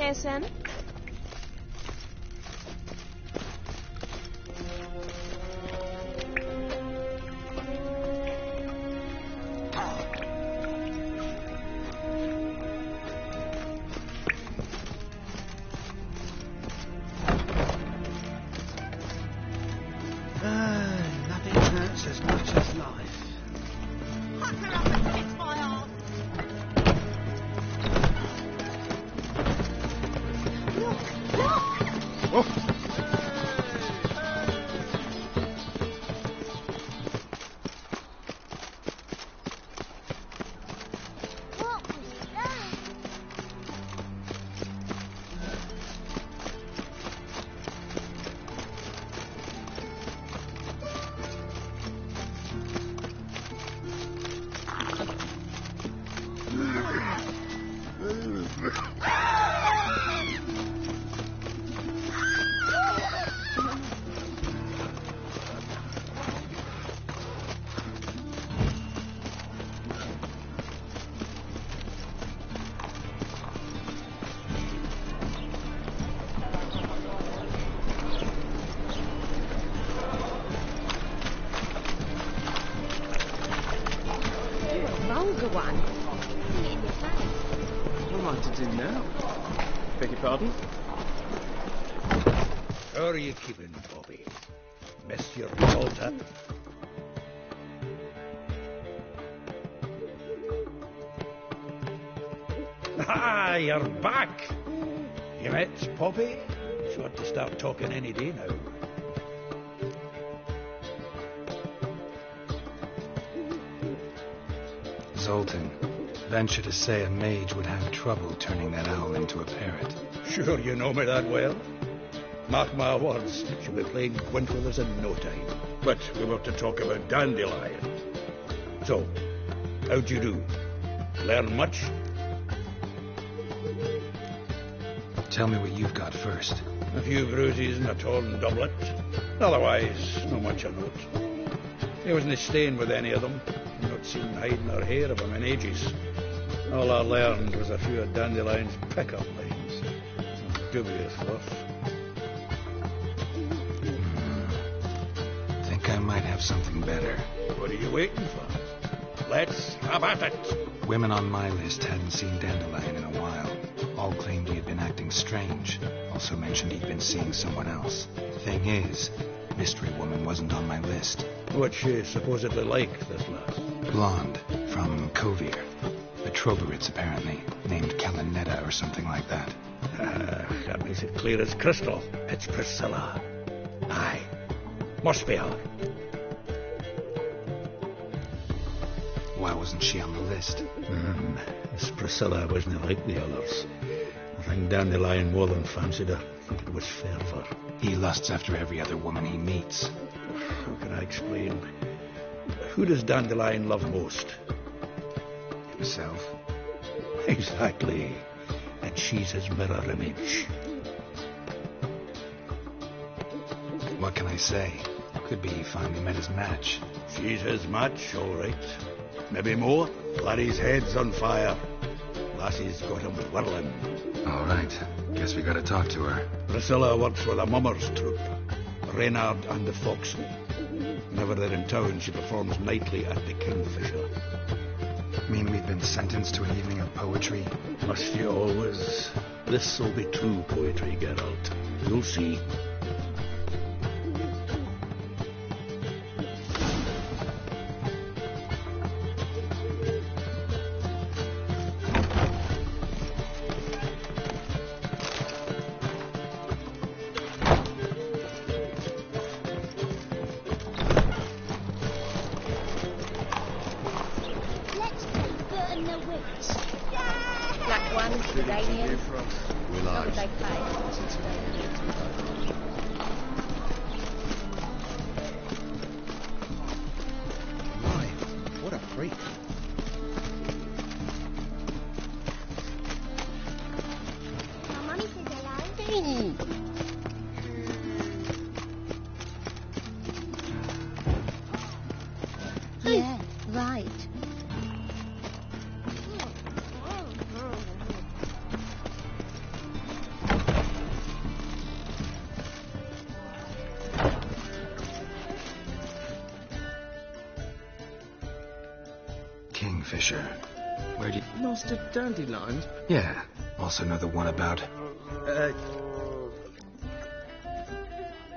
Jason. Nothing hurts as much as life. Fuck her up and kiss my arm. Look! What was that? Vulgar one. In your face. What am I to do now? Beg your pardon? How are you keeping, Bobby? Miss your Malta? Ah, you're back! You met Poppy? She ought to start talking any day now. Zoltan, venture to say a mage would have trouble turning that owl into a parrot. Sure you know me that well. Mark my words, she'll be playing quint with us in no time. But we were to talk about Dandelion. So, how'd you do? Learn much? Tell me what you've got first. A few bruises and a torn doublet. Otherwise, not much of note. He wasn't staying with any of them. Not seen hiding or hair of him in ages. All I learned was a few of Dandelion's pick-up lines. Some dubious worth. Think I might have something better. What are you waiting for? Let's have at it. Women on my list hadn't seen Dandelion in a while. All claimed he had been acting strange. Also mentioned he'd been seeing someone else. Thing is, Mystery Woman wasn't on my list. What's she supposedly like, this lass? Blonde, from Kovir. The Troberids, apparently. Named Kalinetta or something like that. That makes it clear as crystal. It's Priscilla. Aye. Must be her. Why wasn't she on the list? This Priscilla wasn't like the others. I think Dandelion more than fancied her. I think it was fervour. He lusts after every other woman he meets. How can I explain? Who does Dandelion love most? Himself. Exactly. And she's his mirror image. What can I say? Could be he finally met his match. She's his match, all right. Maybe more. Larry's head's on fire. Lassie's got him whirling. All right. Guess we gotta talk to her. Priscilla works with a mummers troupe. Reynard and the Foxen. Whenever they're in town, she performs nightly at the Kingfisher. Mean we've been sentenced to an evening of poetry? Must you always? This'll be true poetry, Geralt. You'll see. Black ones, Iranians. We What like. would they pay? Right. What a freak. My mummy says hello. Yeah, right. picture. Where'd you... Master Dandelion? Yeah. Also know the one about...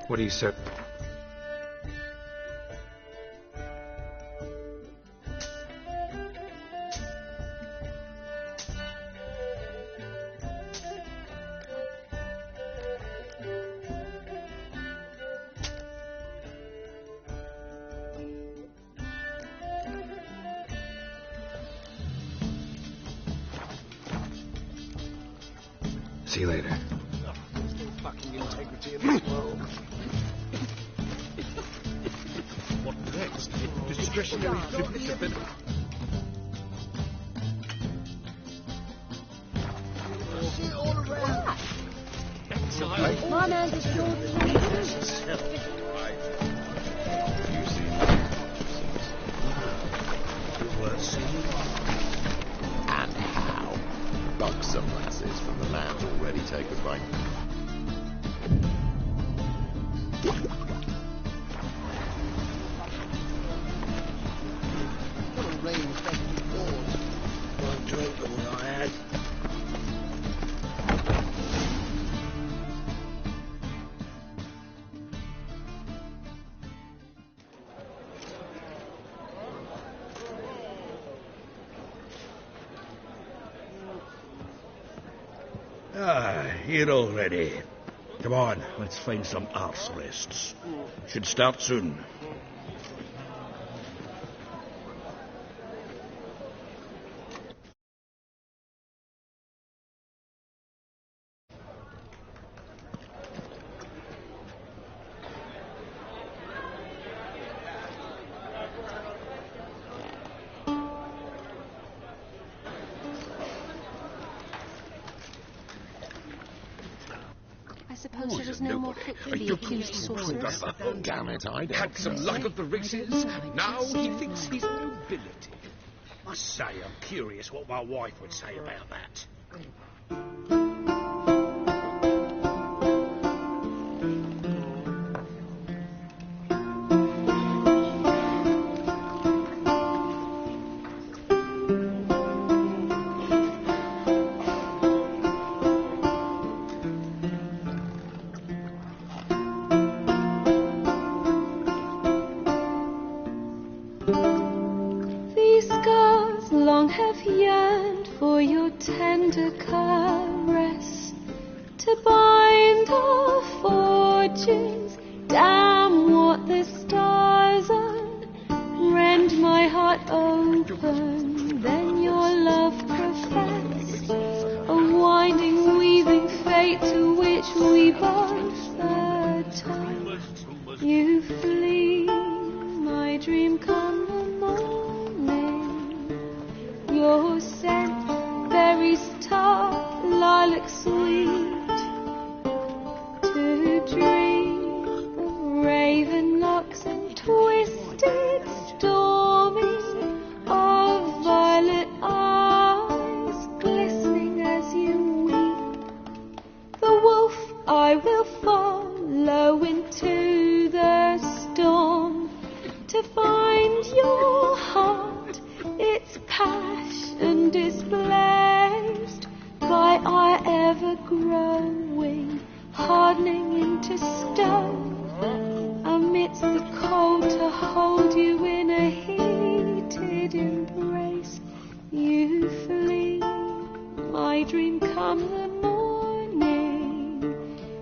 What do you say? See you later. Fucking integrity of this world. What next? Discretionary privilege of it. My man just showed And how? Buxom lasses from the land already take a bite. What a rain-fed board. One drink of what I had. Here already. Come on, let's find some arse rests. Should start soon. I suppose there is no more fit for the accused sorceress. Oh, damn it, I don't. Had some luck at the races. Now he thinks he's nobility. Must say, I'm curious what my wife would say about that. These scars long have yearned for your tender caress, to bind our fortunes. Damn what the stars are, rend my heart open, then your love profess, a winding, weaving fate to which we both atone. You flee, my dream come the morning, your scent, berries tart, lilac sweet, to dream of raven locks and twisted stormy, of violet eyes glistening as you weep. The wolf I will follow into the storm, to find your heart, its passion displaced by our ever-growing, hardening into stone, amidst the cold to hold you in a heated embrace. You flee, my dream come the morning,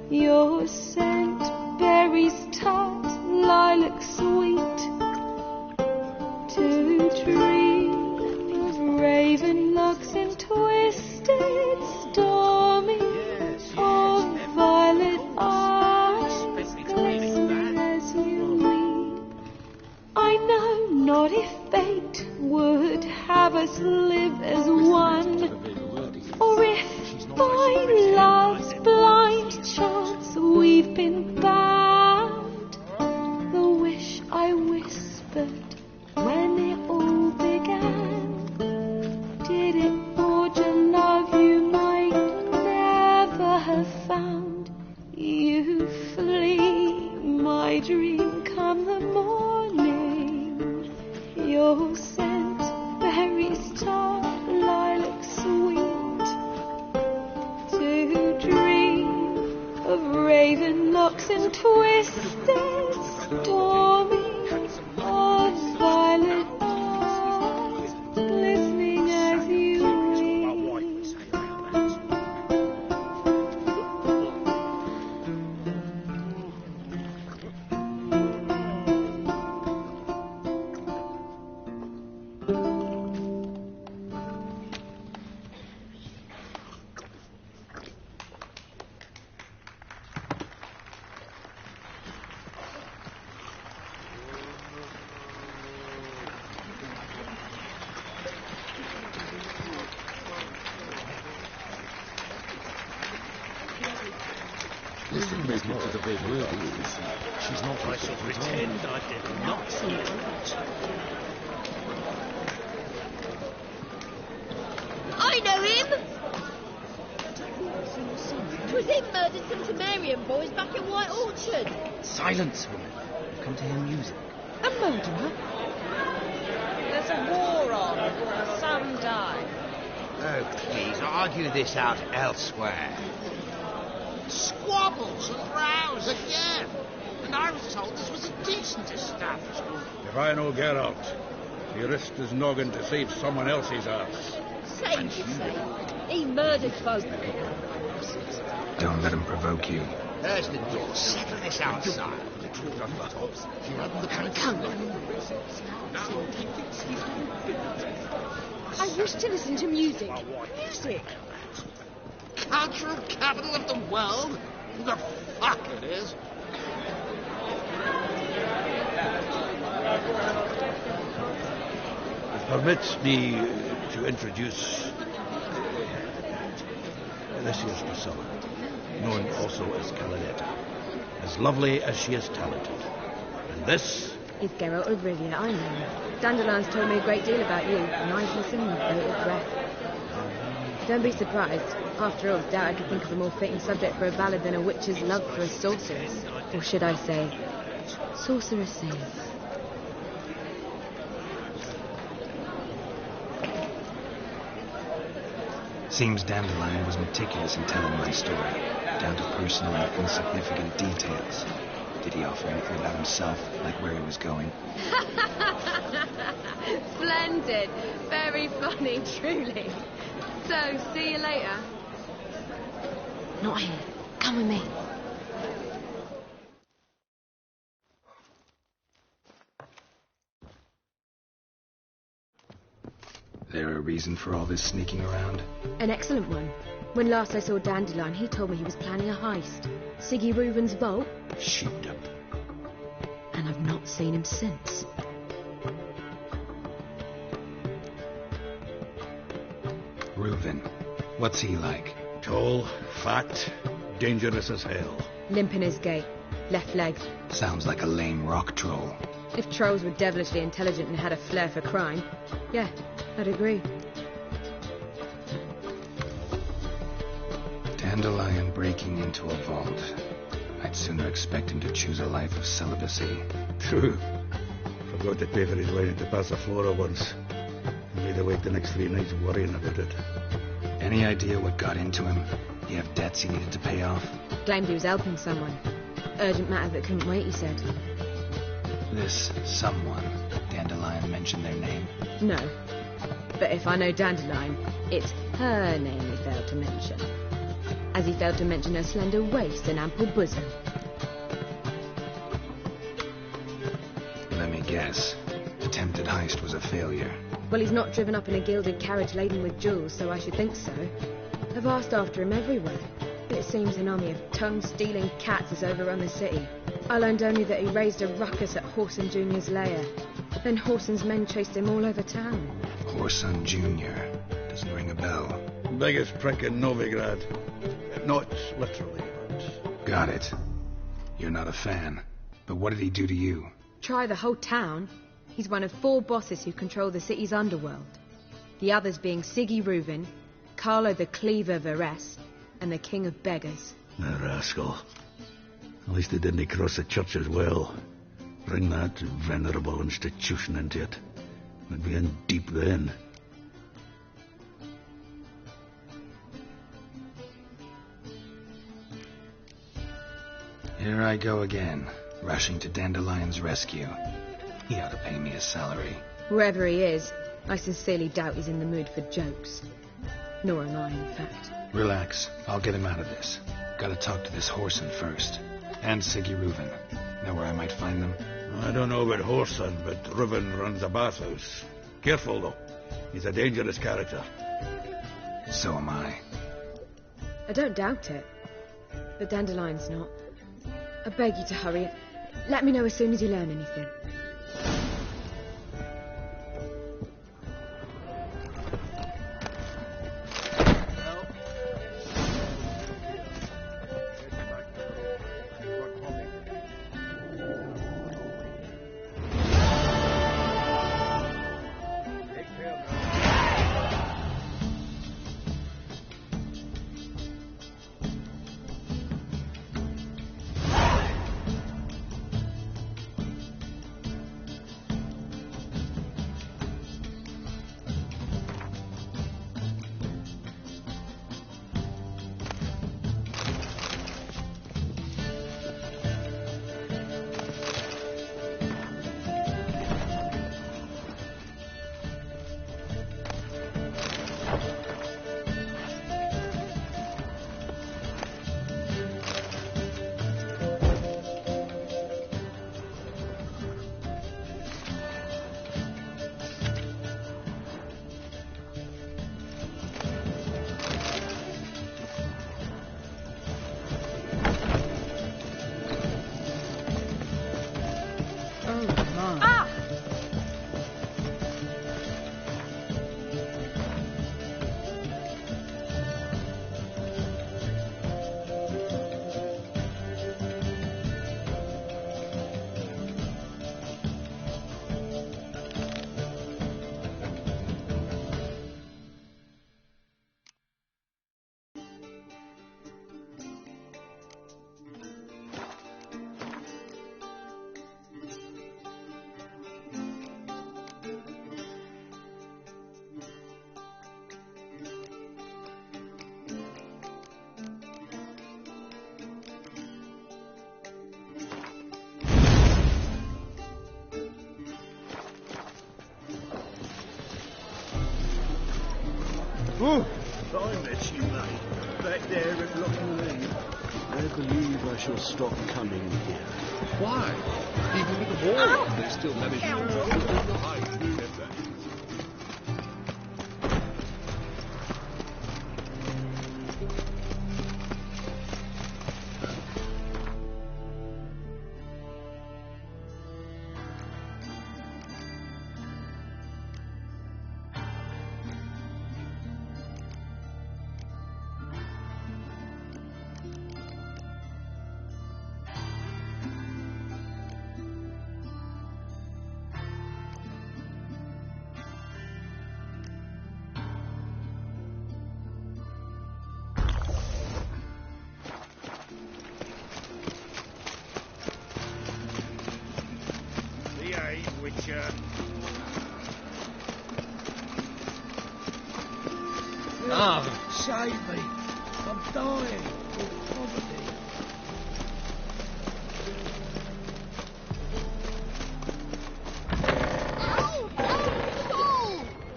your scent, berries tart, lilac sweet, to dream of raven locks and twisted stormy, of violet eyes glistening as you weep. I know not if fate would have us live as one, or if by love's blind chance we've been bound and twisted, stormy, of violet eyes, glistening as you weep. Listen, make it to the big word is, she's not I shall pretend I did not see it. I know him! 'Twas him murdered some Temerian boys back in White Orchard. Silence, woman. You've come to hear music. A murderer? There's a war on. Some die. Oh, please, argue this out elsewhere. Squabbles and rows again. And I was told this was a decent establishment. If I know Geralt, he risked his noggin to save someone else's arse. Same to say. He murdered folk. Don't let him provoke you. There's the door. Settle this outside. Come on. I wish to listen to music. Music! Cultural capital of the world? The fuck it is. Permit me to introduce... this is Priscilla, known also as Calinetta. As lovely as she is talented. And this... is Geralt of Rivia, I know. Dandelion's told me a great deal about you, and I've listened with bated breath. Don't be surprised. After all, doubt I could think of a more fitting subject for a ballad than a witch's love for a sorceress. Or should I say, sorceresses. Seems Dandelion was meticulous in telling my story, down to personal and insignificant details. Did he offer anything about himself, like where he was going? Splendid. Very funny, truly. So, see you later. Not here. Come with me. There a reason for all this sneaking around? An excellent one. When last I saw Dandelion, he told me he was planning a heist. Siggy Reuben's vault. Sheepdom. And I've not seen him since. Reuben. What's he like? Tall, fat, dangerous as hell. Limp in his gait. Left leg. Sounds like a lame rock troll. If trolls were devilishly intelligent and had a flair for crime, yeah, I'd agree. Dandelion breaking into a vault. I'd sooner expect him to choose a life of celibacy. True. Forgot to pay for his way into Passiflora once. He made awake the next 3 nights worrying about it. Any idea what got into him? He have debts he needed to pay off? Claimed he was helping someone. Urgent matter that couldn't wait, he said. This someone, Dandelion mentioned their name? No. But if I know Dandelion, it's her name he failed to mention. As he failed to mention her slender waist and ample bosom. Let me guess. Attempted heist was a failure. Well, he's not driven up in a gilded carriage laden with jewels, so I should think so. I've asked after him everywhere, but it seems an army of tongue-stealing cats has overrun the city. I learned only that he raised a ruckus at Whoreson Jr.'s lair. Then Whoreson's men chased him all over town. Whoreson Jr. Doesn't ring a bell. Biggest prick in Novigrad. Not literally, but... Got it. You're not a fan. But what did he do to you? Try the whole town. He's one of 4 bosses who control the city's underworld. The others being Siggy Reuben, Carlo the Cleaver Varese, and the King of Beggars. The rascal. At least he didn't cross the church as well. Bring that venerable institution into it. We'd be in deep then. Here I go again, rushing to Dandelion's rescue. He ought to pay me a salary. Wherever he is, I sincerely doubt he's in the mood for jokes. Nor am I, in fact. Relax. I'll get him out of this. Gotta talk to this Whoreson first. And Siggy Reuven. Know where I might find them? I don't know about Whoreson, but Reuven runs a bathhouse. Careful, though. He's a dangerous character. So am I. I don't doubt it. But Dandelion's not. I beg you to hurry. Let me know as soon as you learn anything. Oh, I met you, mate. Back there at Lockleigh. I believe I shall stop coming here. Why? Even with the war, they still manage to hide through their backs. Witcher. No, save me. I'm dying of poverty.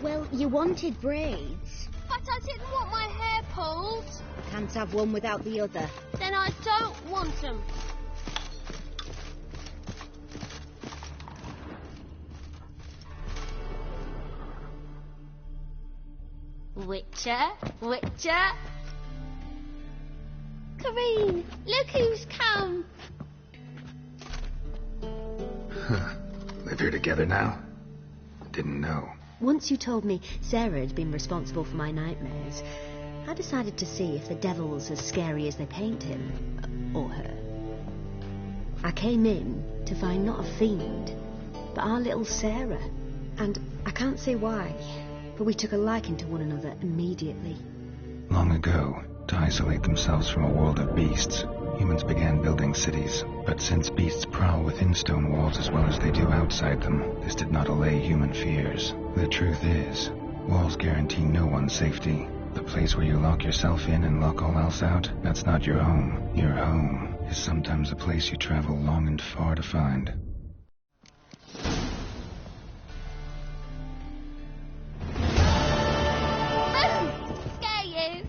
Well, you wanted braids. But I didn't want my hair pulled. Can't have one without the other. Then I don't want them. Witcher, Witcher. Kareen, look who's come. Live here together now? Didn't know. Once you told me Sarah had been responsible for my nightmares, I decided to see if the devil's as scary as they paint him, or her. I came in to find not a fiend, but our little Sarah. And I can't see why, but we took a liking to one another immediately. Long ago, to isolate themselves from a world of beasts, humans began building cities. But since beasts prowl within stone walls as well as they do outside them, this did not allay human fears. The truth is, walls guarantee no one's safety. The place where you lock yourself in and lock all else out, that's not your home. Your home is sometimes a place you travel long and far to find. Scare you!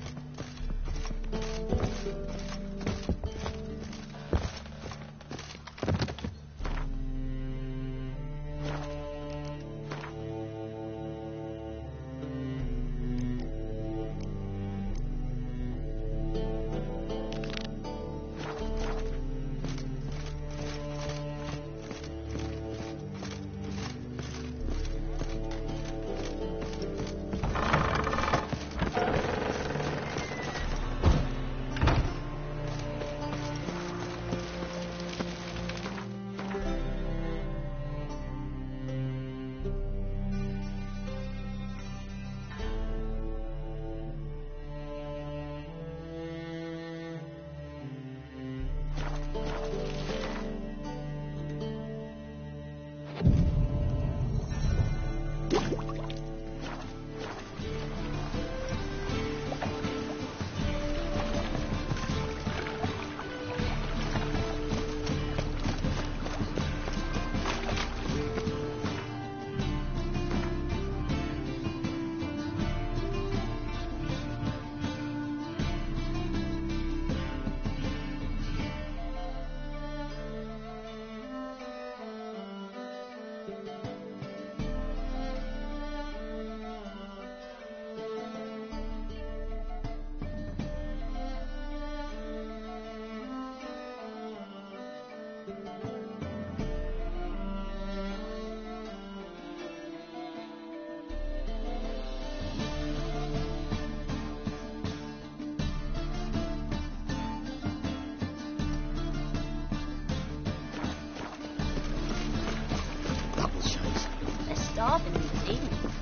Starving these evenings.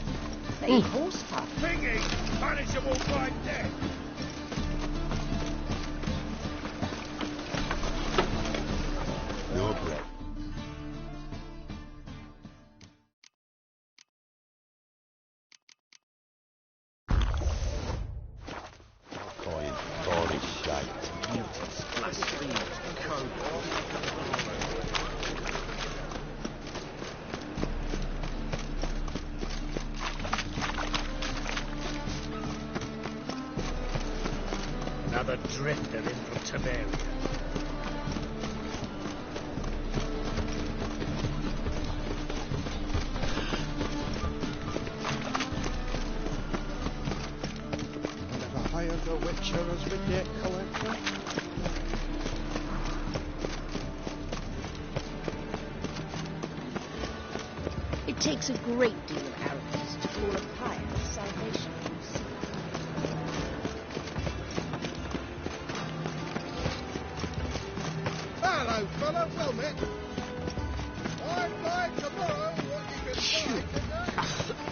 They eat horse pap. Piggy! Punishable by death! Your bread. Coin, body shaped. Mutants, blasphemers, Another drifter in from Tiberia. Never hired a witcher as the debt collector. It takes a great deal of arrogance to call a pyre salvation. Hello, fella. Well met. I'm flying tomorrow. What you can find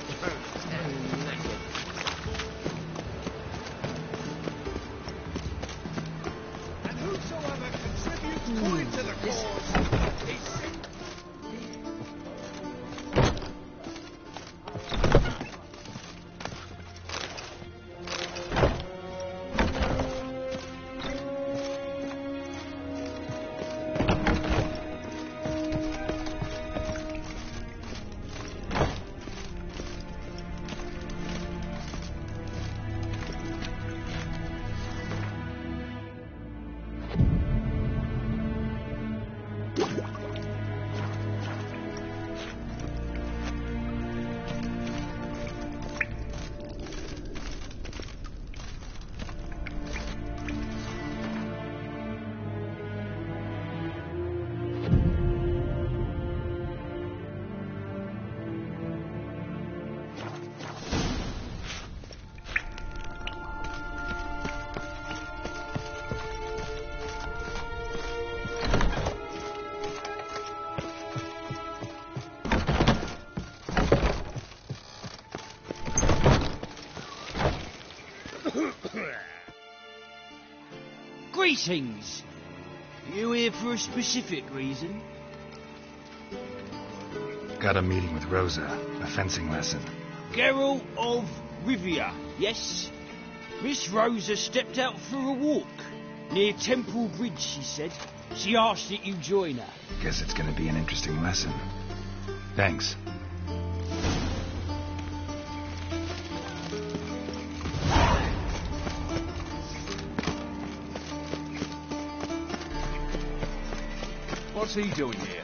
and whosoever contributes coin to the cause is Greetings! You here for a specific reason? Got a meeting with Rosa, a fencing lesson. Geralt of Rivia, yes? Miss Rosa stepped out for a walk. Near Temple Bridge, she said. She asked that you join her. Guess it's gonna be an interesting lesson. Thanks. What's he doing here?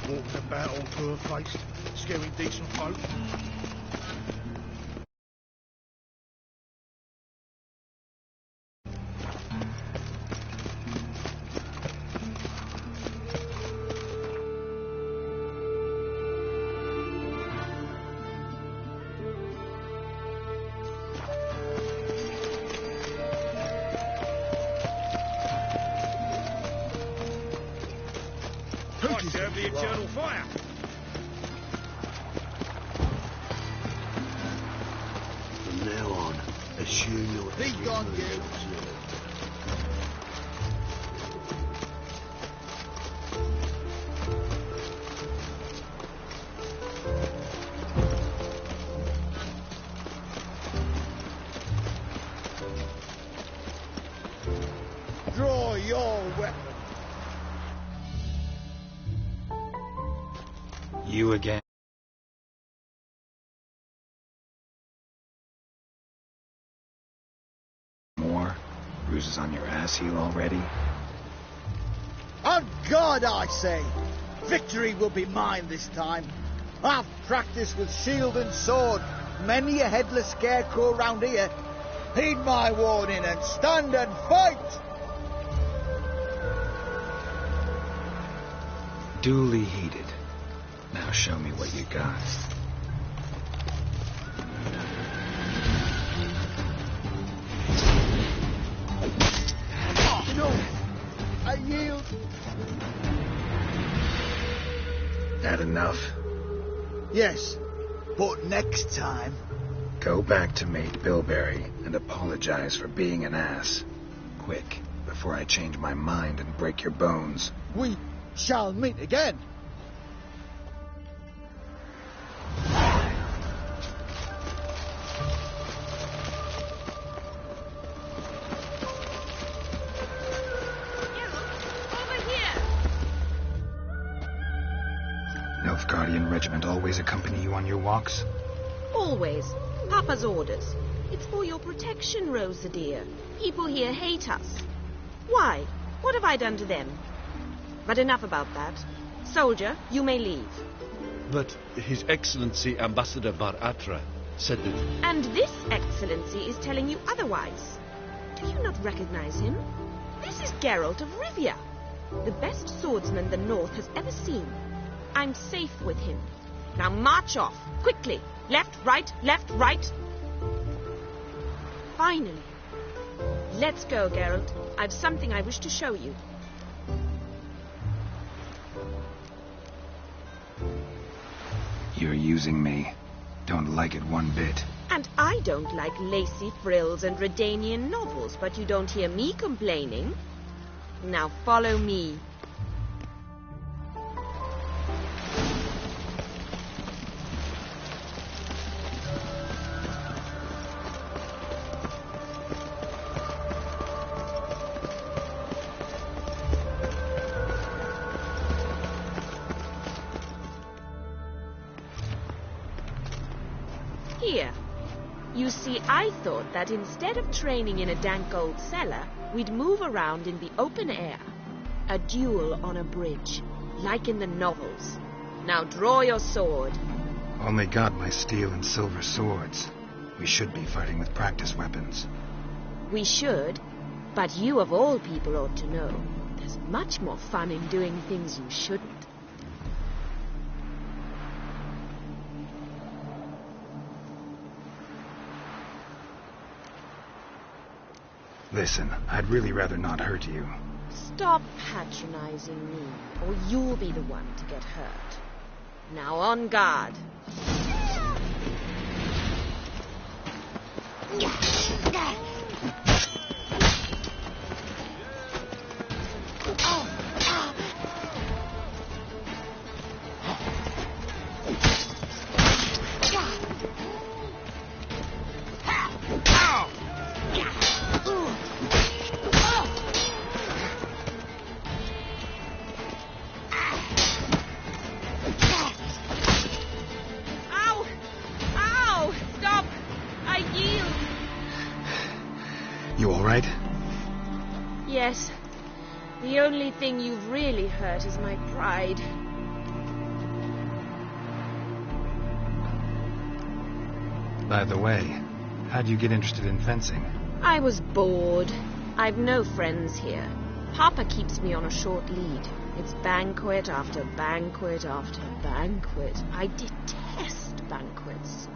Walking about all fur-faced, scaring decent folk. I serve the eternal fire. From now on, assume you're... Be gone, you. Draw your weapon. You again? More? Bruises on your ass heel already? On God, I say, victory will be mine this time. I've practiced with shield and sword. Many a headless scarecrow round here. Heed my warning and stand and fight! Duly heeded. Now show me what you got. No, I yield. That enough? Yes, but next time... Go back to Mate Bilberry and apologize for being an ass. Quick, before I change my mind and break your bones. We shall meet again. Nilfgaardian regiment always accompany you on your walks? Always. Papa's orders. It's for your protection, Rosa dear. People here hate us. Why? What have I done to them? But enough about that. Soldier, you may leave. But His Excellency Ambassador Var Atra said that... And this Excellency is telling you otherwise. Do you not recognize him? This is Geralt of Rivia, the best swordsman the North has ever seen. I'm safe with him. Now march off, quickly. Left, right, left, right. Finally. Let's go, Geralt. I've something I wish to show you. You're using me. Don't like it one bit. And I don't like lacy frills and Redanian novels, but you don't hear me complaining. Now follow me. Here. You see, I thought that instead of training in a dank old cellar, we'd move around in the open air. A duel on a bridge, like in the novels. Now draw your sword. Only got my steel and silver swords. We should be fighting with practice weapons. We should, but you of all people ought to know. There's much more fun in doing things you shouldn't. Listen, I'd really rather not hurt you. Stop patronizing me, or you'll be the one to get hurt. Now on guard. You all right? Yes. The only thing you've really hurt is my pride. By the way, how'd you get interested in fencing? I was bored. I've no friends here. Papa keeps me on a short lead. It's banquet after banquet after banquet. I detest banquets.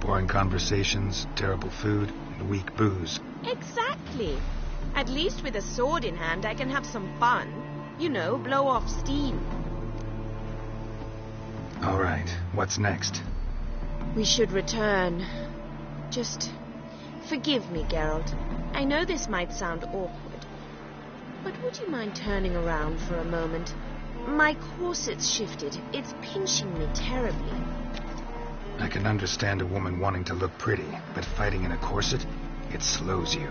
Boring conversations, terrible food, and weak booze. Exactly. At least with a sword in hand, I can have some fun. You know, blow off steam. All right, what's next? We should return. Just forgive me, Geralt. I know this might sound awkward, but would you mind turning around for a moment? My corset's shifted. It's pinching me terribly. I can understand a woman wanting to look pretty, but fighting in a corset, it slows you.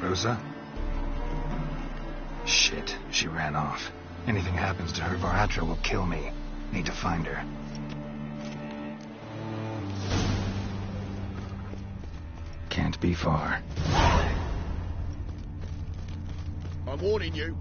Rosa? Shit, she ran off. Anything happens to her, Varatra will kill me. Need to find her. Can't be far. I'm warning you.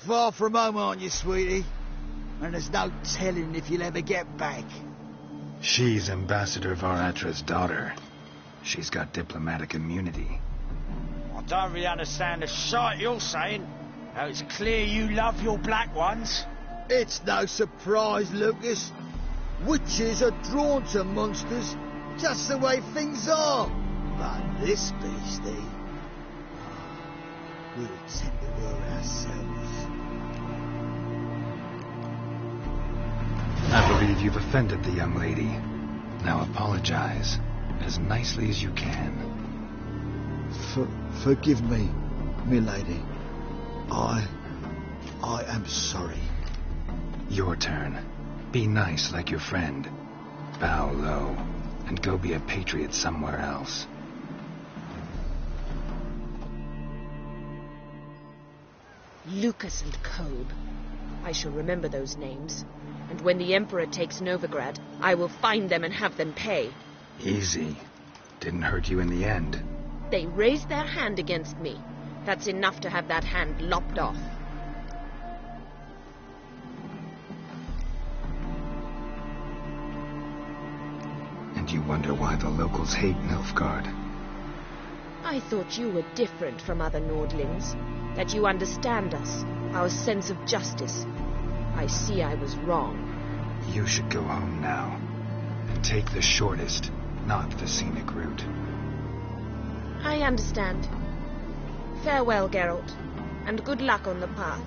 Far from home, aren't you, sweetie? And there's no telling if you'll ever get back. She's Ambassador Varatra's daughter. She's got diplomatic immunity. I don't really understand the shite you're saying. Now it's clear you love your black ones. It's no surprise, Lucas. Witches are drawn to monsters, just the way things are. But this beastie, we'll tend to her ourselves. I believe you've offended the young lady. Now apologize, as nicely as you can. Forgive me, milady. I am sorry. Your turn. Be nice like your friend. Bow low, and go be a patriot somewhere else. Lucas and Kobe. I shall remember those names. And when the Emperor takes Novigrad, I will find them and have them pay. Easy. Didn't hurt you in the end. They raised their hand against me. That's enough to have that hand lopped off. And you wonder why the locals hate Nilfgaard. I thought you were different from other Nordlings. That you understand us, our sense of justice. I see I was wrong. You should go home now. And take the shortest, not the scenic route. I understand. Farewell, Geralt, and good luck on the path.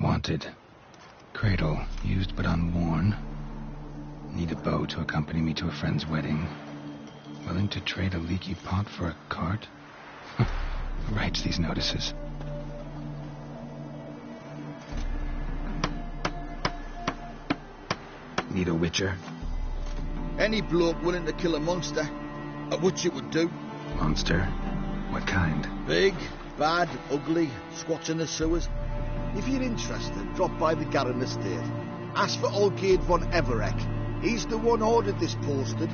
Wanted. Cradle, used but unworn. beau to accompany me to a friend's wedding. Willing to trade a leaky pot for a cart? Who writes these notices? Need a witcher? Any bloke willing to kill a monster, a witcher would do. Monster? What kind? Big, bad, ugly, squats in the sewers. If you're interested, drop by the Garren estate. Ask for Olgierd von Everek. He's the one ordered this posted.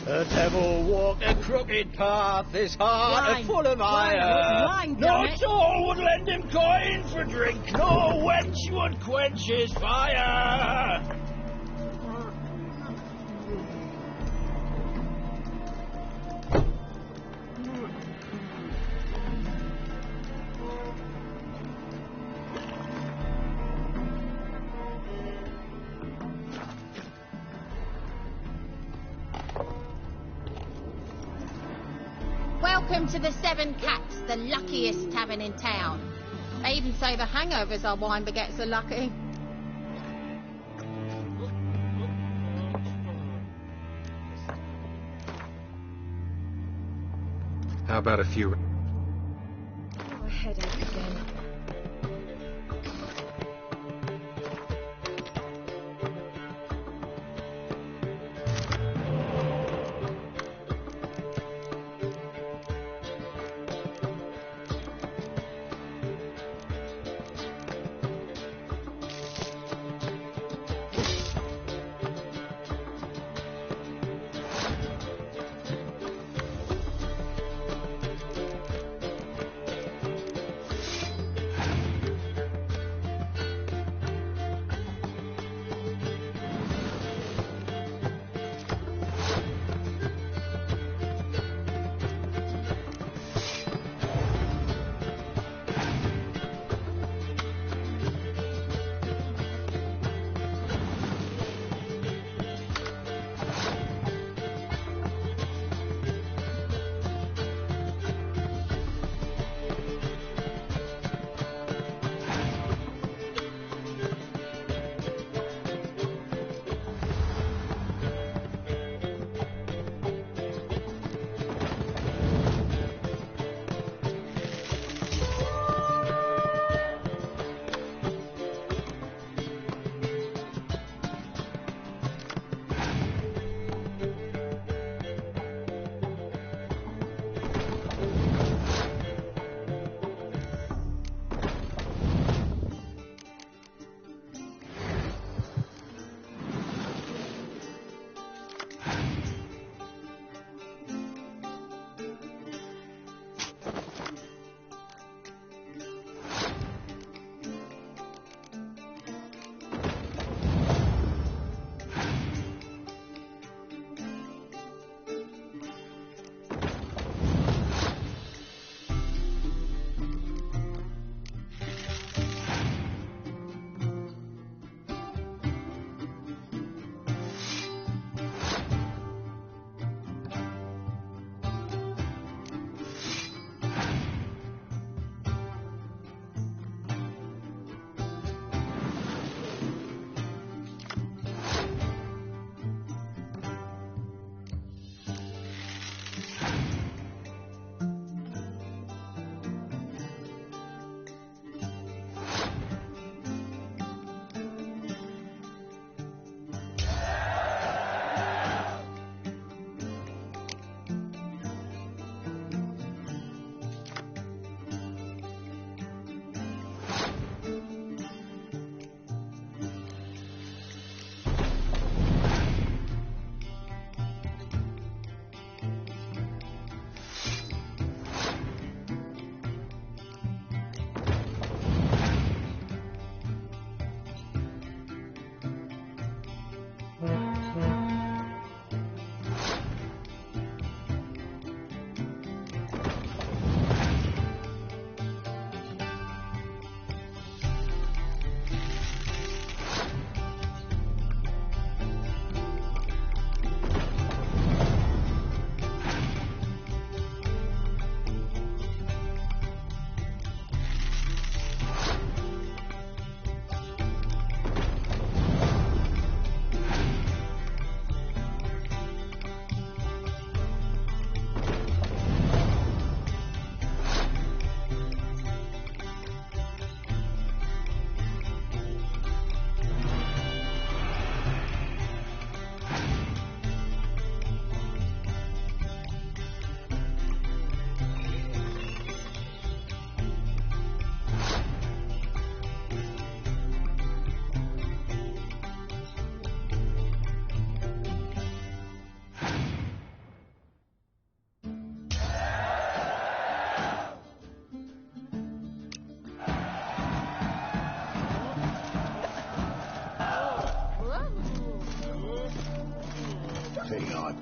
The devil walked a crooked path, his heart a full of ire. No soul would lend him coin for drink, no wench would quench his fire. Welcome to the Seven Cats, the luckiest tavern in town. They even say the hangovers our wine begets are lucky. How about a few... Oh, a headache again.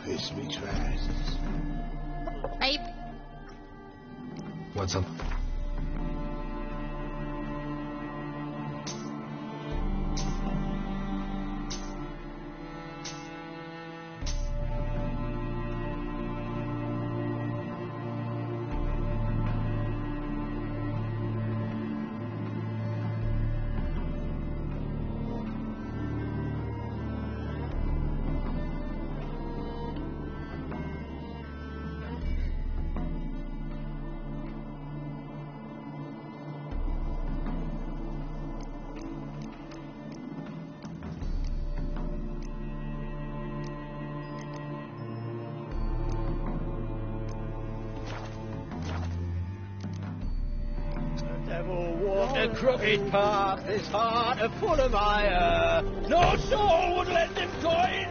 piss me trousers. Babe. What's up? The crooked path is hard and full of ire. No soul would let them go in.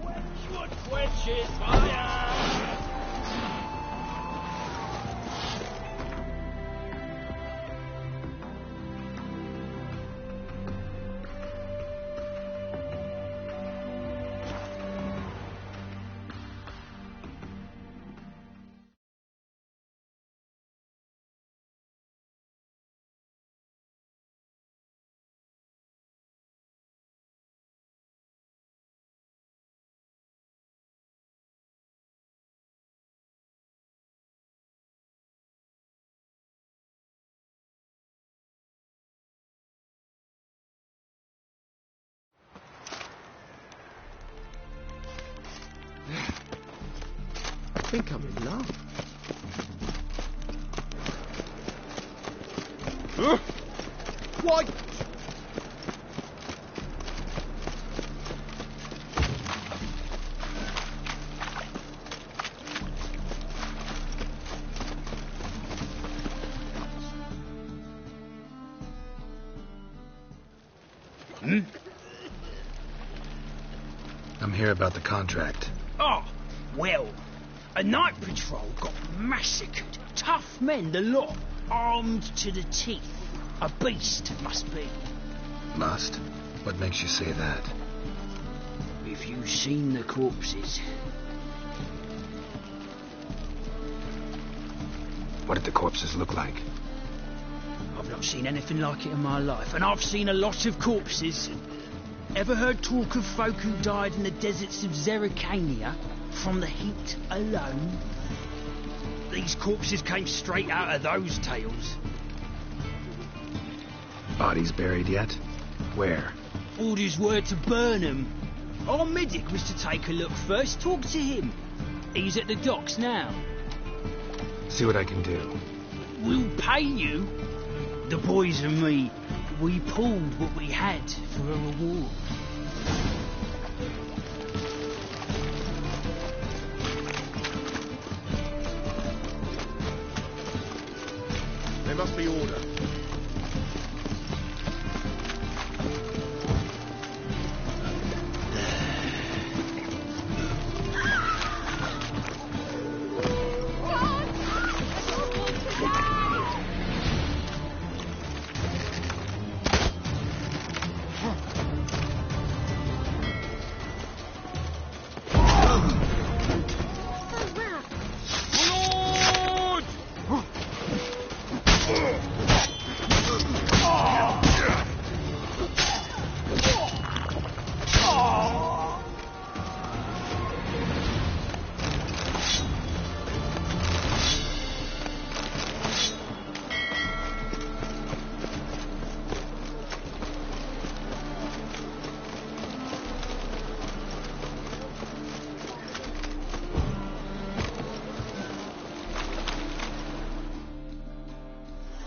Which would quench his fire. I think I'm in love. Huh? Why? I'm here about the contract. Oh, well, a night patrol got massacred. Tough men, the lot, armed to the teeth. A beast, must be. Must? What makes you say that? If you've seen the corpses. What did the corpses look like? I've not seen anything like it in my life, and I've seen a lot of corpses. Ever heard talk of folk who died in the deserts of Zerrikania from the heat alone? These corpses came straight out of those tales. Bodies buried yet? Where? Orders were to burn them. Our medic was to take a look first, talk to him. He's at the docks now. See what I can do. We'll pay you. The boys and me, we pulled what we had for a reward. There must be order.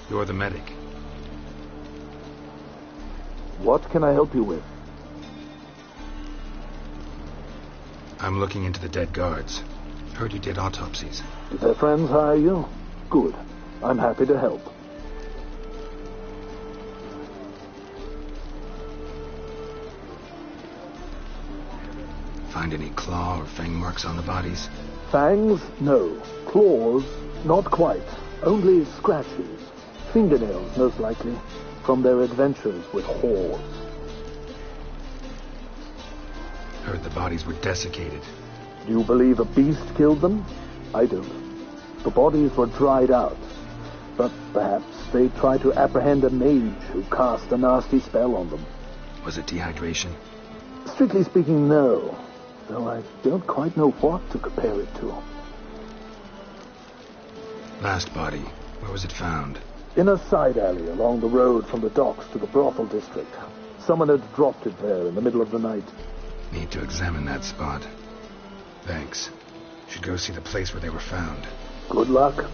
You're the medic. What can I help you with? I'm looking into the dead guards. Heard you did autopsies. Did their friends hire you? Good. I'm happy to help. Find any claw or fang marks on the bodies? Fangs? No. Claws? Not quite. Only scratches. Fingernails, most likely. From their adventures with whores. Heard the bodies were desiccated. Do you believe a beast killed them? I don't. The bodies were dried out. But perhaps they tried to apprehend a mage who cast a nasty spell on them. Was it dehydration? Strictly speaking, no. Though I don't quite know what to compare it to. Last body. Where was it found? In a side alley along the road from the docks to the brothel district. Someone had dropped it there in the middle of the night. Need to examine that spot. Thanks. Should go see the place where they were found. Good luck.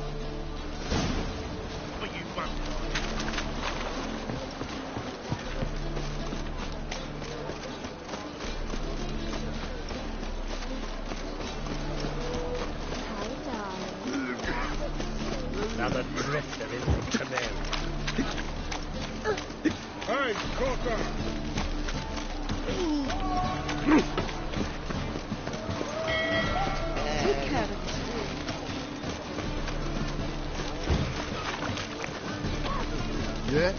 Another drifter in the canal. Hey, Corker! Take care of it. Yeah?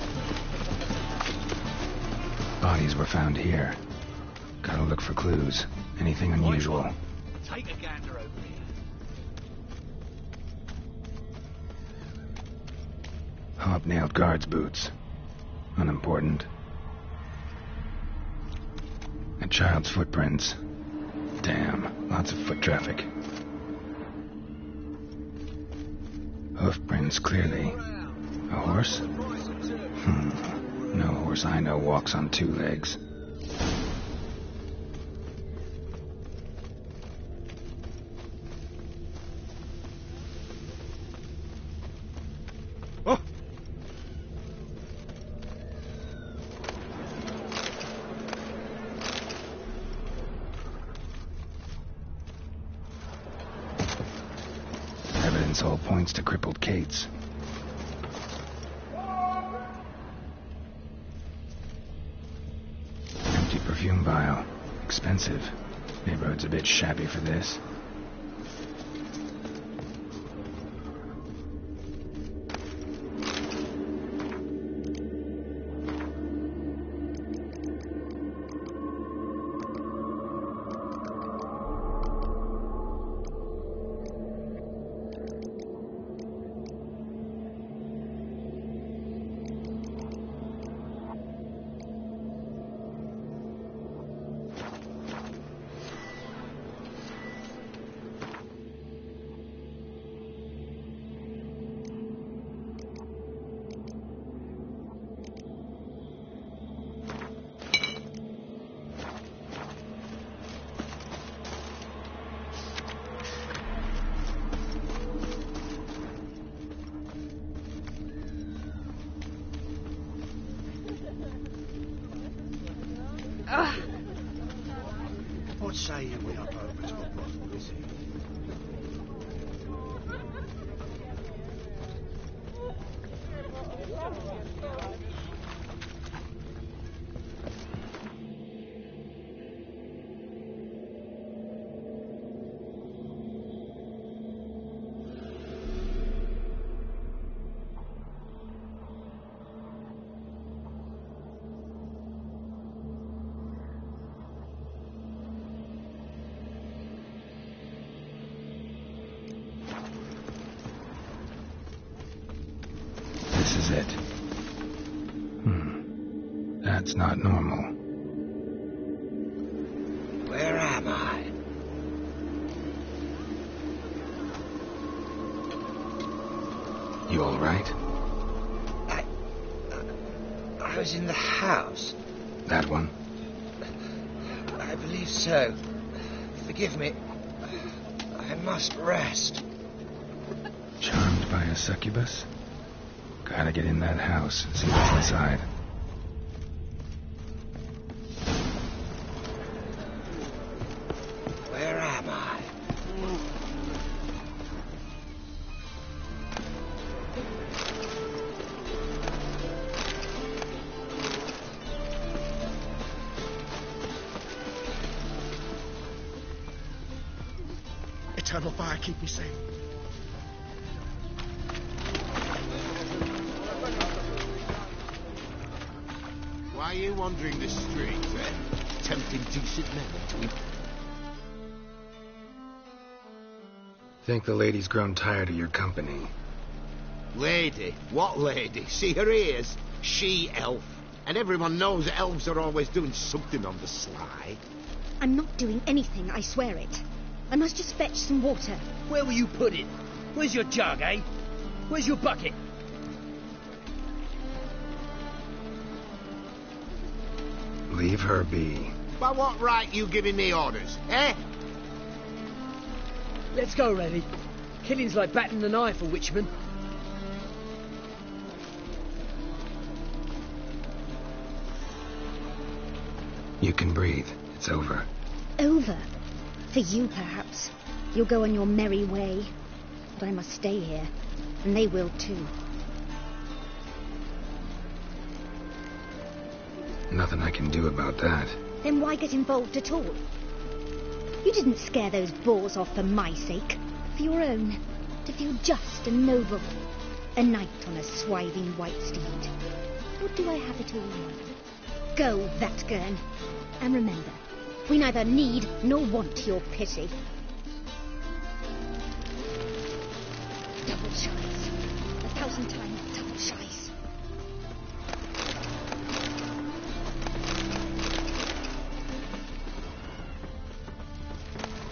Bodies were found here. Gotta look for clues. Anything unusual. Take a gander over here. Hobnailed guards' boots. Unimportant. A child's footprints. Damn, lots of foot traffic. Hoof prints, clearly. A horse? No horse I know walks on two legs. Oh! Evidence all points to crippled Kate's. Empty perfume vial. Expensive. Neighborhood's a bit shabby for this. What say you we up over to a brothel visit? This is it. That's not normal. Where am I? You all right? I was in the house. That one? I believe so. Forgive me. I must rest. Charmed by a succubus? Gotta get in that house and see what's inside. Where am I? Eternal fire keep me safe. Why are you wandering the streets, eh? Tempting decent men to... Think the lady's grown tired of your company. Lady? What lady? See her ears? She-elf. And everyone knows elves are always doing something on the sly. I'm not doing anything, I swear it. I must just fetch some water. Where will you put it? Where's your jug, eh? Where's your bucket? Leave her be. By what right you giving me orders, eh? Let's go, Reddy. Killing's like batting an eye for witchmen. You can breathe. It's over. Over? For you, perhaps. You'll go on your merry way. But I must stay here. And they will, too. Nothing I can do about that. Then why get involved at all? You didn't scare those boars off for my sake. For your own. To feel just and noble. A knight on a swiving white steed. Or do I have it all wrong? Go, Vatgern. And remember, we neither need nor want your pity. Double shies. 1,000 times double shies.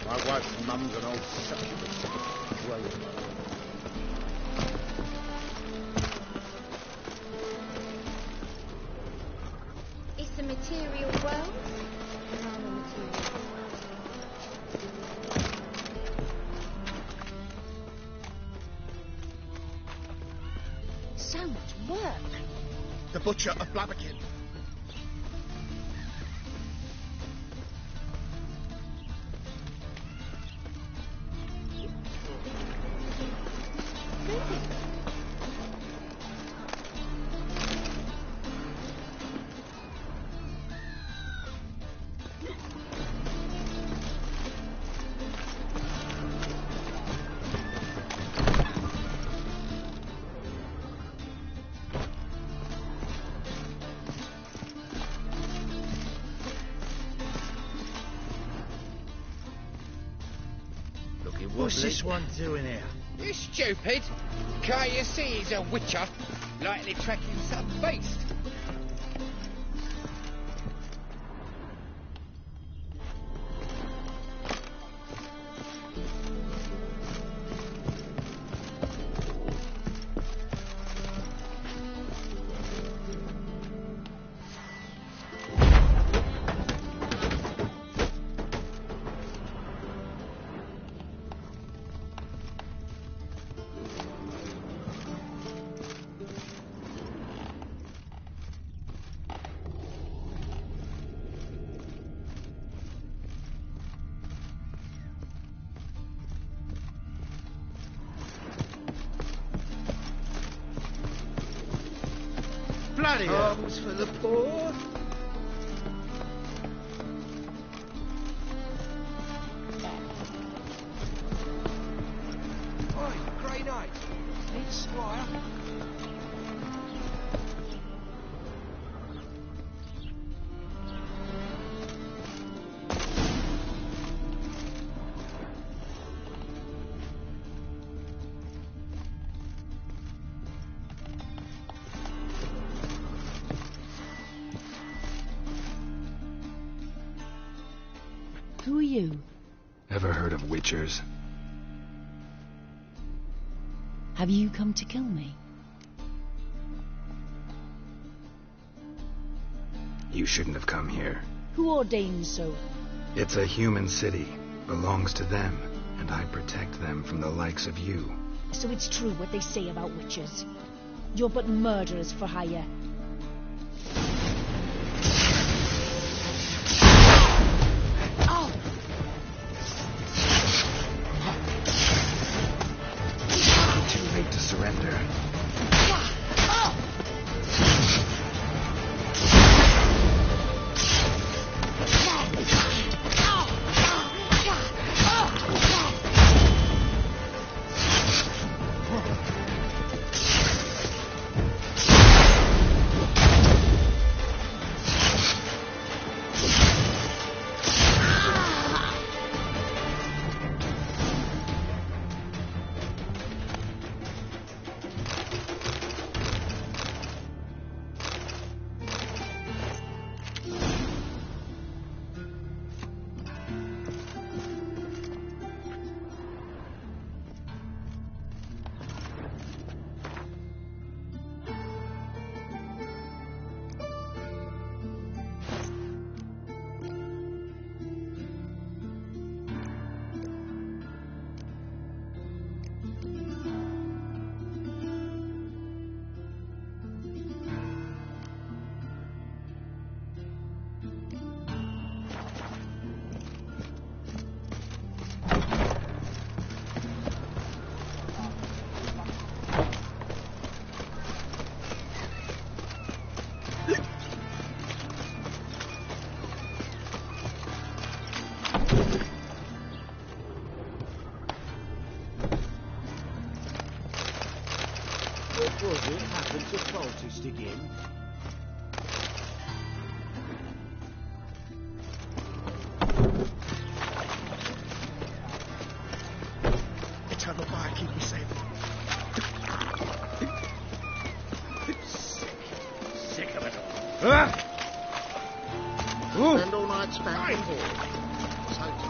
My wife's mum's an old succubus. Drove. It's the material world. So much work. The butcher of Blaviken. What's this one doing here? You stupid! Can't you see he's a witcher? Likely tracking some beast. Bloody homes for the poor. Oi, Grey Knight. Need Squire. Who are you? Ever heard of witchers? Have you come to kill me? You shouldn't have come here. Who ordained so? It's a human city. Belongs to them. And I protect them from the likes of you. So it's true what they say about witches. You're but murderers for hire. Too late to surrender. ghost again. Let's have a bite, keep me safe. Sick of it all. Spend all night spanking board. So tired.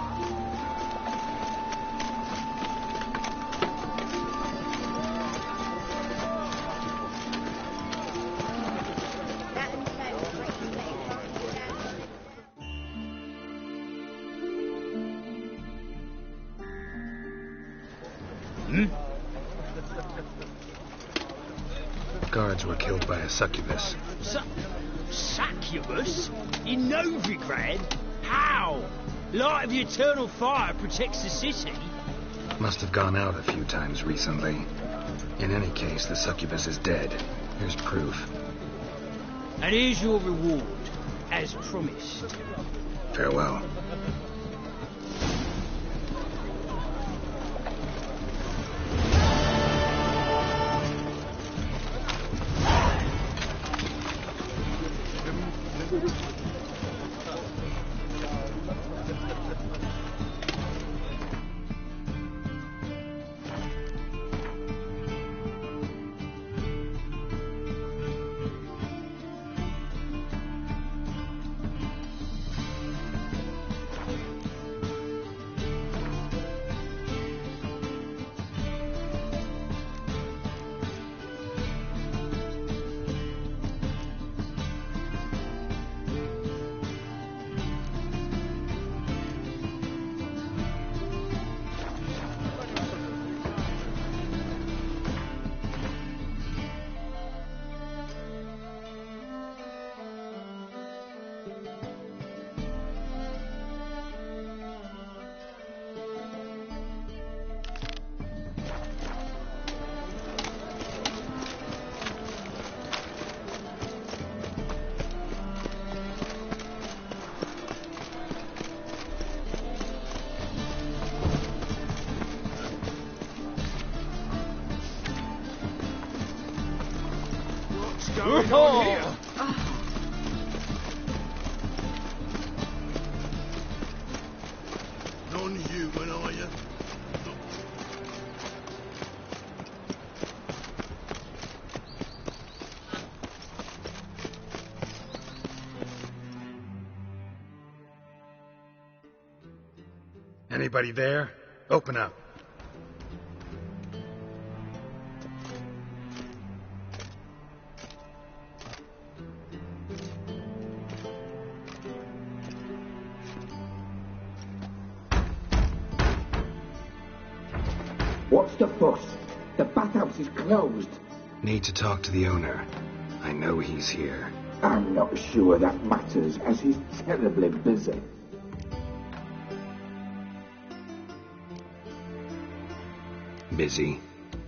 Guards were killed by a succubus. Succubus? In Novigrad? How? Light of the eternal fire protects the city. Must have gone out a few times recently. In any case, the succubus is dead. Here's proof. And here's your reward, as promised. Farewell. Going on here? Non-human, are you? Anybody there? Open up. What's the fuss? The bathhouse is closed. Need to talk to the owner. I know he's here. I'm not sure that matters, as he's terribly busy. Busy?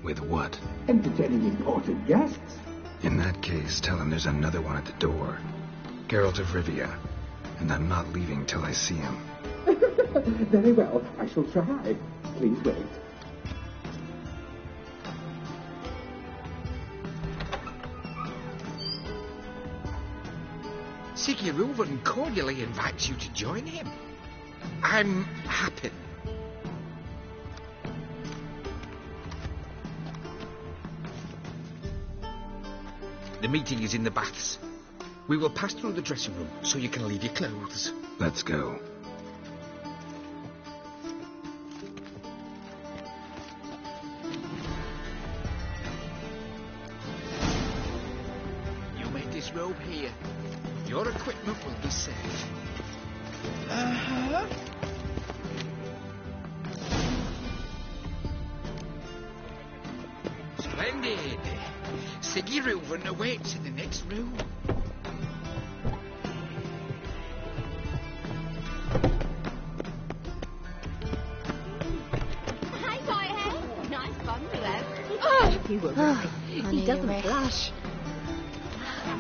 With what? Entertaining important guests. In that case, tell him there's another one at the door. Geralt of Rivia. And I'm not leaving till I see him. Very well, I shall try. Please wait. Siggy Reuven cordially invites you to join him. I'm happy. The meeting is in the baths. We will pass through the dressing room so you can leave your clothes. Let's go. You made this robe here. Your equipment will be safe. Uh-huh. Splendid. Siggy Reuven awaits in the next room. Hi, Whitehead. Nice fun below. Oh, you were right. I He knew doesn't you were. blush.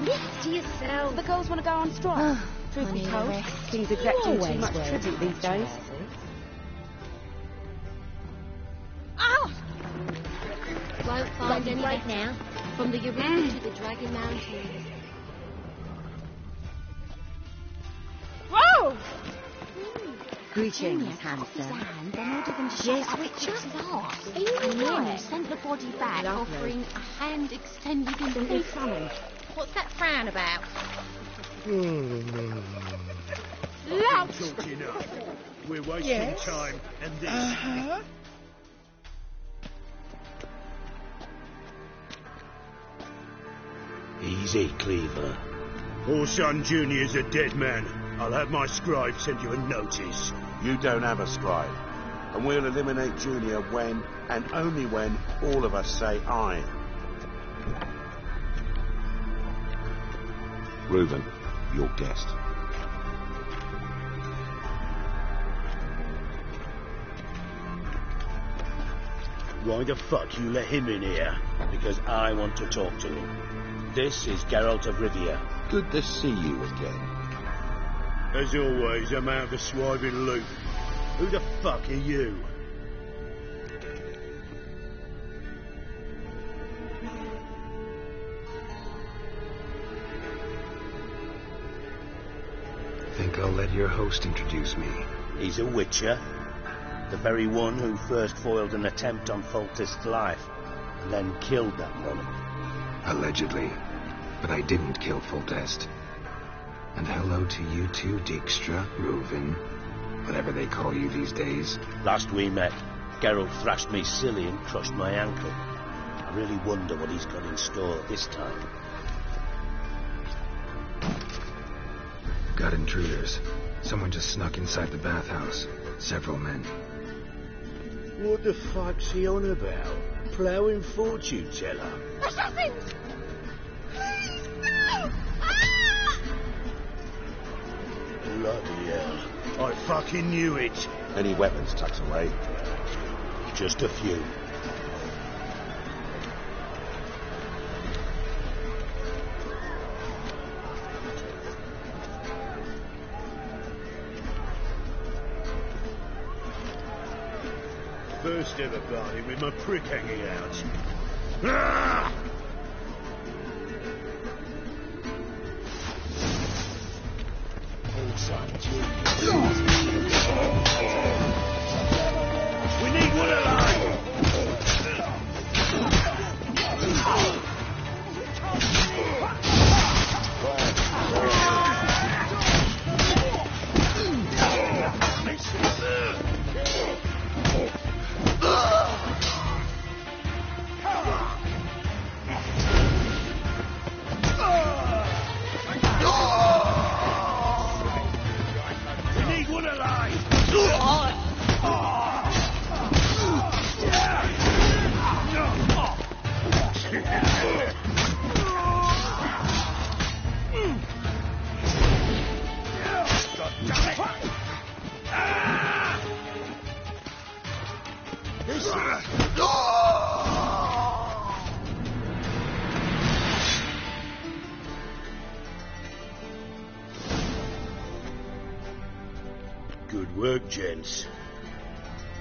Lift to yourself. The girls want to go on strike. Truth be told, King's exacting too much tribute these days. Won't find any right now. From the Eureka to the Dragon Mountains. Whoa! Greetings, handsome. Yes, Witcher? Are you alright? Sent the body back, offering a hand extended in the front. What's that frown about? Lout! Talked enough. We're wasting time, and this... Easy, Cleaver. Orson Jr.'s a dead man. I'll have my scribe send you a notice. You don't have a scribe. And we'll eliminate Junior when, and only when, all of us say aye. Reuben, your guest. Why the fuck you let him in here? Because I want to talk to him. This is Geralt of Rivia. Good to see you again. As always, I'm out of the swiving loop. Who the fuck are you? Think I'll let your host introduce me. He's a witcher. The very one who first foiled an attempt on Foltest's life, and then killed that woman. Allegedly. But I didn't kill Foltest. And hello to you too, Dijkstra, Reuven, whatever they call you these days. Last we met, Geralt thrashed me silly and crushed my ankle. I really wonder what he's got in store this time. Got intruders. Someone just snuck inside the bathhouse. Several men. What the fuck's he on about? Ploughing fortune teller? Assassins! Please, no! Bloody hell. I fucking knew it. Any weapons tucked away? Just a few. First ever party with my prick hanging out. Ah! We need one alive! Good work, gents.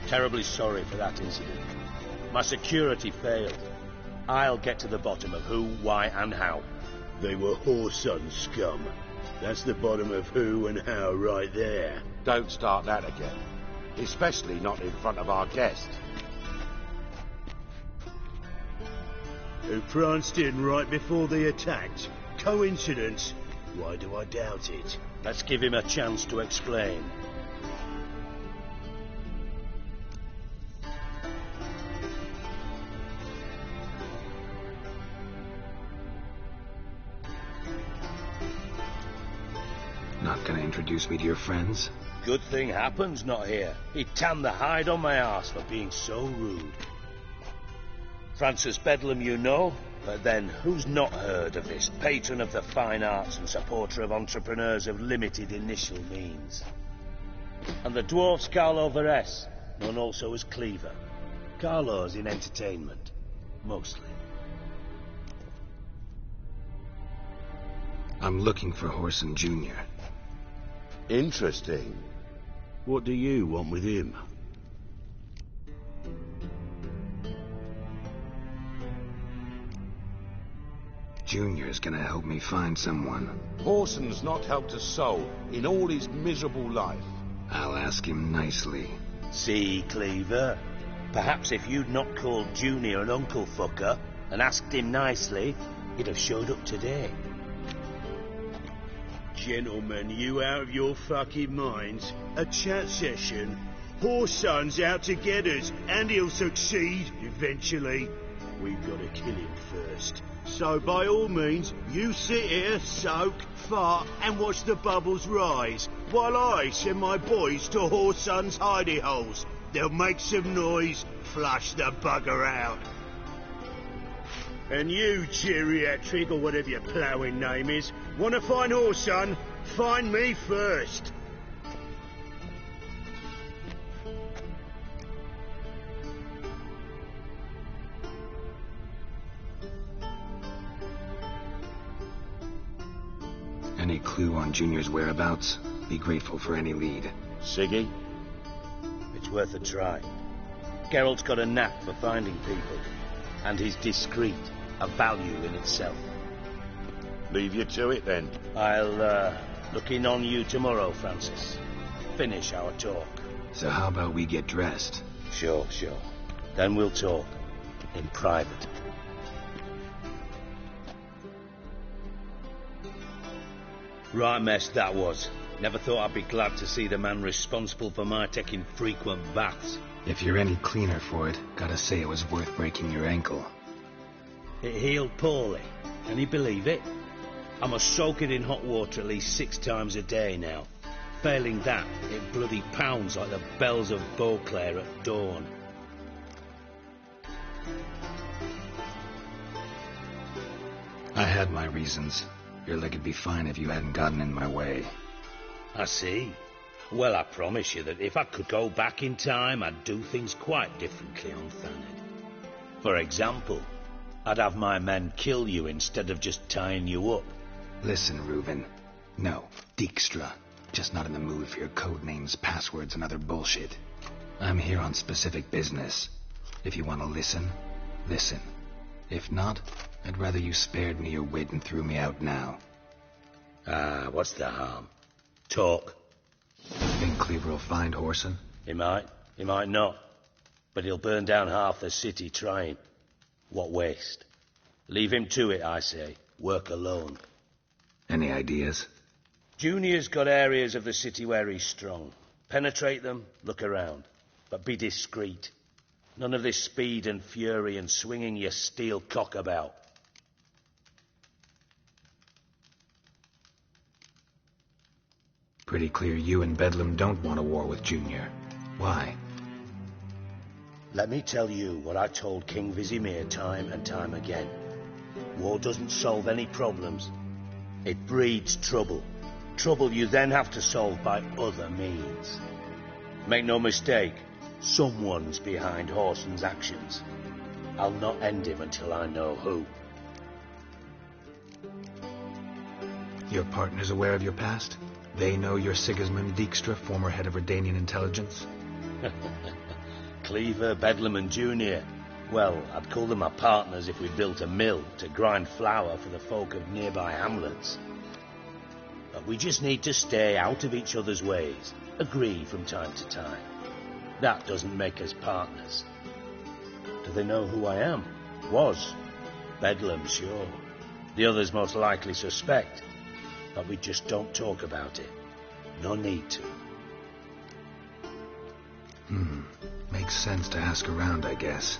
Terribly sorry for that incident. My security failed. I'll get to the bottom of who, why, and how. They were Whoreson scum. That's the bottom of who and how right there. Don't start that again. Especially not in front of our guest. Who pranced in right before they attacked. Coincidence? Why do I doubt it? Let's give him a chance to explain. Not gonna introduce me to your friends? Good thing Happen's not here. He'd tan the hide on my arse for being so rude. Francis Bedlam you know, but then who's not heard of this patron of the fine arts and supporter of entrepreneurs of limited initial means? And the dwarf Carlo Veres, known also as Cleaver. Carlo's in entertainment, mostly. I'm looking for Whoreson Jr. Interesting. What do you want with him? Junior's gonna help me find someone. Horson's not helped a soul in all his miserable life. I'll ask him nicely. See, Cleaver? Perhaps if you'd not called Junior an uncle fucker and asked him nicely, he'd have showed up today. Gentlemen, you out of your fucking minds? A chat session? Horson's out to get us, and he'll succeed eventually. We've got to kill him first. So by all means, you sit here, soak, fart, and watch the bubbles rise, while I send my boys to Horson's hidey holes. They'll make some noise, flush the bugger out. And you, geriatric, or whatever your ploughing name is, want to find Horson? Find me first. Any clue on Junior's whereabouts? Be grateful for any lead. Siggy? It's worth a try. Geralt's got a knack for finding people. And he's discreet, a value in itself. Leave you to it, then. I'll, look in on you tomorrow, Francis. Finish our talk. So how about we get dressed? Sure. Then we'll talk. In private. Right mess that was. Never thought I'd be glad to see the man responsible for my taking frequent baths. If you're any cleaner for it, gotta say it was worth breaking your ankle. It healed poorly. Can you believe it? I must soak it in hot water at least 6 times a day now. Failing that, it bloody pounds like the bells of Beauclair at dawn. I had my reasons. Your leg'd be fine if you hadn't gotten in my way. I see. Well, I promise you that if I could go back in time, I'd do things quite differently on Thanet. For example, I'd have my men kill you instead of just tying you up. Listen, Reuben. No, Dijkstra. Just not in the mood for your code names, passwords, and other bullshit. I'm here on specific business. If you want to listen, listen. If not, I'd rather you spared me your wit and threw me out now. What's the harm? Talk. Think Cleaver will find Horson? He might not. But he'll burn down half the city trying. What waste. Leave him to it, I say. Work alone. Any ideas? Junior's got areas of the city where he's strong. Penetrate them, look around. But be discreet. None of this speed and fury and swinging your steel cock about. Pretty clear you and Bedlam don't want a war with Junior. Why? Let me tell you what I told King Vizimir time and time again. War doesn't solve any problems. It breeds trouble. Trouble you then have to solve by other means. Make no mistake, someone's behind Horson's actions. I'll not end him until I know who. Your partner's aware of your past? They know you're Sigismund Dijkstra, former head of Redanian intelligence? Cleaver, Bedlam and Junior. Well, I'd call them my partners if we built a mill to grind flour for the folk of nearby hamlets. But we just need to stay out of each other's ways, agree from time to time. That doesn't make us partners. Do they know who I am? Was. Bedlam, sure. The others most likely suspect. But we just don't talk about it. No need to. Makes sense to ask around, I guess.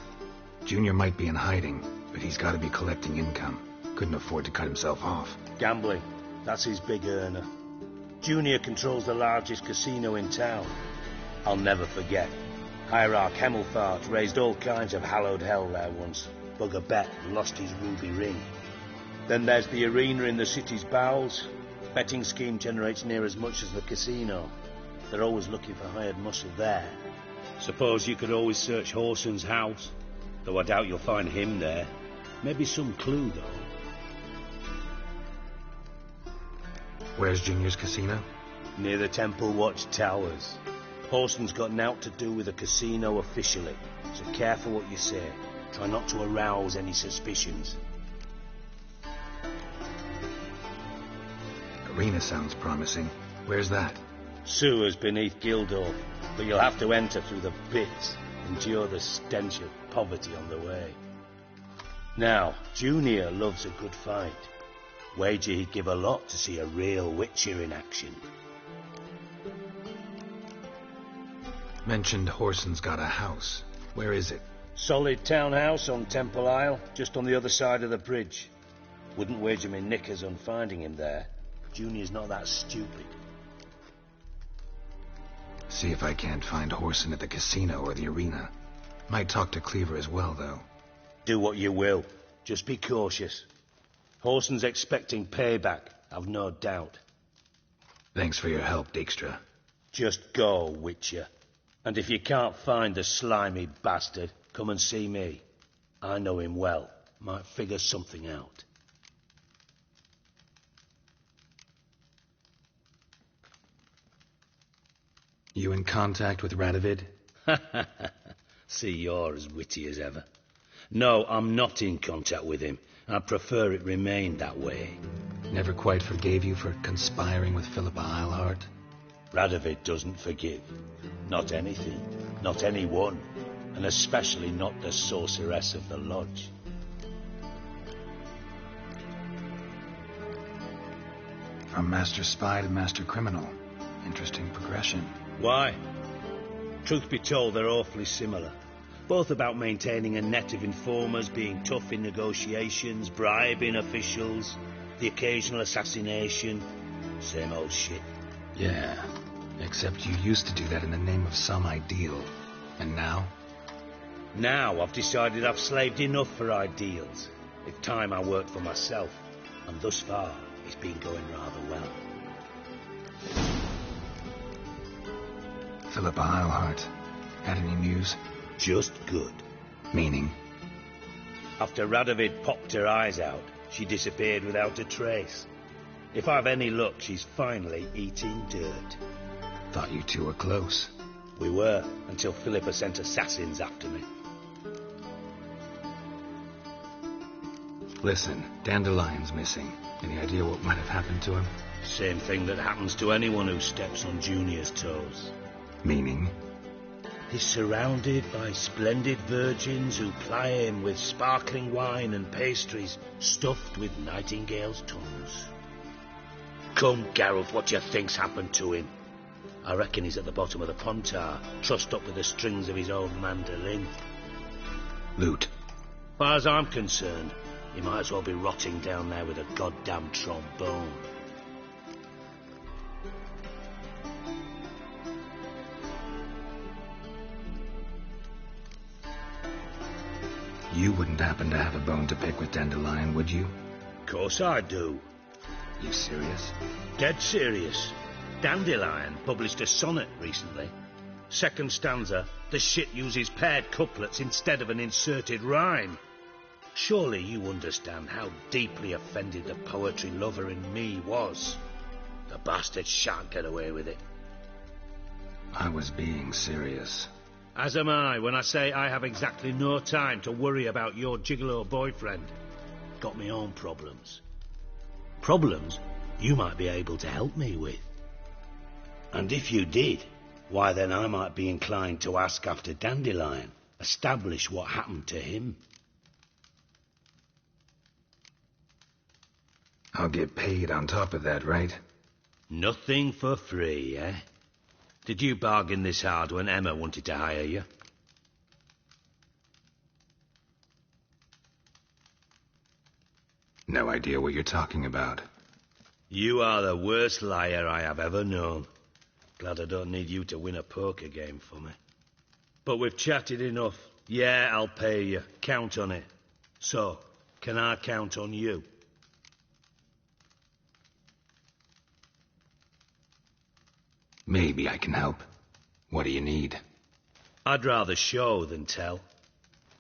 Junior might be in hiding, but he's got to be collecting income. Couldn't afford to cut himself off. Gambling. That's his big earner. Junior controls the largest casino in town. I'll never forget. Hierarch Hemmelfart raised all kinds of hallowed hell there once. Bug a bet and lost his ruby ring. Then there's the arena in the city's bowels. Betting scheme generates near as much as the casino. They're always looking for hired muscle there. Suppose you could always search Horson's house. Though I doubt you'll find him there. Maybe some clue, though. Where's Junior's casino? Near the Temple Watch Towers. Horson's got naught to do with the casino officially, so careful what you say. Try not to arouse any suspicions. Arena sounds promising. Where's that? Sewers beneath Gildor, but you'll have to enter through the pits, endure the stench of poverty on the way. Now, Junior loves a good fight. Wager he'd give a lot to see a real Witcher in action. Mentioned Whoreson's got a house. Where is it? Solid townhouse on Temple Isle, just on the other side of the bridge. Wouldn't wager me knickers on finding him there. Junior's not that stupid. See if I can't find Whoreson at the casino or the arena. Might talk to Cleaver as well, though. Do what you will. Just be cautious. Whoreson's expecting payback, I've no doubt. Thanks for your help, Dijkstra. Just go, Witcher. And if you can't find the slimy bastard, come and see me. I know him well. Might figure something out. You in contact with Radovid? See, you're as witty as ever. No, I'm not in contact with him. I prefer it remained that way. Never quite forgave you for conspiring with Philippa Eilhart? Radovid doesn't forgive. Not anything. Not anyone. And especially not the sorceress of the lodge. From Master Spy to Master Criminal. Interesting progression. Why? Truth be told, they're awfully similar. Both about maintaining a net of informers, being tough in negotiations, bribing officials, the occasional assassination. Same old shit. Yeah, except you used to do that in the name of some ideal. And now? Now I've decided I've slaved enough for ideals. It's time I worked for myself. And thus far, it's been going rather well. Philippa Eilhart. Had any news? Just good. Meaning? After Radovid popped her eyes out, she disappeared without a trace. If I've any luck, she's finally eating dirt. Thought you two were close. We were, until Philippa sent assassins after me. Listen, Dandelion's missing. Any idea what might have happened to him? Same thing that happens to anyone who steps on Junior's toes. Meaning? He's surrounded by splendid virgins who ply him with sparkling wine and pastries stuffed with nightingales' tongues. Come, Geralt, what do you think's happened to him? I reckon he's at the bottom of the Pontar, trussed up with the strings of his own mandolin. Loot. As far as I'm concerned, he might as well be rotting down there with a goddamn trombone. You wouldn't happen to have a bone to pick with Dandelion, would you? Course I do. You serious? Dead serious. Dandelion published a sonnet recently. Second stanza, the shit uses paired couplets instead of an inserted rhyme. Surely you understand how deeply offended the poetry lover in me was. The bastard shan't get away with it. I was being serious. As am I when I say I have exactly no time to worry about your gigolo boyfriend. Got me own problems. Problems you might be able to help me with. And if you did, why then I might be inclined to ask after Dandelion, establish what happened to him. I'll get paid on top of that, right? Nothing for free, eh? Did you bargain this hard when Emma wanted to hire you? No idea what you're talking about. You are the worst liar I have ever known. Glad I don't need you to win a poker game for me. But we've chatted enough. Yeah, I'll pay you. Count on it. So, can I count on you? Maybe I can help. What do you need? I'd rather show than tell.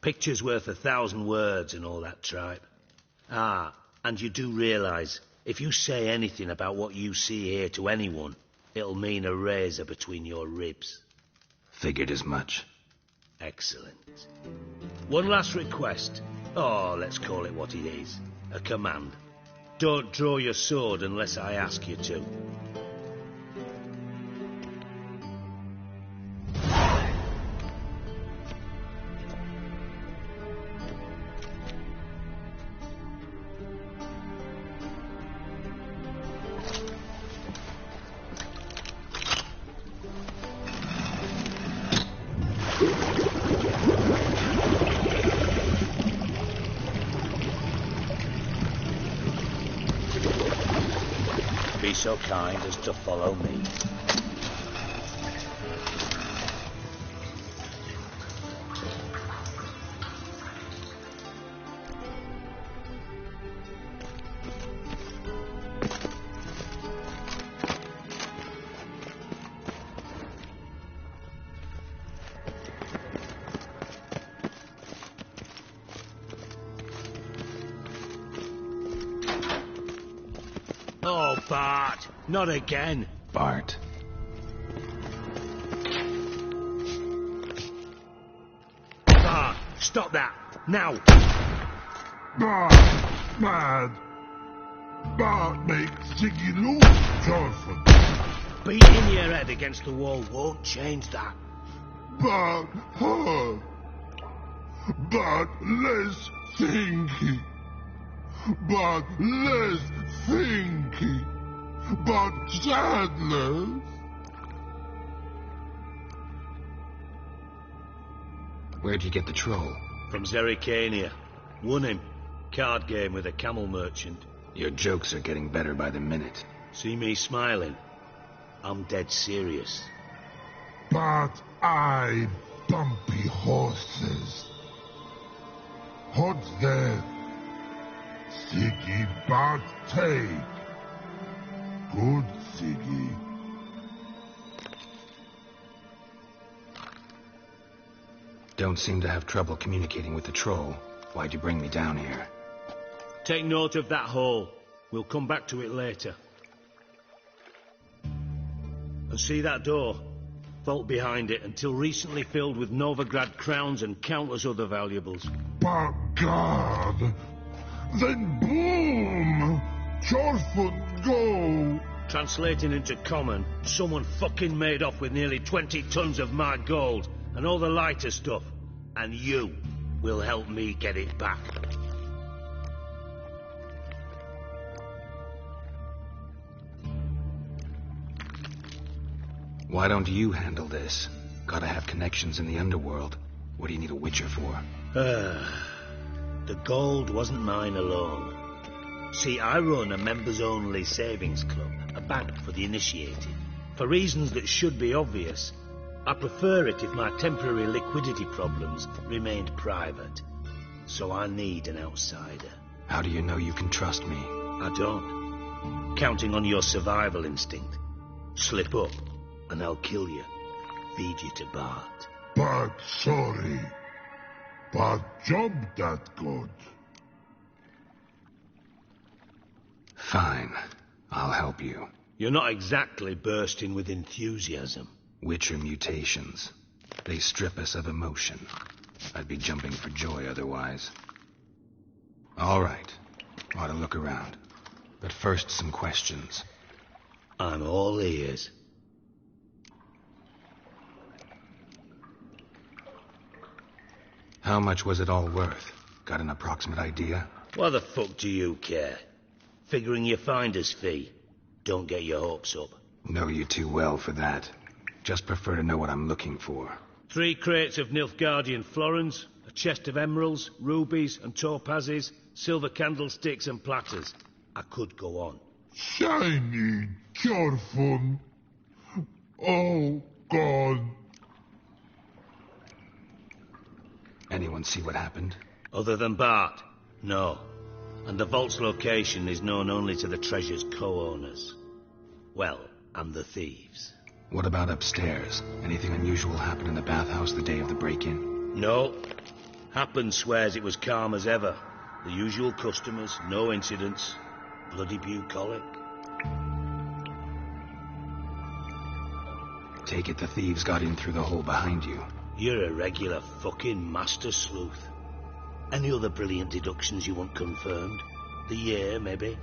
Picture's worth 1,000 words and all that tripe. Ah, and you do realise, if you say anything about what you see here to anyone, it'll mean a razor between your ribs. Figured as much. Excellent. One last request. Oh, let's call it what it is. A command. Don't draw your sword unless I ask you to. Be so kind as to follow me. Oh, Bart, not again. Bart. Bart, stop that, now. Bart, mad. Bart makes Ziggy lose, Thorfinn. Beating your head against the wall won't change that. Bart hurt. Bart less thinky. But less thinky, but sadless. Where'd you get the troll? From Zerrikania. Won him. Card game with a camel merchant. Your jokes are getting better by the minute. See me smiling? I'm dead serious. But I bumpy horses. What's there? Ziggy Bart take. Good Ziggy. Don't seem to have trouble communicating with the troll. Why'd you bring me down here? Take note of that hole. We'll come back to it later. And see that door? Vault behind it, until recently filled with Novigrad crowns and countless other valuables. But God! Then boom! Thorfinn go! Translating into common, someone fucking made off with nearly 20 tons of my gold and all the lighter stuff. And you will help me get it back. Why don't you handle this? Gotta have connections in the underworld. What do you need a Witcher for? The gold wasn't mine alone. See, I run a members-only savings club, a bank for the initiated. For reasons that should be obvious, I prefer it if my temporary liquidity problems remained private. So I need an outsider. How do you know you can trust me? I don't. Counting on your survival instinct. Slip up, and I'll kill you. Feed you to Bart. But sorry. But job that good. Fine. I'll help you. You're not exactly bursting with enthusiasm. Witcher mutations. They strip us of emotion. I'd be jumping for joy otherwise. All right. Ought to look around. But first, some questions. I'm all ears. How much was it all worth? Got an approximate idea? Why the fuck do you care? Figuring your finder's fee. Don't get your hopes up. Know you too well for that. Just prefer to know what I'm looking for. 3 crates of Nilfgaardian florins, a chest of emeralds, rubies and topazes, silver candlesticks and platters. I could go on. Shiny Thorfinn. Oh, God. Anyone see what happened? Other than Bart? No. And the vault's location is known only to the treasure's co-owners. Well, and the thieves. What about upstairs? Anything unusual happen in the bathhouse the day of the break-in? No. Happen swears it was calm as ever. The usual customers, no incidents. Bloody bucolic. Take it the thieves got in through the hole behind you. You're a regular fucking master sleuth. Any other brilliant deductions you want confirmed? The year, maybe?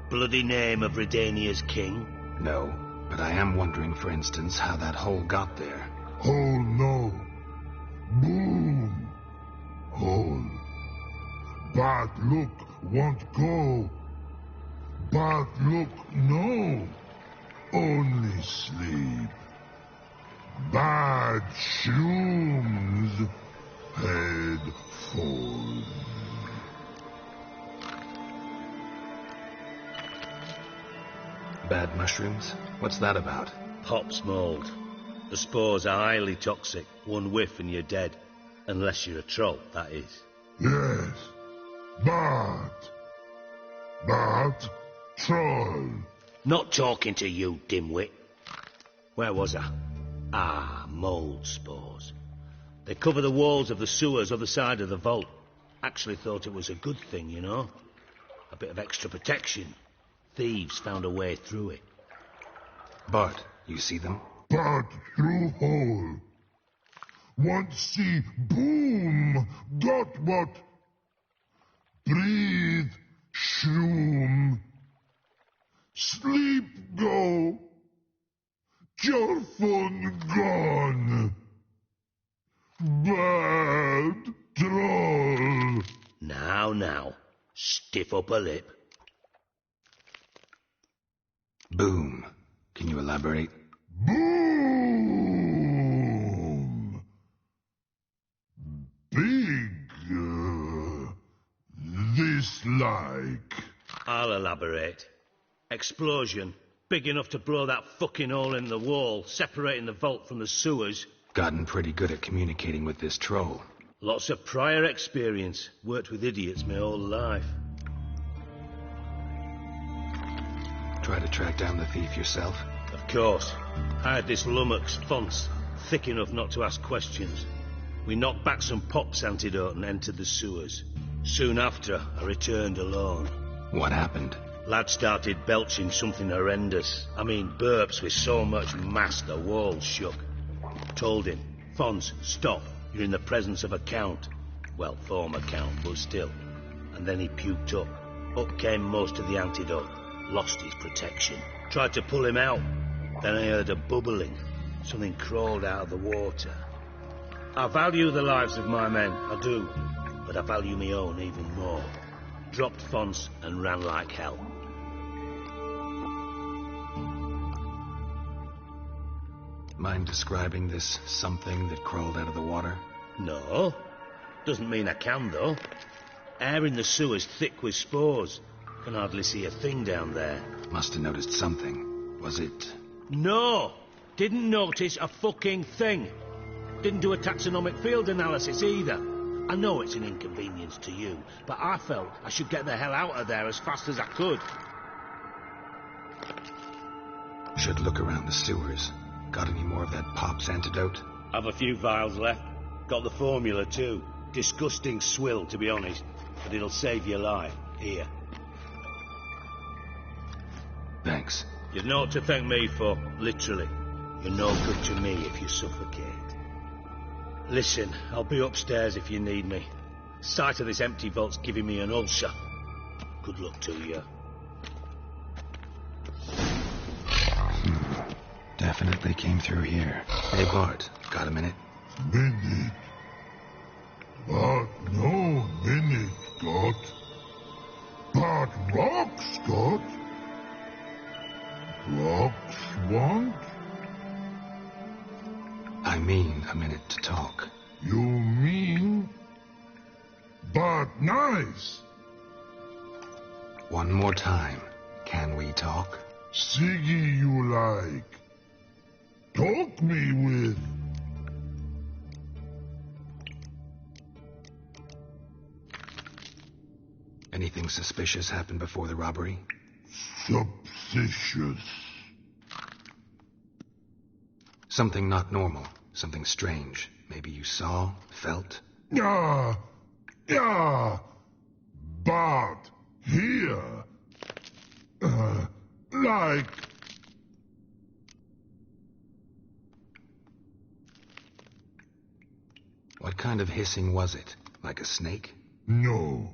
bloody name of Redania's king? No, but I am wondering, for instance, how that hole got there. Hole no. Boom. Hole. Bad look won't go. Bad look no. Only sleep. Bad shrooms. Head full. Bad mushrooms? What's that about? Pop's mold. The spores are highly toxic. One whiff and you're dead. Unless you're a troll, that is. Yes. Bad. Bad troll. Not talking to you, dimwit. Where was I? Ah, mold spores. They cover the walls of the sewers other side of the vault. Actually thought it was a good thing, you know. A bit of extra protection. Thieves found a way through it. Bart, you see them? Bart through hole. Want see boom. Got what? Breathe. Shroom. Sleep go. Your phone gone. Bad troll. Now. Stiff up a lip. Boom. Can you elaborate? Boom. Big. This like. I'll elaborate. Explosion. Big enough to blow that fucking hole in the wall, separating the vault from the sewers. Gotten pretty good at communicating with this troll. Lots of prior experience. Worked with idiots my whole life. Try to track down the thief yourself? Of course. I had this lummox, Fonce, thick enough not to ask questions. We knocked back some Pop's antidote and entered the sewers. Soon after, I returned alone. What happened? Lad started belching something horrendous. I mean, burps with so much mass the walls shook. Told him, Fonz, stop. You're in the presence of a count. Well, former count, but still. And then he puked up. Up came most of the antidote. Lost his protection. Tried to pull him out. Then I heard a bubbling. Something crawled out of the water. I value the lives of my men, I do. But I value my own even more. Dropped Fonz and ran like hell. Mind describing this something that crawled out of the water? No. Doesn't mean I can, though. Air in the sewer's thick with spores. Can hardly see a thing down there. Must have noticed something. Was it? No! Didn't notice a fucking thing. Didn't do a taxonomic field analysis either. I know it's an inconvenience to you, but I felt I should get the hell out of there as fast as I could. Should look around the sewers. Got any more of that Pop's antidote? I've a few vials left. Got the formula too. Disgusting swill, to be honest. But it'll save your life. Here. Thanks. You've naught to thank me for, literally. You're no good to me if you suffocate. Listen, I'll be upstairs if you need me. Sight of this empty vault's giving me an ulcer. Good luck to you. Definitely came through here. Hey, Bart, got a minute? Minute. But no minute, got. But rocks, got. Rocks want? I mean a minute to talk. You mean? But nice. One more time. Can we talk? Siggy you like. Talk me with. Anything suspicious happened before the robbery? Suspicious. Something not normal. Something strange. Maybe you saw, felt? Yeah. But here. Like. What kind of hissing was it? Like a snake? No.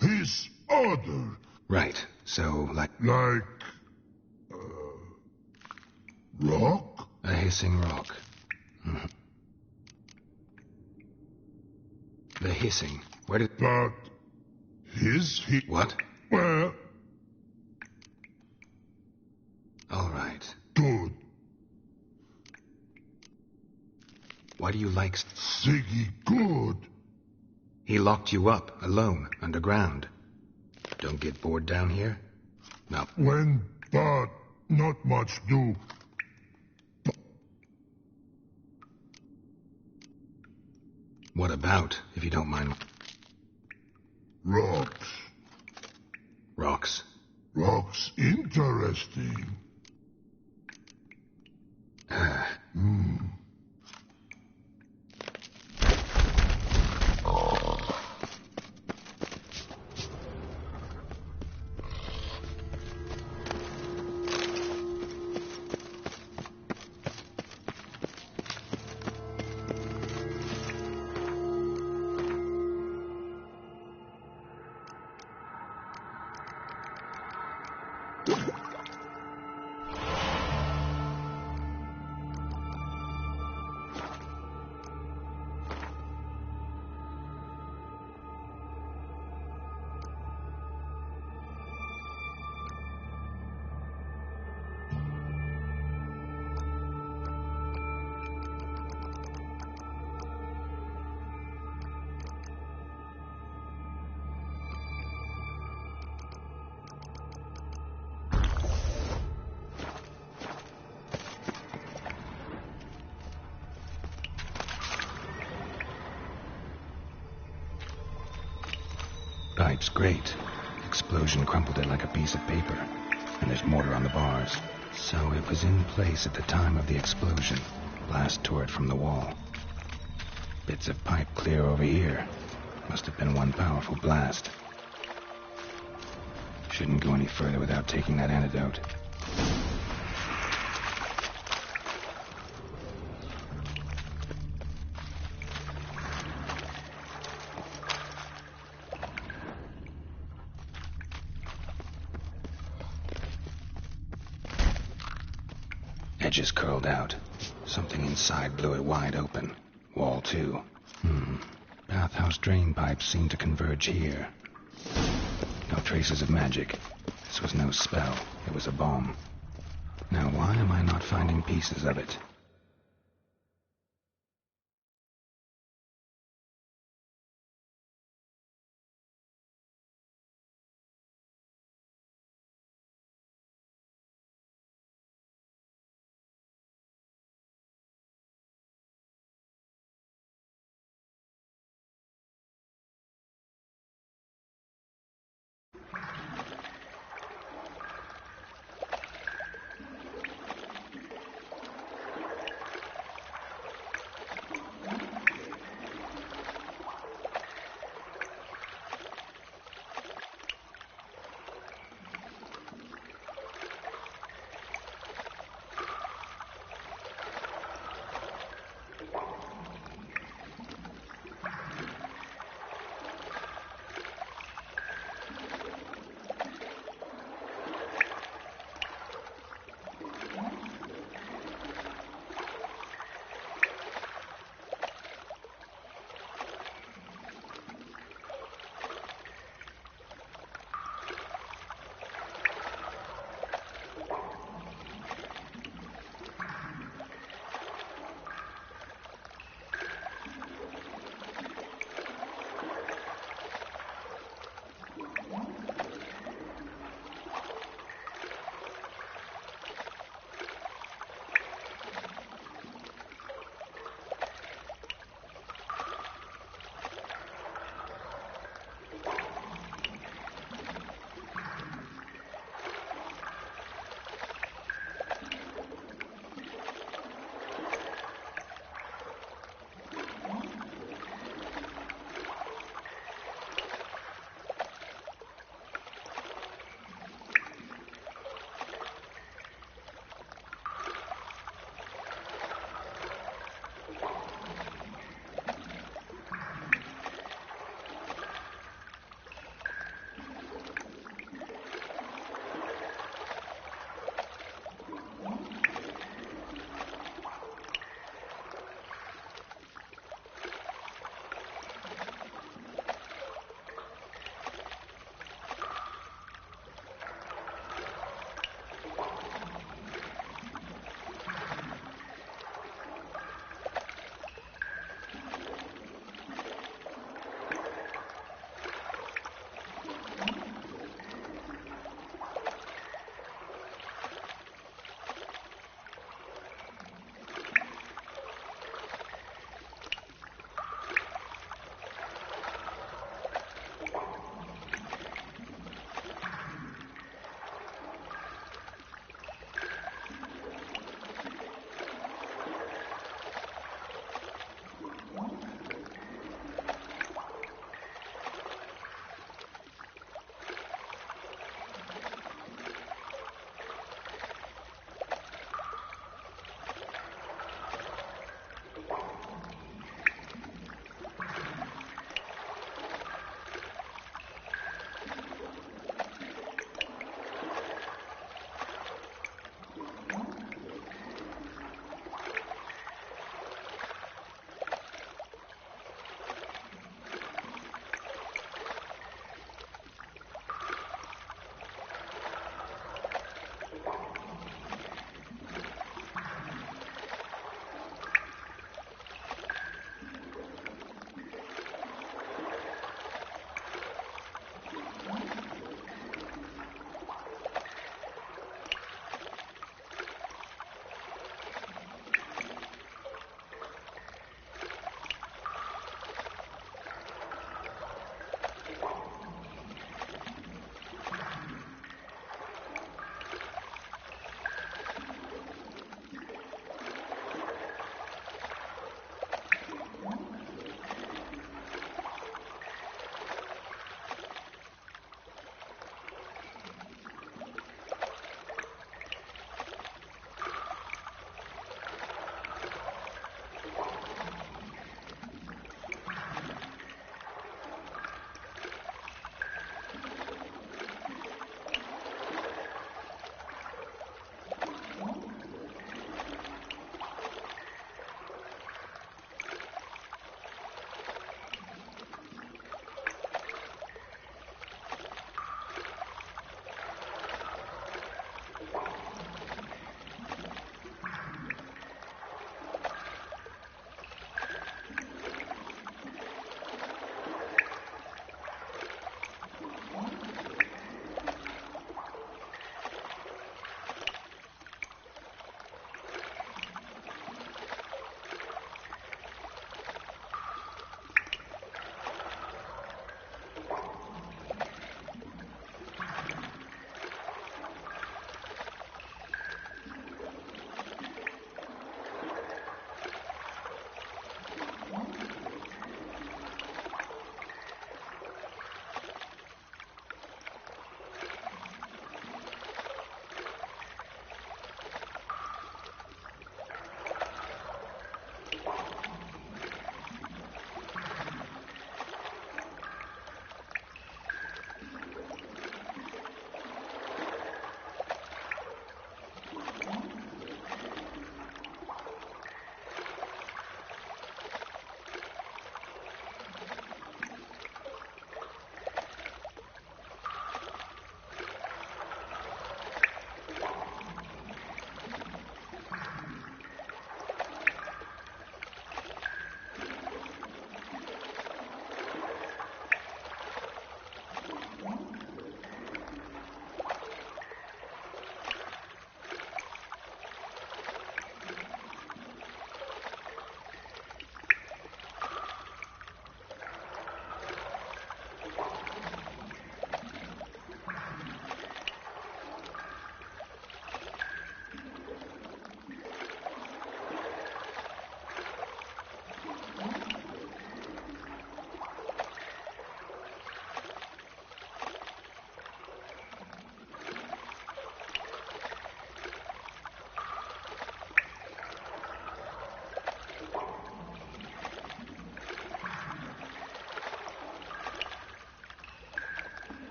His other. Right. So, like... Like... rock? A hissing rock. The hissing. Where did... But... What? Well... All right. Good. Why do you like... Ziggy good. He locked you up, alone, underground. Don't get bored down here? No. When, but not much do. What about, if you don't mind? Rocks. Rocks? Rocks interesting. Pipe's great. Explosion crumpled it like a piece of paper. And there's mortar on the bars. So it was in place at the time of the explosion. Blast tore it from the wall. Bits of pipe clear over here. Must have been one powerful blast. Shouldn't go any further without taking that antidote. Edges curled out. Something inside blew it wide open. Wall, too. Bathhouse drain pipes seem to converge here. No traces of magic. This was no spell. It was a bomb. Now, why am I not finding pieces of it?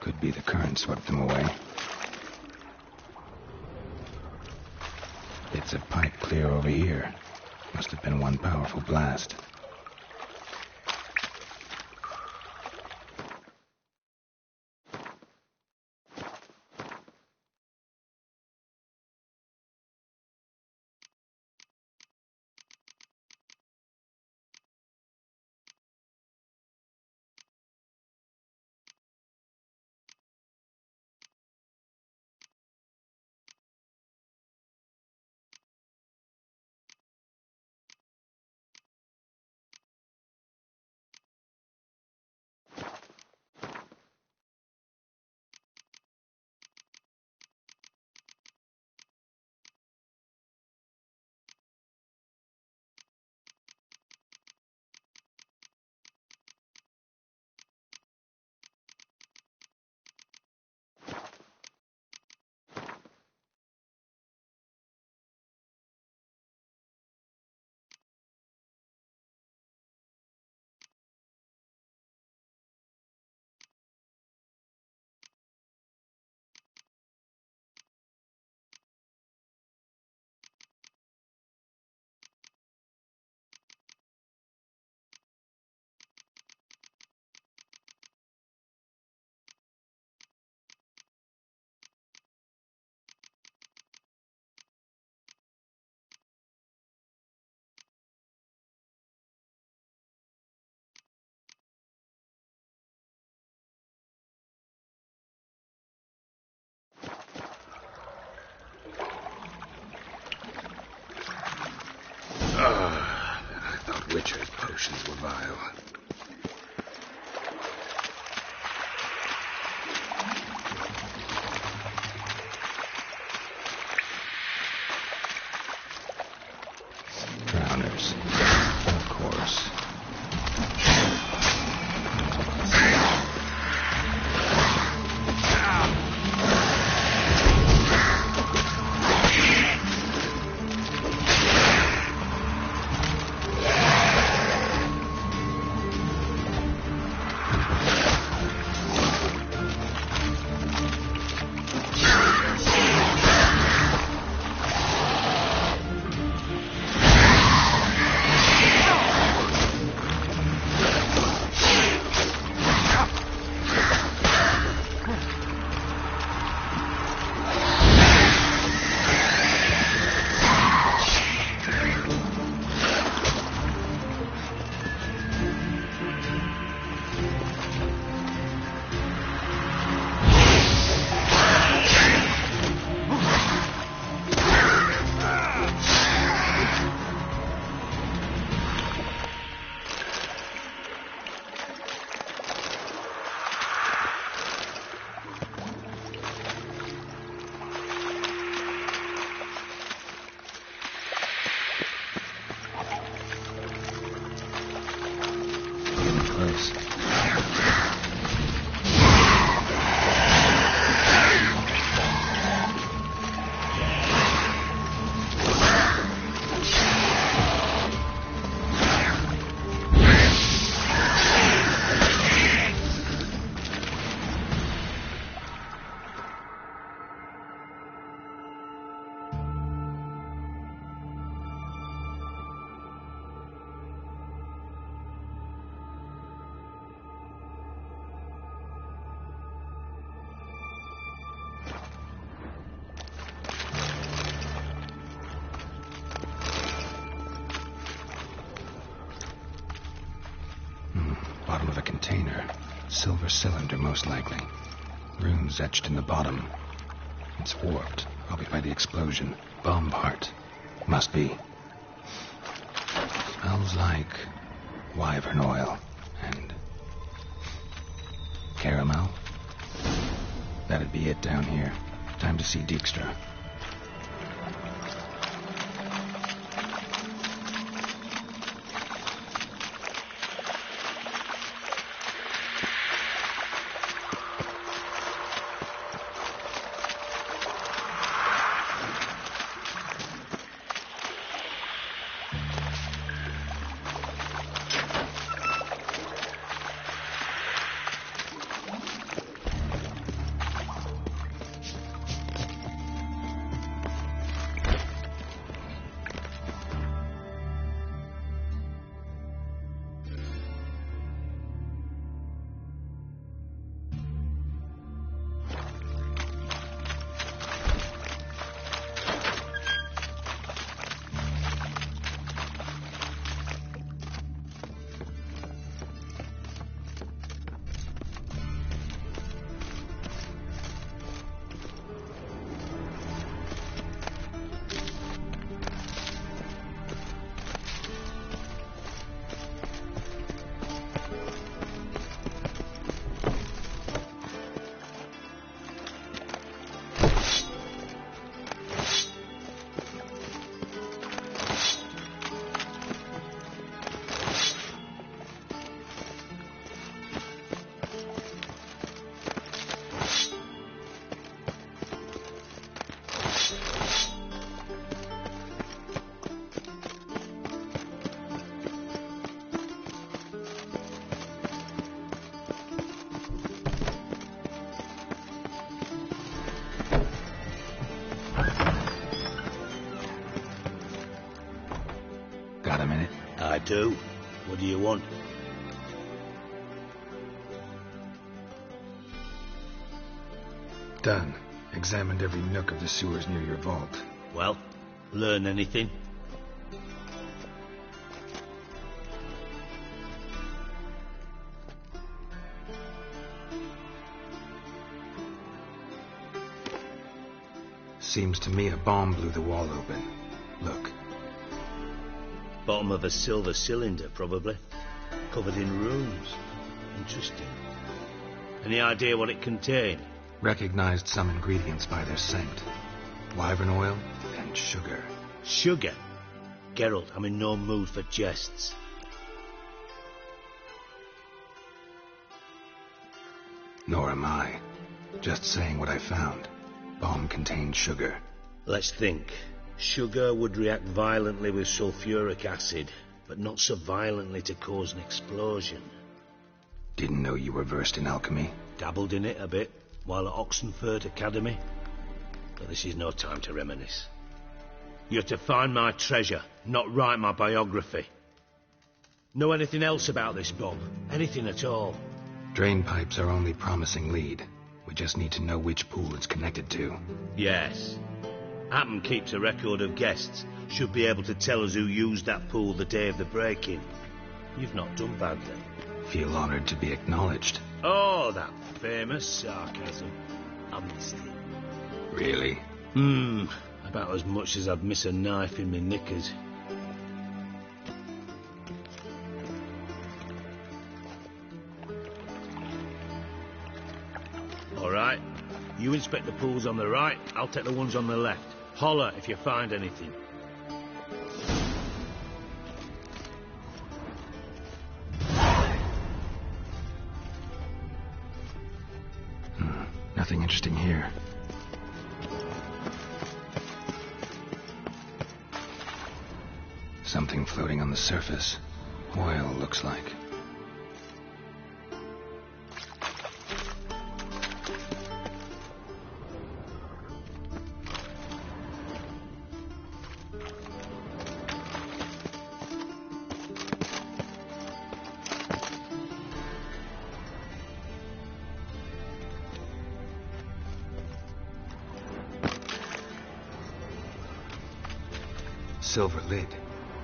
Could be the current swept them away. Bits of pipe clear over here. Must have been one powerful blast. I thought Witcher's potions were vile. Drowners. Of course. Bottom of a container. Silver cylinder, most likely. Runes etched in the bottom. It's warped, probably by the explosion. Bomb part. Must be. Smells like wyvern oil and caramel. That'd be it down here. Time to see Dijkstra. I do. What do you want? Done. Examined every nook of the sewers near your vault. Well, learn anything? Seems to me a bomb blew the wall open. Look. Bottom of a silver cylinder, probably. Covered in runes. Interesting. Any idea what it contained? Recognized some ingredients by their scent. Wyvern oil and sugar. Sugar? Geralt, I'm in no mood for jests. Nor am I. Just saying what I found. Bomb contained sugar. Let's think. Sugar would react violently with sulfuric acid, but not so violently to cause an explosion. Didn't know you were versed in alchemy. Dabbled in it a bit, while at Oxenford Academy. But this is no time to reminisce. You're to find my treasure, not write my biography. Know anything else about this, Bob? Anything at all? Drain pipes are only promising lead. We just need to know which pool it's connected to. Yes. Hammond keeps a record of guests. Should be able to tell us who used that pool the day of the break-in. You've not done badly. Feel honored to be acknowledged. Oh, that famous sarcasm. I missed it. Really? About as much as I'd miss a knife in my knickers. All right. You inspect the pools on the right, I'll take the ones on the left. Holler if you find anything. Nothing interesting here. Something floating on the surface. Oil, looks like. Silver lid.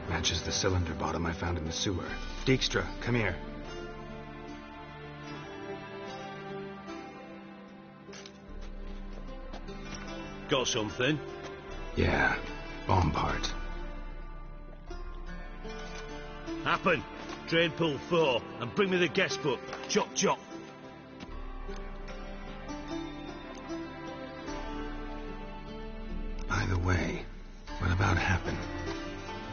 Matches the cylinder bottom I found in the sewer. Dijkstra, come here. Got something? Yeah, bomb part. Happen. Drain pool 4, and bring me the guest book. Chop, chop. By the way, what about Happen?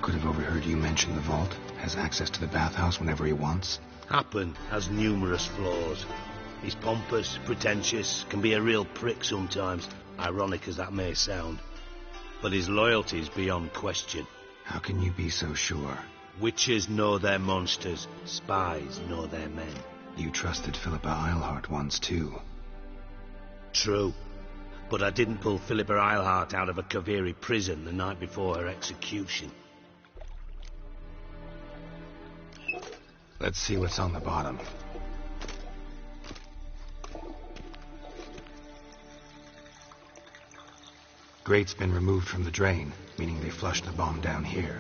Could have overheard you mention the vault. Has access to the bathhouse whenever he wants. Happen has numerous flaws. He's pompous, pretentious, can be a real prick sometimes, ironic as that may sound. But his loyalty's beyond question. How can you be so sure? Witches know their monsters. Spies know their men. You trusted Philippa Eilhart once, too. True. But I didn't pull Philippa Eilhart out of a Kaviri prison the night before her execution. Let's see what's on the bottom. Grate's been removed from the drain, meaning they flushed the bomb down here.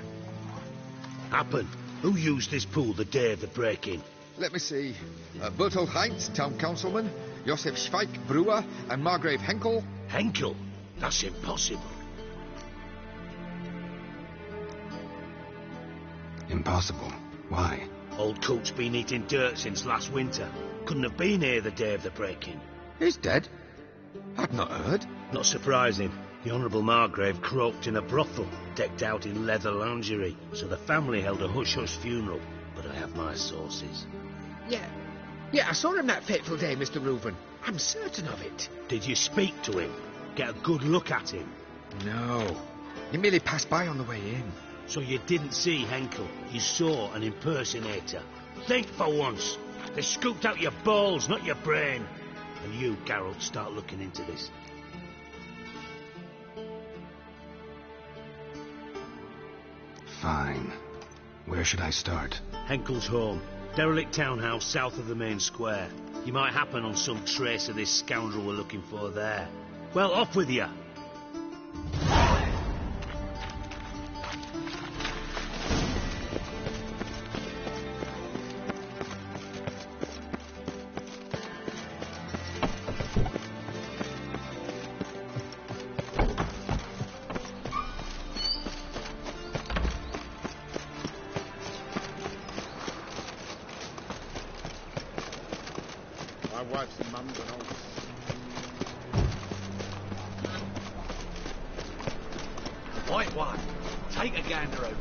Happen. Who used this pool the day of the break-in? Let me see. Bertolt Heinz, town councilman, Josef Schweik, brewer, and Margrave Henkel. Henkel? That's impossible. Impossible? Why? Old coot's been eating dirt since last winter. Couldn't have been here the day of the break-in. He's dead? I've not heard. Not surprising. The Honourable Margrave croaked in a brothel, decked out in leather lingerie, so the family held a hush-hush funeral. But I have my sources. Yeah, I saw him that fateful day, Mr. Reuven. I'm certain of it. Did you speak to him? Get a good look at him? No. He merely passed by on the way in. So you didn't see Henkel. You saw an impersonator. Think for once. They scooped out your balls, not your brain. And you, Geralt, start looking into this. Fine. Where should I start? Henkel's home. Derelict townhouse south of the main square. You might happen on some trace of this scoundrel we're looking for there. Well, off with you. My wife's and mum's and all. White one. Take a gander over.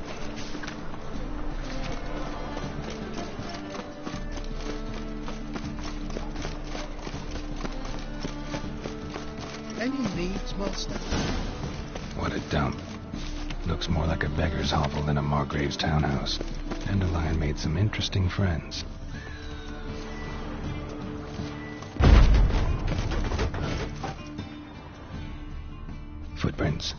Any needs, master? What a dump. Looks more like a beggar's hovel than a Margrave's townhouse. Dandelion made some interesting friends. Footprints.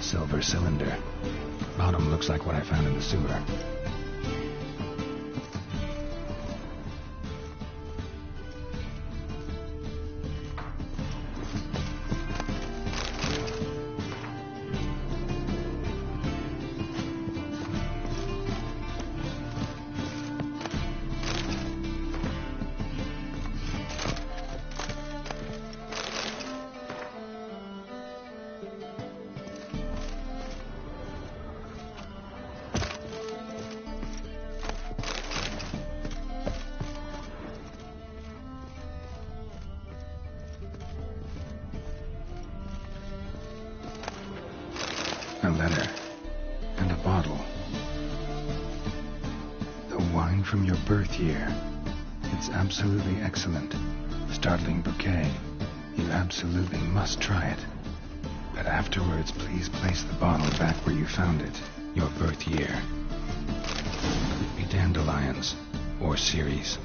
Silver cylinder. Bottom looks like what I found in the sewer. A letter. And a bottle. The wine from your birth year. It's absolutely excellent. Startling bouquet. You absolutely must try it. But afterwards, please place the bottle back where you found it. Your birth year. Could be dandelions. Or Ceres.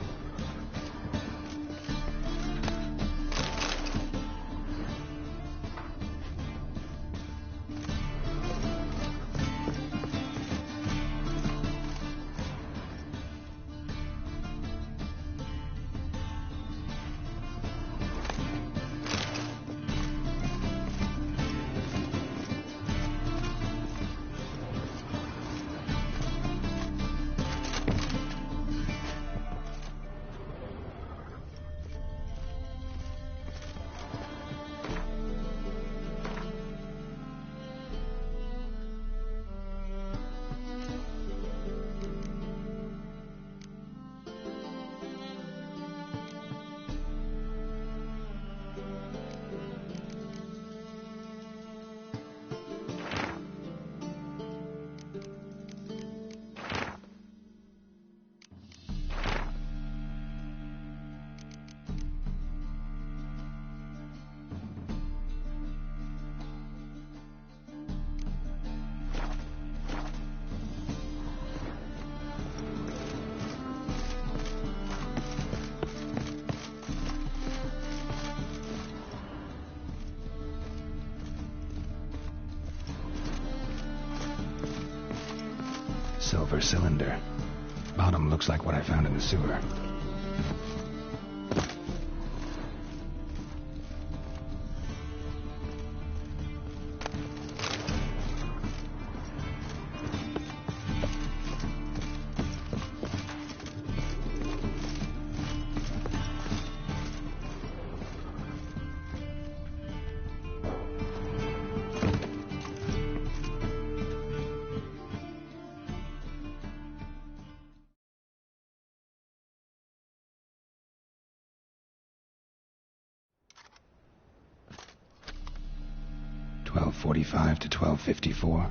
Silver cylinder. Bottom looks like what I found in the sewer. .45 to 12:54.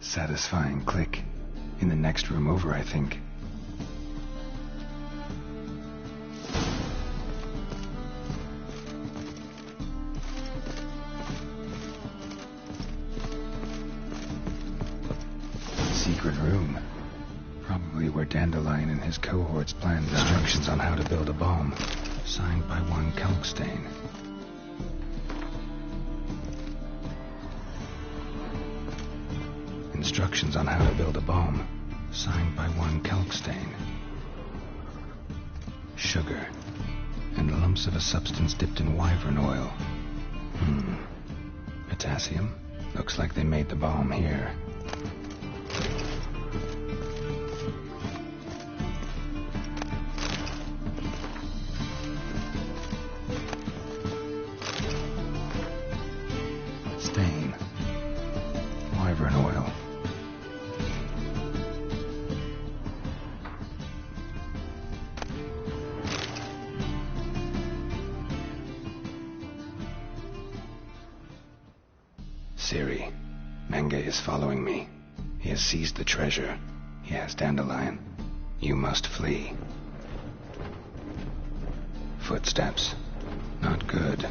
Satisfying click. In the next room over, I think. secret room. Probably where Dandelion and his cohorts planned instructions on how to build a bomb. Signed by one Kalkstein. Instructions on how to build a bomb. Signed by one Kalkstein. Sugar. And lumps of a substance dipped in wyvern oil. Potassium? Looks like they made the bomb here. Stain. Wyvern oil. Ciri, Menge is following me. He has seized the treasure. He has Dandelion. You must flee. Footsteps. Not good.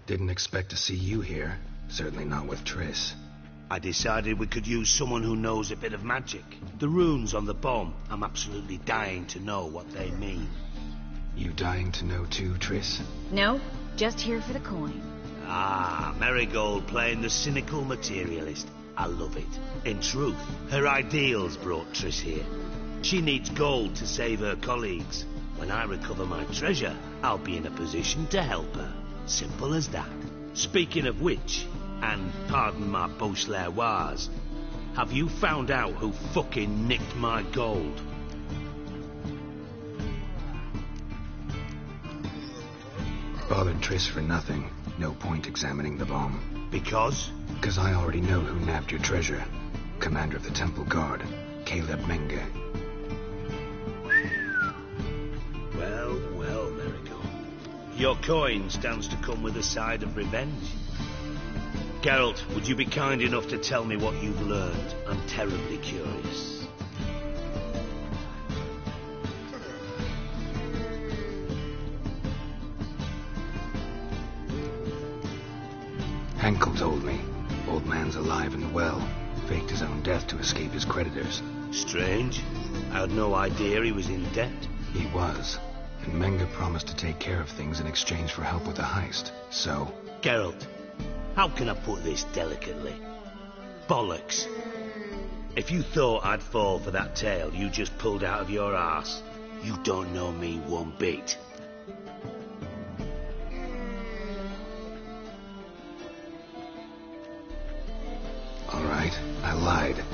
Didn't expect to see you here. Certainly not with Triss. I decided we could use someone who knows a bit of magic. The runes on the bomb, I'm absolutely dying to know what they mean. You dying to know too, Triss? No, just here for the coin. Ah, Marigold playing the cynical materialist. I love it. In truth, her ideals brought Triss here. She needs gold to save her colleagues. When I recover my treasure, I'll be in a position to help her. Simple as that. Speaking of which, and pardon my Beauclervois, have you found out who fucking nicked my gold? Bothered Triss for nothing. No point examining the bomb. Because? Because I already know who nabbed your treasure. Commander of the Temple Guard, Caleb Menge. Well, Marigold. Your coin stands to come with a side of revenge. Geralt, would you be kind enough to tell me what you've learned? I'm terribly curious. Henkel told me. Old man's alive and well. Faked his own death to escape his creditors. Strange. I had no idea he was in debt. He was. And Menge promised to take care of things in exchange for help with the heist. So... Geralt, how can I put this delicately? Bollocks. If you thought I'd fall for that tale you just pulled out of your arse, you don't know me one bit. All right, I lied.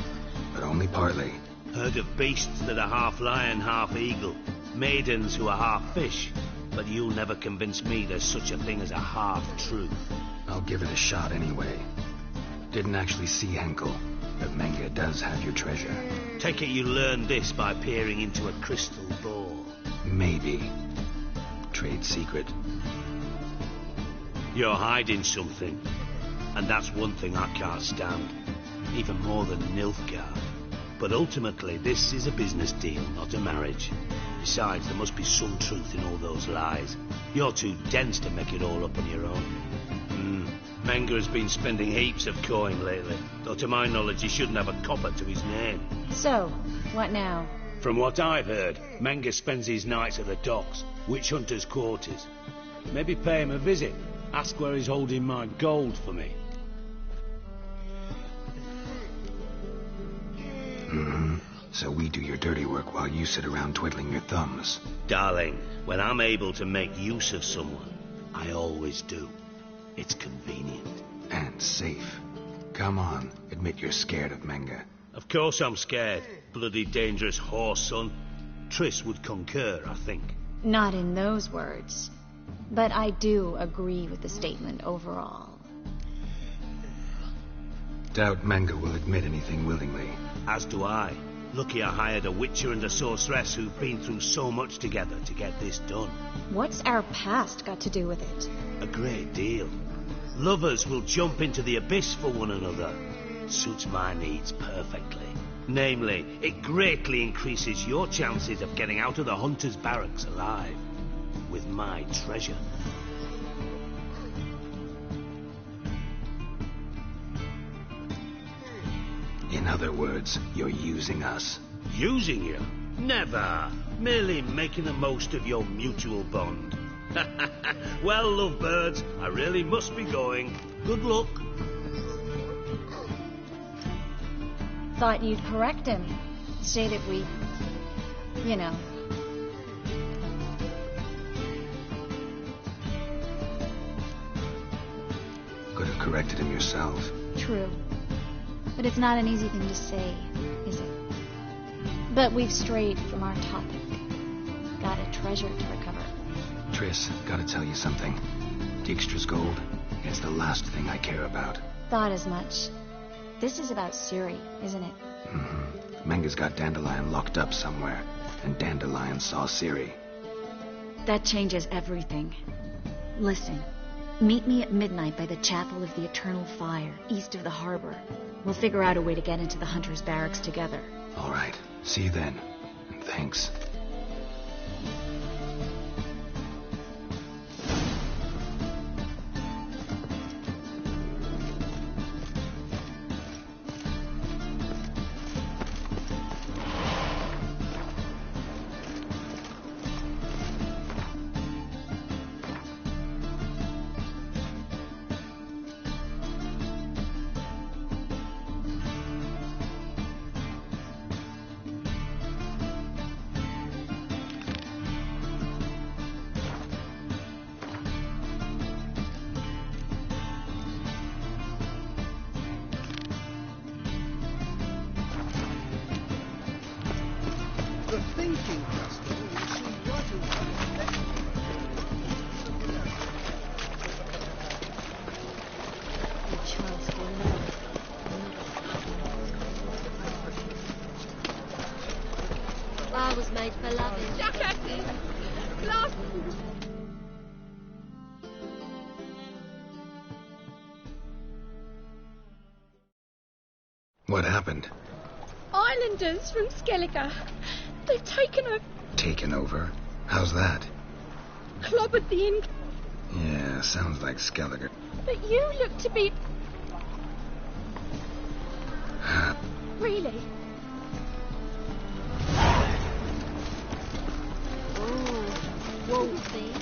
But only partly. Heard of beasts that are half lion, half eagle. Maidens who are half fish. But you'll never convince me there's such a thing as a half-truth. I'll give it a shot anyway. Didn't actually see Henkel, but Menge does have your treasure. Take it you learned this by peering into a crystal ball. Maybe. Trade secret. You're hiding something. And that's one thing I can't stand. Even more than Nilfgaard. But ultimately, this is a business deal, not a marriage. Besides, there must be some truth in all those lies. You're too dense to make it all up on your own. Menge has been spending heaps of coin lately, though to my knowledge he shouldn't have a copper to his name. So, what now? From what I've heard, Menge spends his nights at the docks, witch hunters' quarters. Maybe pay him a visit. Ask where he's holding my gold for me. So we do your dirty work while you sit around twiddling your thumbs. Darling, when I'm able to make use of someone, I always do. It's convenient. And safe. Come on, admit you're scared of Menge. Of course I'm scared. Bloody dangerous whore, son. Triss would concur, I think. Not in those words. But I do agree with the statement overall. Doubt Menge will admit anything willingly. As do I. Lucky I hired a witcher and a sorceress who've been through so much together to get this done. What's our past got to do with it? A great deal. Lovers will jump into the abyss for one another. Suits my needs perfectly. Namely, it greatly increases your chances of getting out of the hunter's barracks alive. With my treasure. In other words, you're using us. Using you? Never. Merely making the most of your mutual bond. Well, lovebirds, I really must be going. Good luck. Thought you'd correct him. Say that we... you know... Could have corrected him yourself. True. But it's not an easy thing to say, is it? But we've strayed from our topic. Got a treasure to recover. Triss, gotta tell you something. Dijkstra's gold, it's the last thing I care about. Thought as much. This is about Ciri, isn't it? Mm-hmm. Menga's got Dandelion locked up somewhere, and Dandelion saw Ciri. That changes everything. Listen, meet me at midnight by the Chapel of the Eternal Fire, east of the harbor. We'll figure out a way to get into the Hunter's barracks together. All right. See you then. And thanks. The thinking festival will seem right around I was made for loving. Jackasses! Last... What happened? Islanders from Skellige. They've taken over. Taken over? How's that? Clobbered the inn. Yeah, sounds like Skellige. But you look to be... Really? Whoa, see?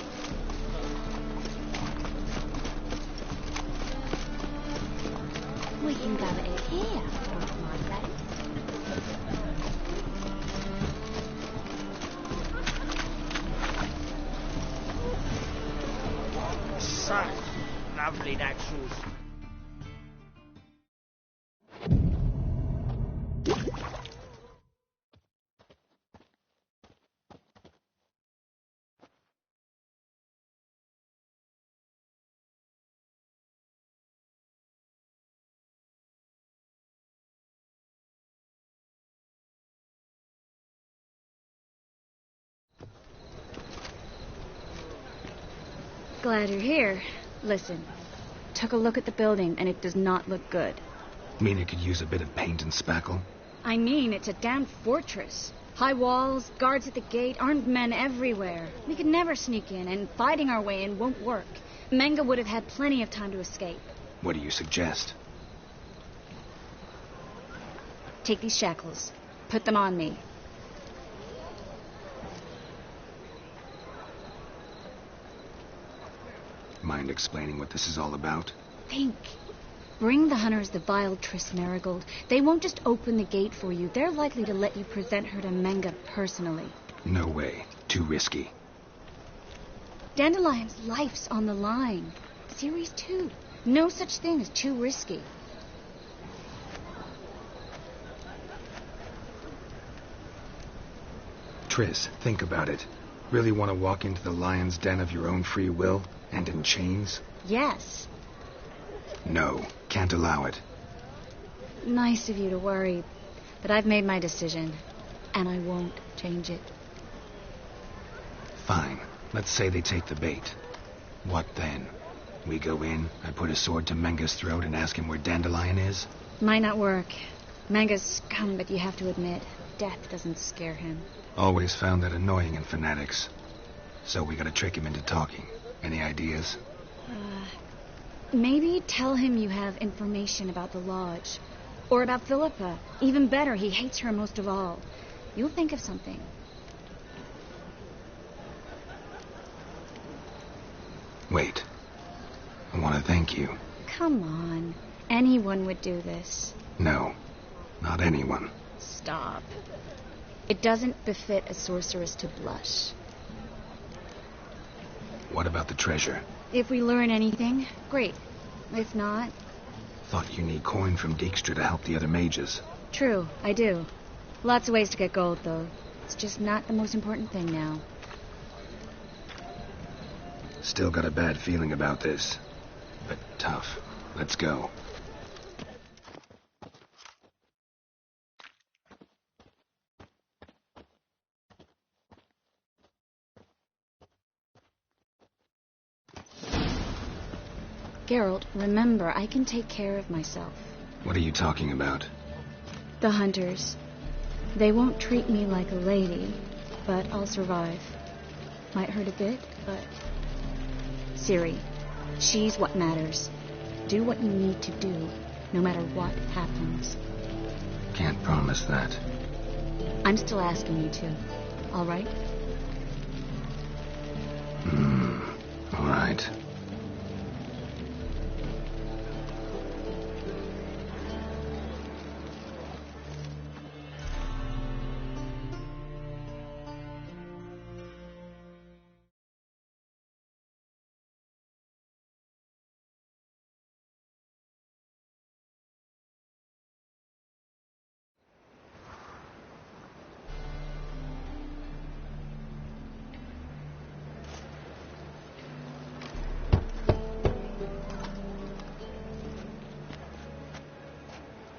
We can go at it here, my friend. Such lovely naturals. Glad you're here. Listen, took a look at the building and it does not look good. Mean it could use a bit of paint and spackle? I mean, it's a damn fortress. High walls, guards at the gate, armed men everywhere. We could never sneak in, and fighting our way in won't work. Menga would have had plenty of time to escape. What do you suggest? Take these shackles. Put them on me. Mind explaining what this is all about? Think. Bring the hunters the vile Triss Merigold. They won't just open the gate for you. They're likely to let you present her to Menga personally. No way. Too risky. Dandelion's life's on the line. Ciri's too. No such thing as too risky. Triss, think about it. Really want to walk into the lion's den of your own free will? And in chains? Yes. No, can't allow it. Nice of you to worry. But I've made my decision, and I won't change it. Fine. Let's say they take the bait. What then? We go in, I put a sword to Menga's throat and ask him where Dandelion is? Might not work. Manga's scum, but you have to admit, death doesn't scare him. Always found that annoying in fanatics. So we gotta trick him into talking. Any ideas? Maybe tell him you have information about the Lodge. Or about Philippa. Even better, he hates her most of all. You'll think of something. Wait. I want to thank you. Come on. Anyone would do this. No. Not anyone. Stop. It doesn't befit a sorceress to blush. What about the treasure? If we learn anything, great. If not... Thought you need coin from Dijkstra to help the other mages. True, I do. Lots of ways to get gold, though. It's just not the most important thing now. Still got a bad feeling about this. But tough. Let's go. Geralt, remember, I can take care of myself. What are you talking about? The hunters. They won't treat me like a lady, but I'll survive. Might hurt a bit, but... Ciri, she's what matters. Do what you need to do, no matter what happens. Can't promise that. I'm still asking you to. All right? All right.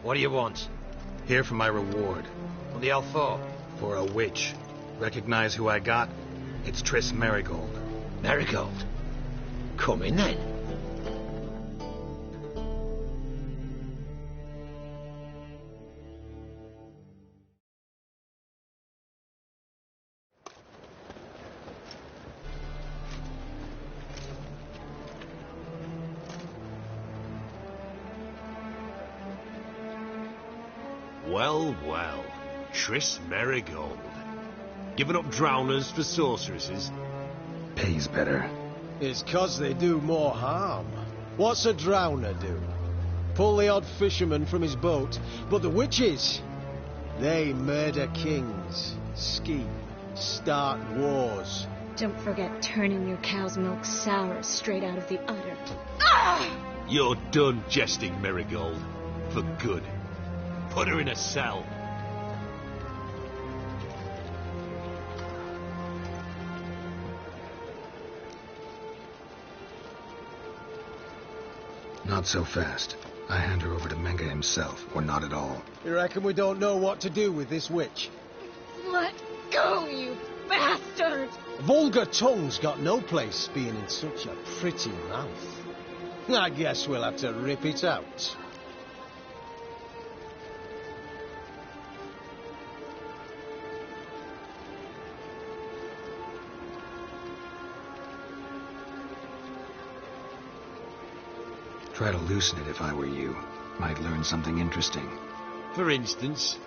What do you want? Here for my reward. What the hell for? For a witch. Recognize who I got? It's Triss Merigold. Merigold? Come in then. Well, well. Triss Merigold. Giving up drowners for sorceresses? Pays better. It's 'cause they do more harm. What's a drowner do? Pull the odd fisherman from his boat. But the witches, they murder kings, scheme, start wars. Don't forget turning your cow's milk sour straight out of the udder. Ah! You're done jesting, Merigold. For good. Put her in a cell. Not so fast. I hand her over to Menga himself, or not at all. You reckon we don't know what to do with this witch? Let go, you bastard! Vulgar tongue's got no place being in such a pretty mouth. I guess we'll have to rip it out. Try to loosen it if I were you. Might learn something interesting. For instance?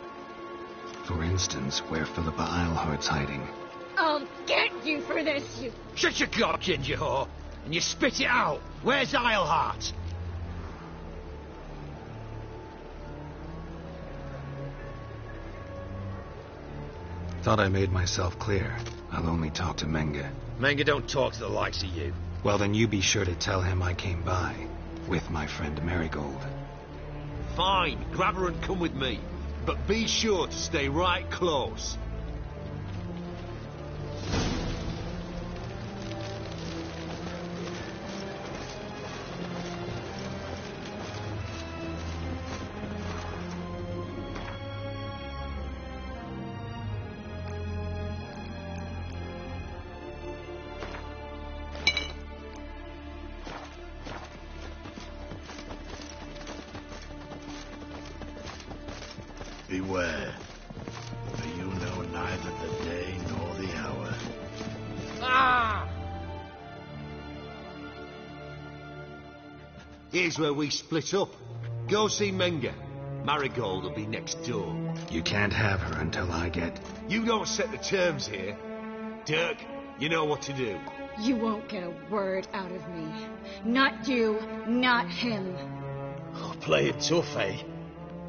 For instance, where Philippa Eilhart's hiding. I'll get you for this, you... Shut your gob, ginger whore, and you spit it out. Where's Eilhart? Thought I made myself clear. I'll only talk to Menga. Menga don't talk to the likes of you. Well, then you be sure to tell him I came by. With my friend Merigold. Fine, grab her and come with me. But be sure to stay right close. Beware, for you know neither the day nor the hour. Ah! Here's where we split up. Go see Menga. Marigold will be next door. You can't have her until I get... You don't set the terms here. Dirk, you know what to do. You won't get a word out of me. Not you, not him. Oh, play it tough, eh?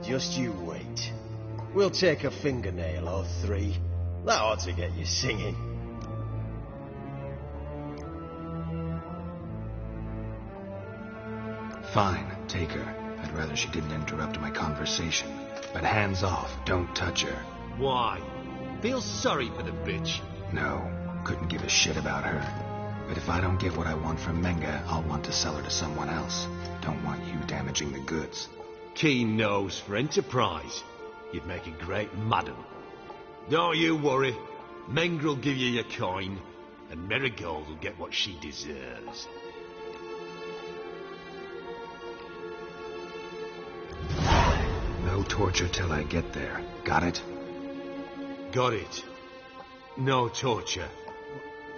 Just you wait. We'll take a fingernail or three. That ought to get you singing. Fine, take her. I'd rather she didn't interrupt my conversation. But hands off, don't touch her. Why? Feel sorry for the bitch? No, couldn't give a shit about her. But if I don't get what I want from Menga, I'll want to sell her to someone else. Don't want you damaging the goods. Keen nose for enterprise. You'd make a great madam. Don't you worry. Mengrel will give you your coin, and Marigold will get what she deserves. No torture till I get there. Got it? Got it. No torture.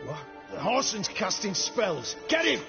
What? The Horson's casting spells. Get him!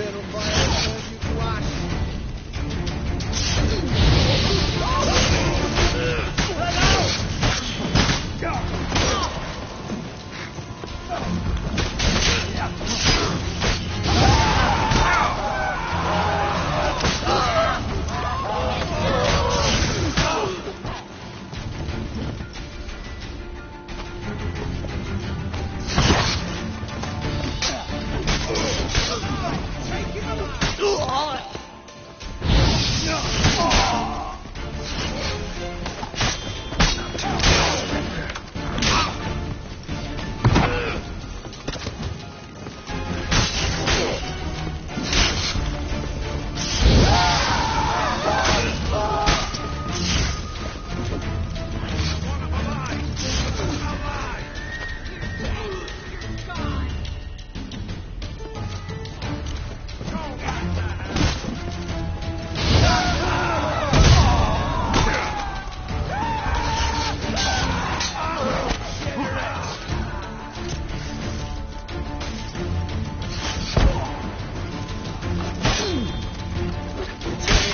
Eternal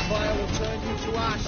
fire will turn you to ash.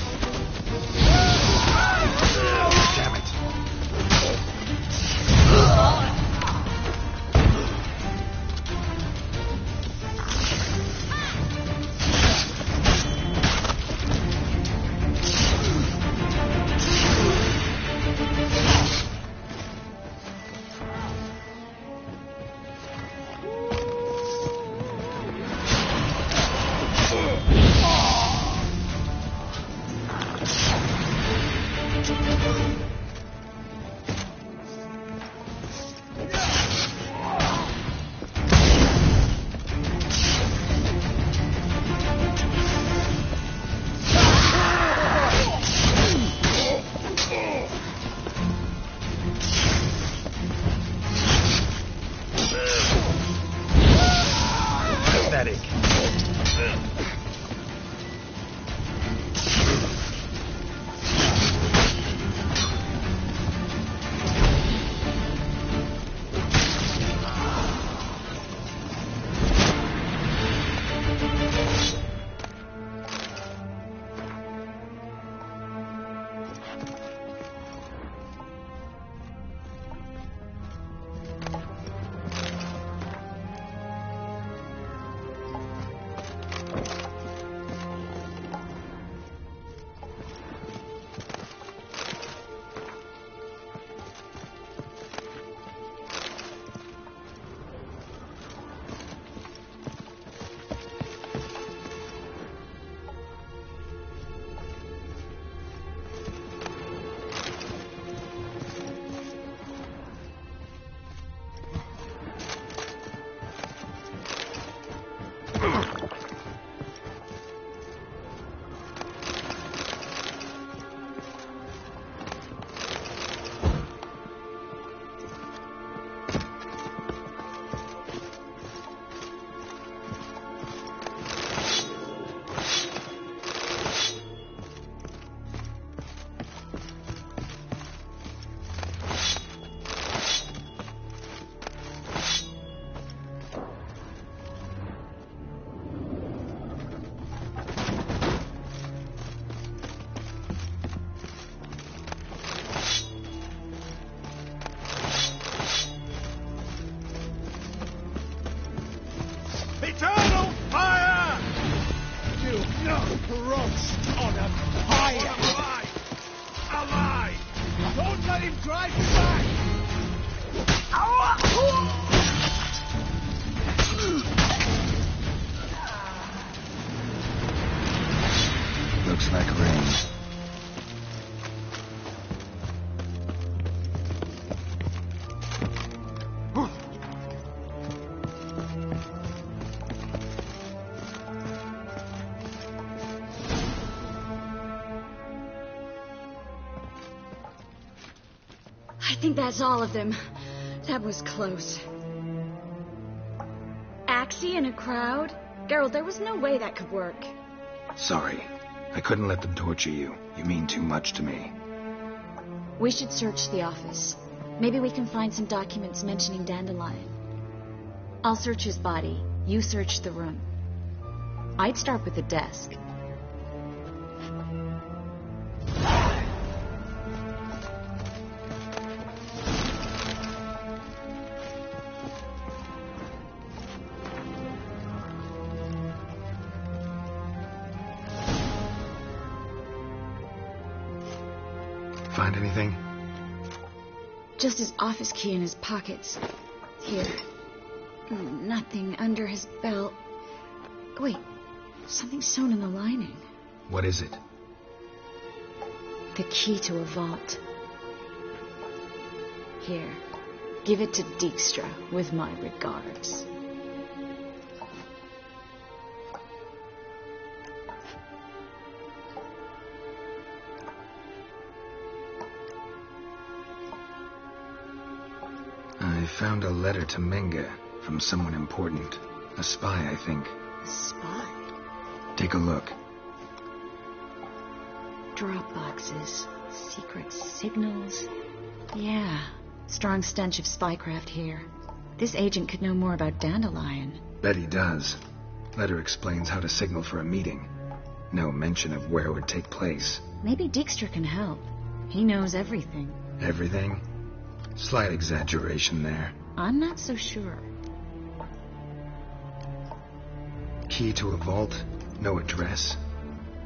Eternal fire! You roast on a fire! Alive! Don't let him drive you back! Looks like rain. I think that's all of them. That was close. Axie in a crowd? Geralt, there was no way that could work. Sorry. I couldn't let them torture you. You mean too much to me. We should search the office. Maybe we can find some documents mentioning Dandelion. I'll search his body. You search the room. I'd start with the desk. Find anything? Just his office key in his pockets. Here. Nothing under his belt. Wait, something sewn in the lining. What is it? The key to a vault. Here, give it to Dijkstra with my regards. I found a letter to Menge from someone important. A spy, I think. A spy? Take a look. Drop boxes, secret signals. Yeah, strong stench of spycraft here. This agent could know more about Dandelion. Bet he does. Letter explains how to signal for a meeting. No mention of where it would take place. Maybe Dijkstra can help. He knows everything. Everything? Slight exaggeration there. I'm not so sure. Key to a vault? No address?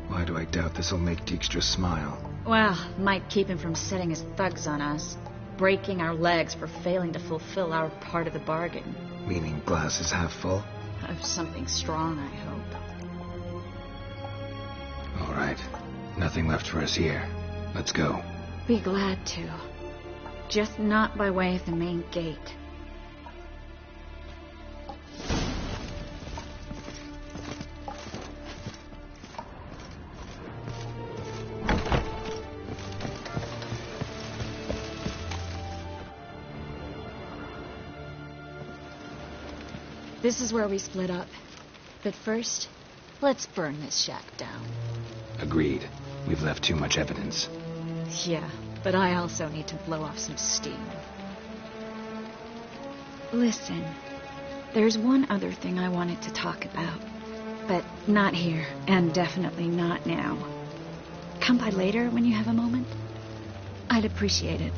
Why do I doubt this'll make Dijkstra smile? Well, might keep him from setting his thugs on us. Breaking our legs for failing to fulfill our part of the bargain. Meaning glass is half full? Of something strong, I hope. All right. Nothing left for us here. Let's go. Be glad to. Just not by way of the main gate. This is where we split up. But first, let's burn this shack down. Agreed. We've left too much evidence. Yeah, but I also need to blow off some steam. Listen, there's one other thing I wanted to talk about. But not here, and definitely not now. Come by later when you have a moment? I'd appreciate it.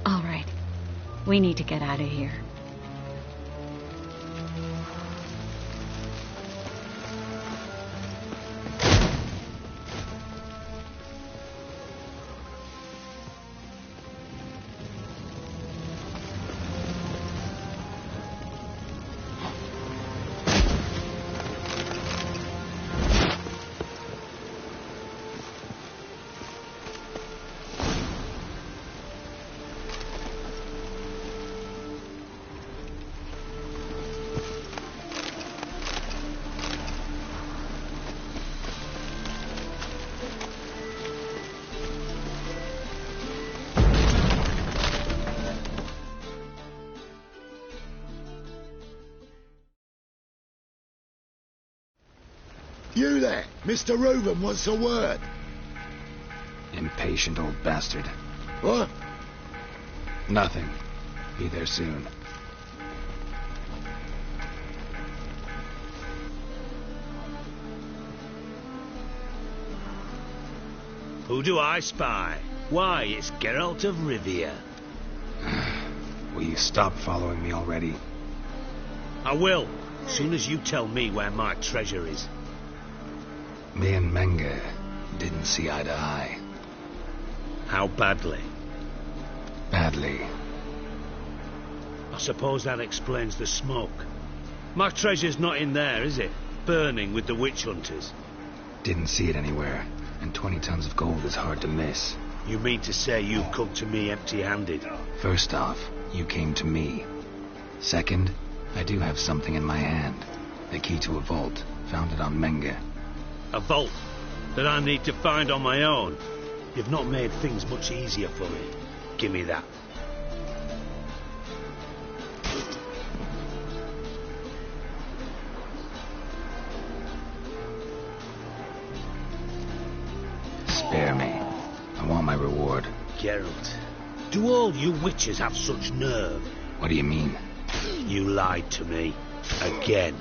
All right. We need to get out of here. You there! Mr. Reuben wants a word. Impatient old bastard. What? Nothing. Be there soon. Who do I spy? Why, it's Geralt of Rivia. Will you stop following me already? I will, as soon as you tell me where my treasure is. Me and Menge didn't see eye to eye. How badly? Badly. I suppose that explains the smoke. My treasure's not in there, is it? Burning with the witch hunters. Didn't see it anywhere, and 20 tons of gold is hard to miss. You mean to say you come to me empty-handed? First off, you came to me. Second, I do have something in my hand. The key to a vault, found it on Menge. A vault that I need to find on my own. You've not made things much easier for me. Give me that. Spare me. I want my reward. Geralt, do all you witches have such nerve? What do you mean? You lied to me. Again.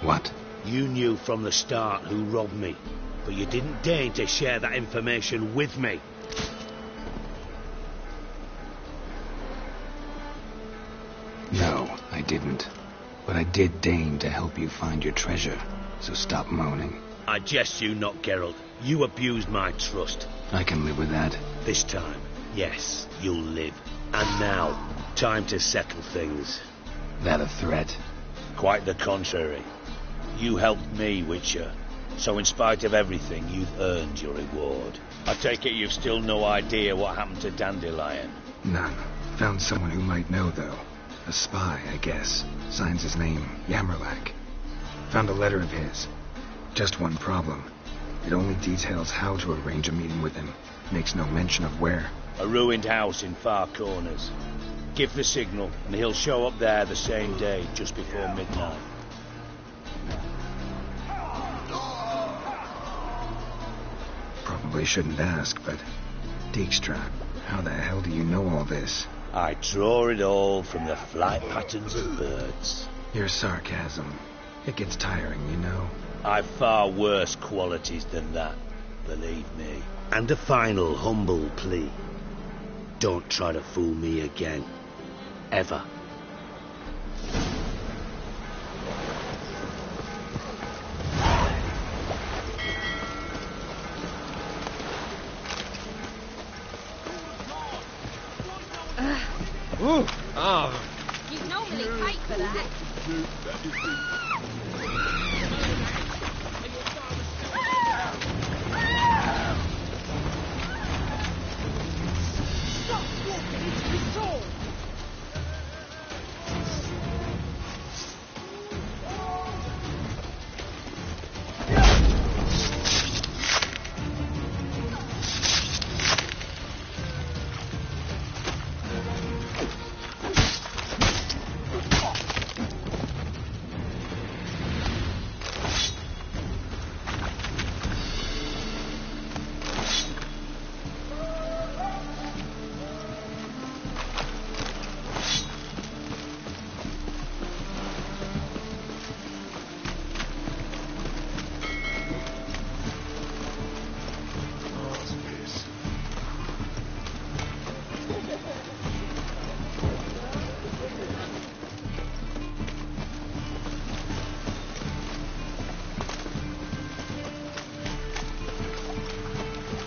What? You knew from the start who robbed me, but you didn't deign to share that information with me. No, I didn't. But I did deign to help you find your treasure, so stop moaning. I jest you not, Geralt. You abused my trust. I can live with that. This time, yes, you'll live. And now, time to settle things. That a threat? Quite the contrary. You helped me, Witcher. So in spite of everything, you've earned your reward. I take it you've still no idea what happened to Dandelion? None. Found someone who might know, though. A spy, I guess. Signs his name, Yamerlak. Found a letter of his. Just one problem. It only details how to arrange a meeting with him. Makes no mention of where. A ruined house in Far Corners. Give the signal, and he'll show up there the same day, just before midnight. Probably shouldn't ask, but... Dijkstra, how the hell do you know all this? I draw it all from the flight patterns of birds. Your sarcasm. It gets tiring, you know. I've far worse qualities than that, believe me. And a final humble plea. Don't try to fool me again. Ever. Ooh. Oh. You normally pay for that. Stop walking into the door!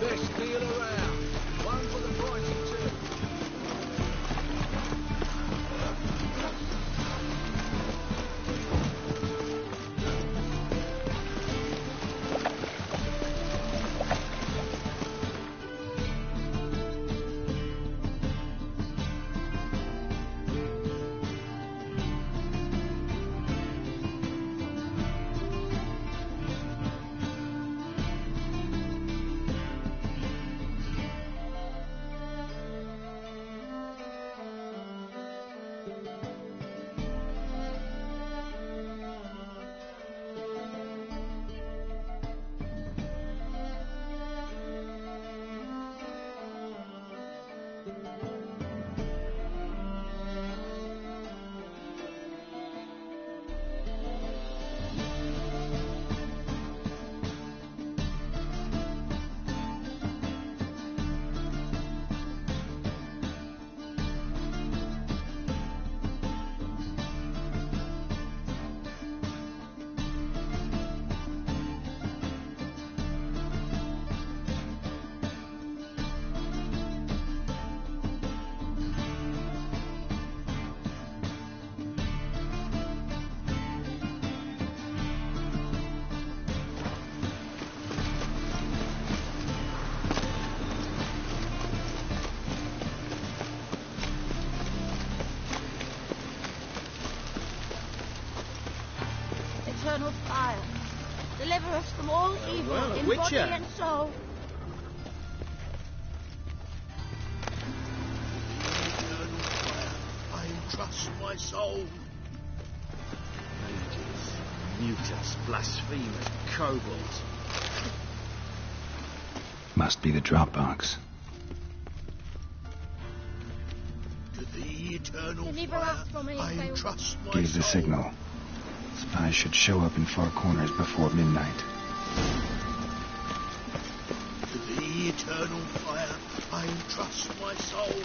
Best deal around. One for the price of two. Eternal fire. Deliver us from all evil in body and soul. Eternal fire. I entrust my soul. Mages, mutants, blasphemers, kobolds. Must be the Dropbox. To the eternal Deliver fire. us from I evil. entrust my Gave the soul. signal. I should show up in Far Corners before midnight. To the eternal fire, I entrust my soul.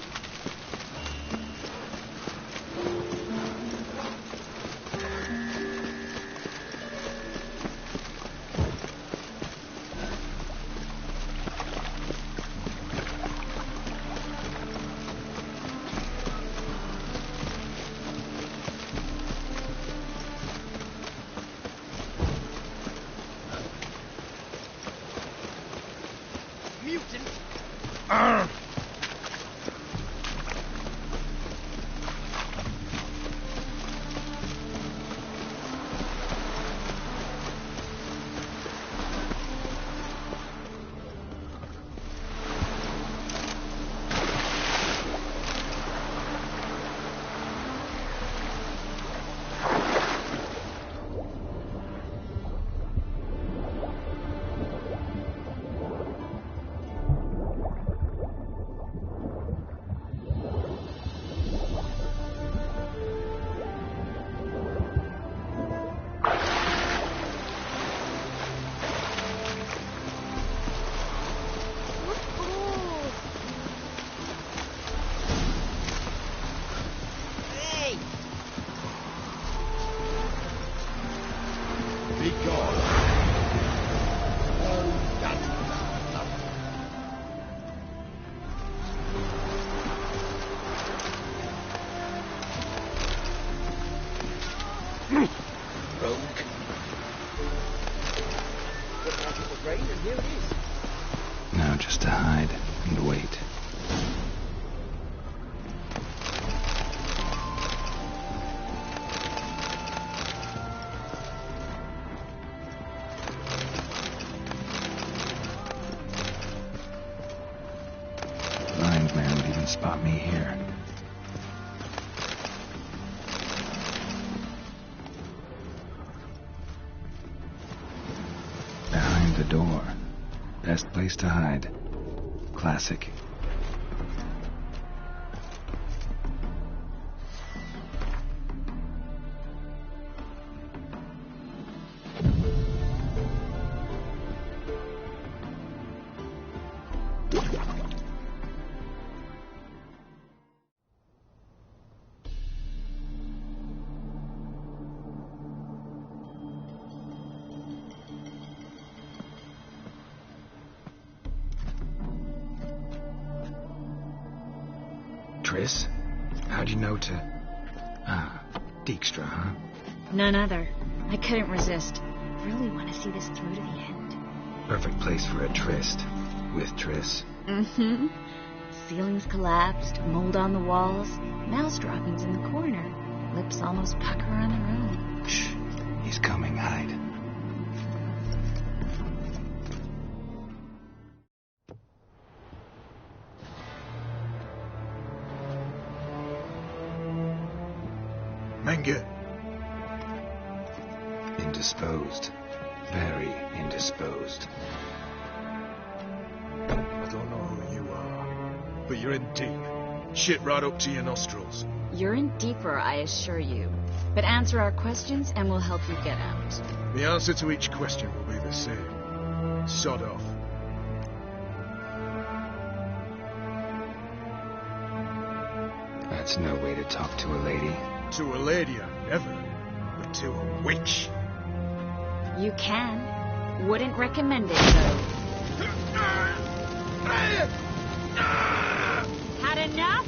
Now just to hide and wait. Blind man would even spot me here. Behind the door. Best place to hide. Classic. Triss? How'd you know to... Dijkstra, huh? None other. I couldn't resist. Really want to see this through to the end. Perfect place for a tryst. With Triss. Mm-hmm. Ceilings collapsed, mold on the walls, mouse droppings in the corner. Lips almost pucker on their own. Shh. He's coming. Hide. Menge. Indisposed. Very indisposed. I don't know who you are, but you're in deep. Shit right up to your nostrils. You're in deeper, I assure you. But answer our questions and we'll help you get out. The answer to each question will be the same. Sod off. That's no way to talk to a lady. To a lady, I never. But to a witch. You can. Wouldn't recommend it, though. Had enough?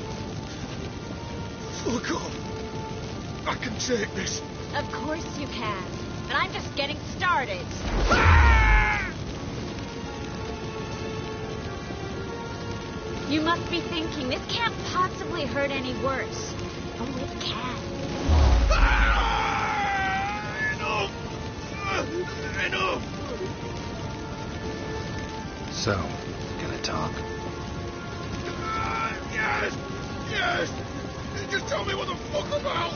Fuck off. I can take this. Of course you can. But I'm just getting started. You must be thinking, this can't possibly hurt any worse. Oh, it can. Enough! So, gonna talk? Yes! Yes! Just tell me what the fuck about!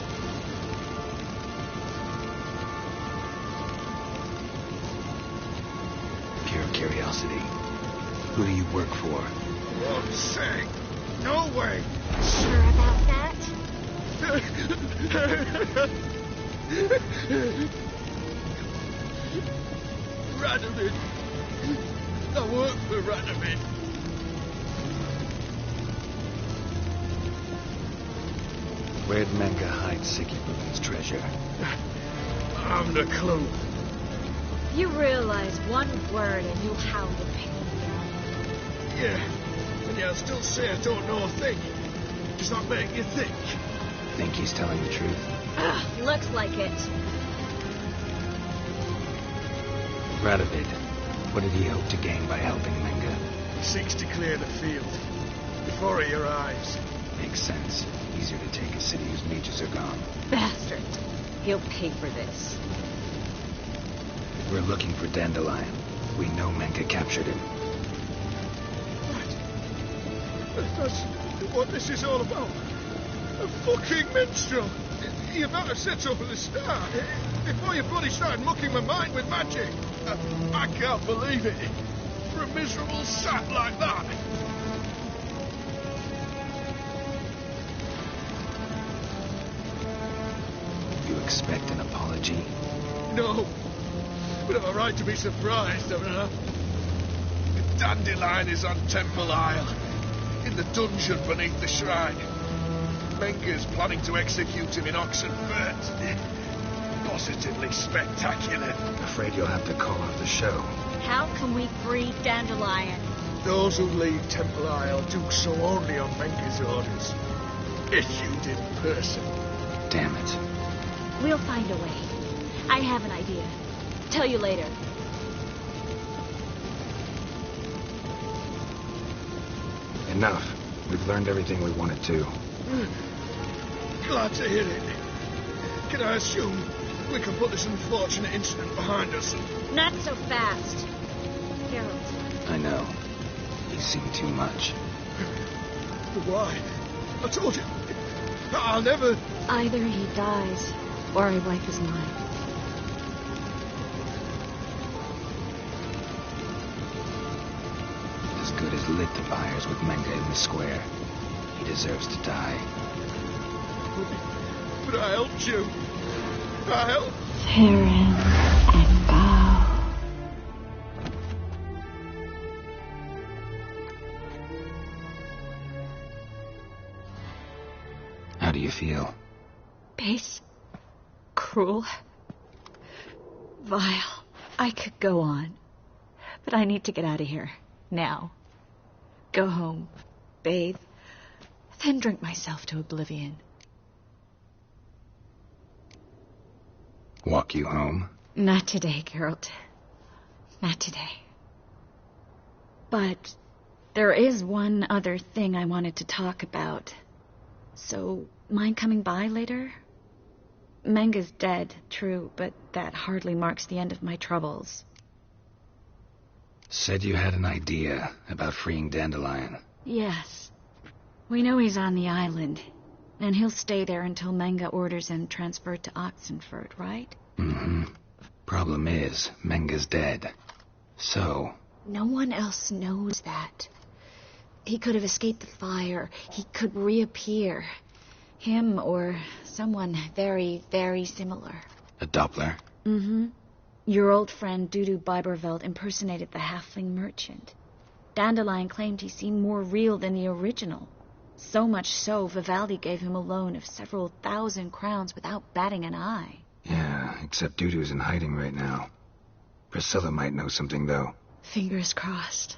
Pure curiosity. Who do you work for? One sec. No way! Sure about that? Radovid. I work for Radovid. Where'd Menga hide Sigismund's treasure? I haven't a clue. You realize one word and you'll howl the pain down. Yeah, and yet I still say I don't know a thing. Does that make you think? Think he's telling the truth? Looks like it. Radovid, what did he hope to gain by helping Menga? He seeks to clear the field. Before your eyes. Makes sense. Easier to take a city whose mages are gone. Bastard. He'll pay for this. We're looking for Dandelion. We know Menga captured him. What? That's what this is all about. A fucking minstrel. You might have said so from the start. Before you bloody started mucking my mind with magic. I can't believe it. For a miserable sap like that. You expect an apology? No. But I'm right to be surprised, haven't I? The Dandelion is on Temple Isle. In the dungeon beneath the shrine. Menga's planning to execute him in Oxenfurt. Positively spectacular. Afraid you'll have to call off the show. How can we free Dandelion? Those who leave Temple Isle do so only on Menga's orders. Issued in person. Damn it. We'll find a way. I have an idea. Tell you later. Enough. We've learned everything we wanted to. Glad to hear it. Can I assume we can put this unfortunate incident behind us? Not so fast. Geralt. I know. He's seen too much. Why? I told you. I'll never... Either he dies, or I wipe his mind. As good as lit the fires with Menga in the square. He deserves to die. But I helped you. I helped. Farron and Gao. How do you feel? Base. Cruel. Vile. I could go on. But I need to get out of here. Now. Go home. Bathe. Then drink myself to oblivion. Walk you home? Not today, Geralt. Not today. But there is one other thing I wanted to talk about. So, mind coming by later? Menga's dead, true, but that hardly marks the end of my troubles. Said you had an idea about freeing Dandelion. Yes. We know he's on the island, and he'll stay there until Menga orders him transferred to Oxenfurt, right? Mm-hmm. Problem is, Menga's dead. So... No one else knows that. He could have escaped the fire. He could reappear. Him or someone very, very similar. A Doppler? Mm-hmm. Your old friend Dudu Biberveld impersonated the halfling merchant. Dandelion claimed he seemed more real than the original. So much so, Vivaldi gave him a loan of several thousand crowns without batting an eye. Yeah, except Dudu's in hiding right now. Priscilla might know something, though. Fingers crossed.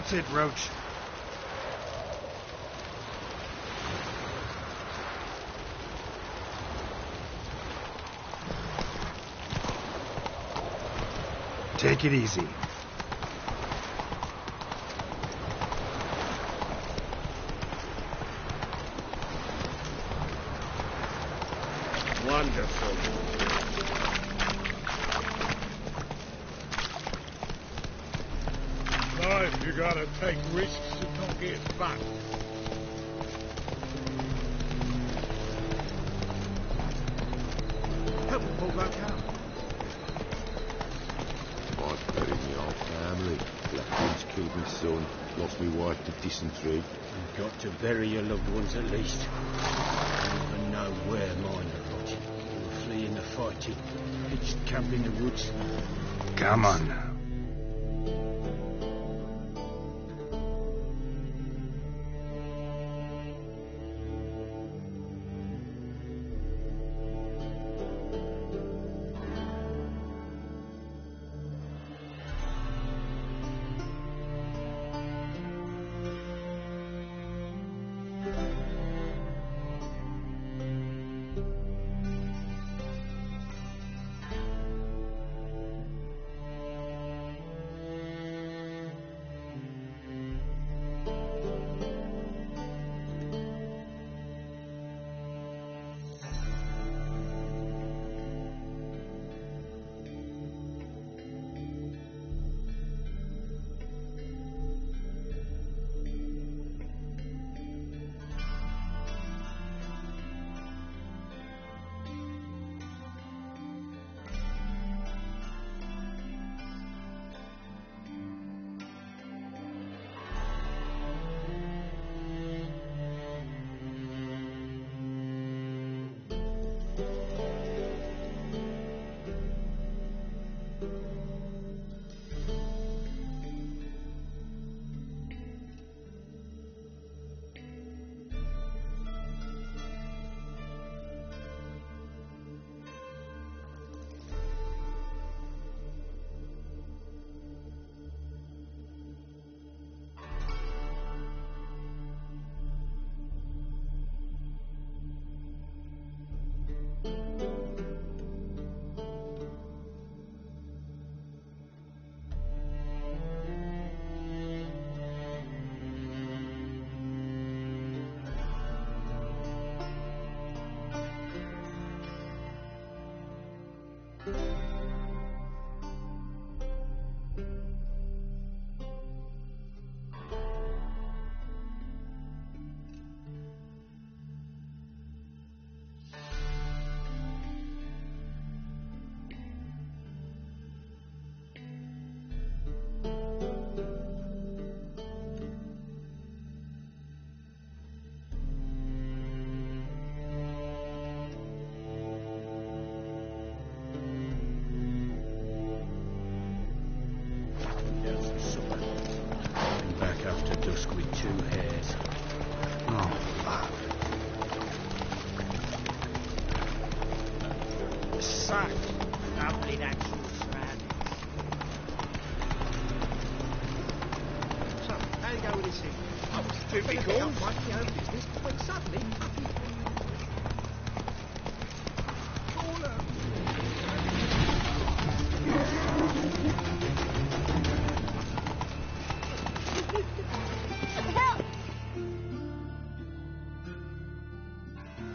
That's it, Roach. Take it easy. Wonderful. Life, you gotta take risks to not get back. Help me pull that out. I buried my old family. Black Prince killed my son. Lost my wife to dysentery. You've got to bury your loved ones at least. I don't even know where mine are rotting. They were fleeing the fighting. Pitched camp in the woods. Come on now.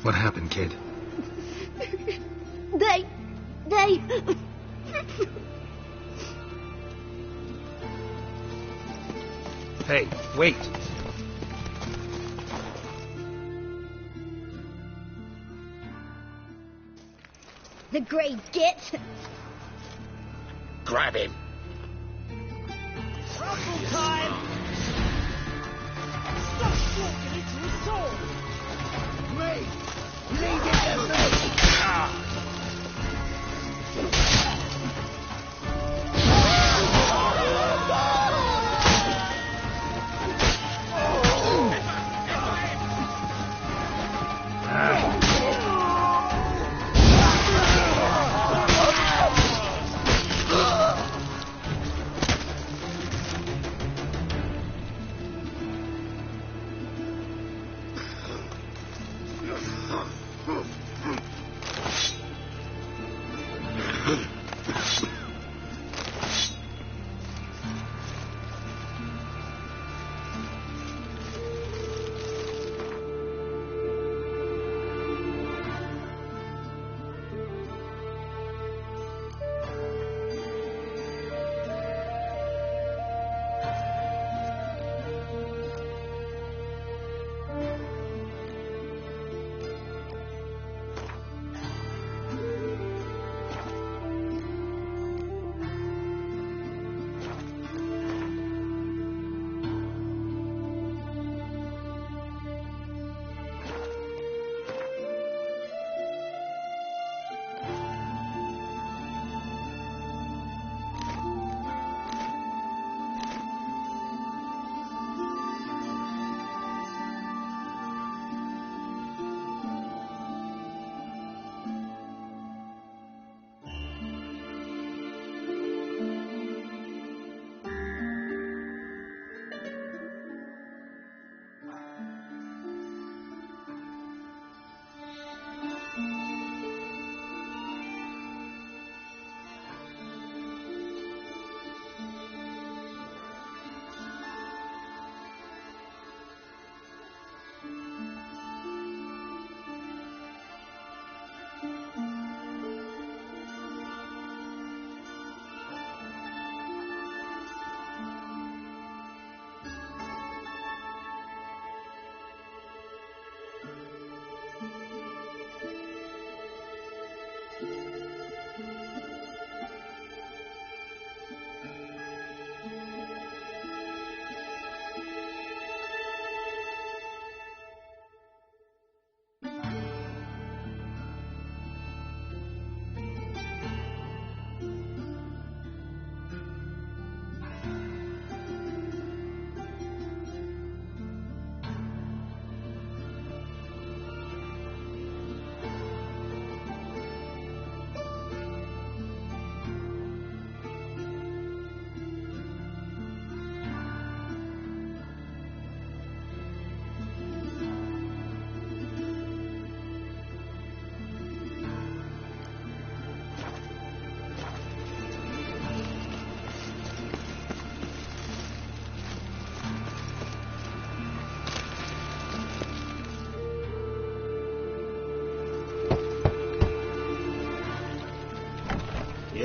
What happened, kid? They... Hey, wait! The Grey Git! Grab him! Rumble time! Stop walking into his soul! Me! Leave it to me!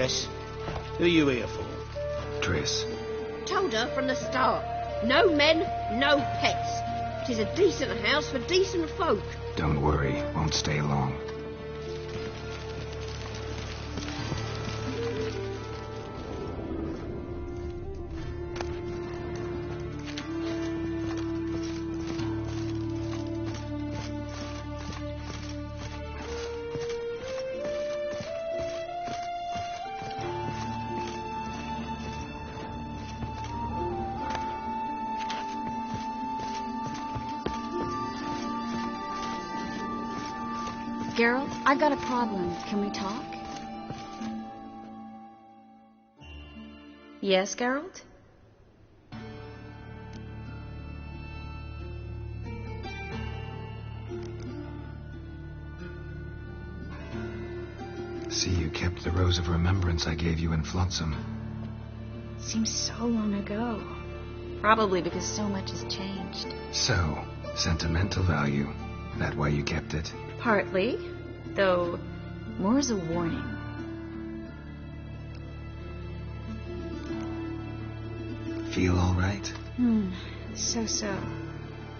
Tess. Who are you here for? Triss. Told her from the start. No men, no pets. It is a decent house for decent folk. Don't worry, won't stay long. Geralt, I've got a problem. Can we talk? Yes, Geralt? See, you kept the Rose of Remembrance I gave you in Flotsam. Seems so long ago. Probably because so much has changed. So, sentimental value. That why you kept it? Partly, though more's a warning. Feel all right? So.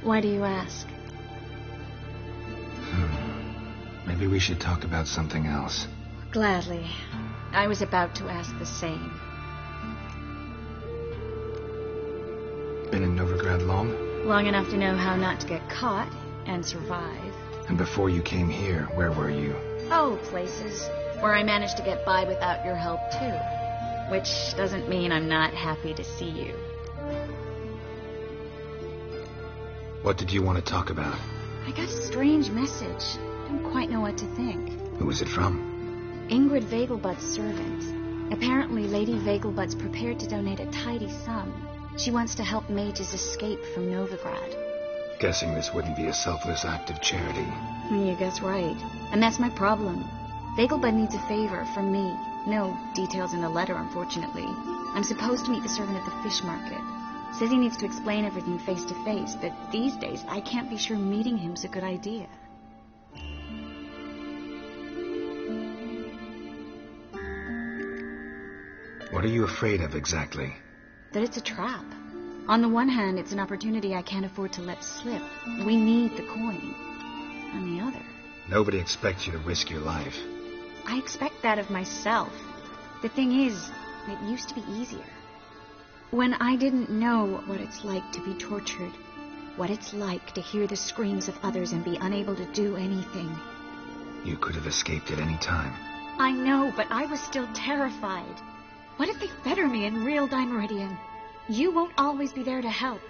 Why do you ask? Maybe we should talk about something else. Gladly. I was about to ask the same. Been in Novigrad long? Long enough to know how not to get caught and survive. And before you came here, where were you? Oh, places where I managed to get by without your help, too. Which doesn't mean I'm not happy to see you. What did you want to talk about? I got a strange message. Don't quite know what to think. Who was it from? Ingrid Vegelbud's servant. Apparently, Lady Vegelbud's prepared to donate a tidy sum. She wants to help mages escape from Novigrad. Guessing this wouldn't be a selfless act of charity. You guess right. And that's my problem. Vegelbud needs a favor from me. No details in the letter, unfortunately. I'm supposed to meet the servant at the fish market. Says he needs to explain everything face to face, but these days I can't be sure meeting him's a good idea. What are you afraid of exactly? That it's a trap. On the one hand, it's an opportunity I can't afford to let slip. We need the coin. On the other... Nobody expects you to risk your life. I expect that of myself. The thing is, it used to be easier. When I didn't know what it's like to be tortured, what it's like to hear the screams of others and be unable to do anything. You could have escaped at any time. I know, but I was still terrified. What if they fetter me in real Dimeridium? You won't always be there to help.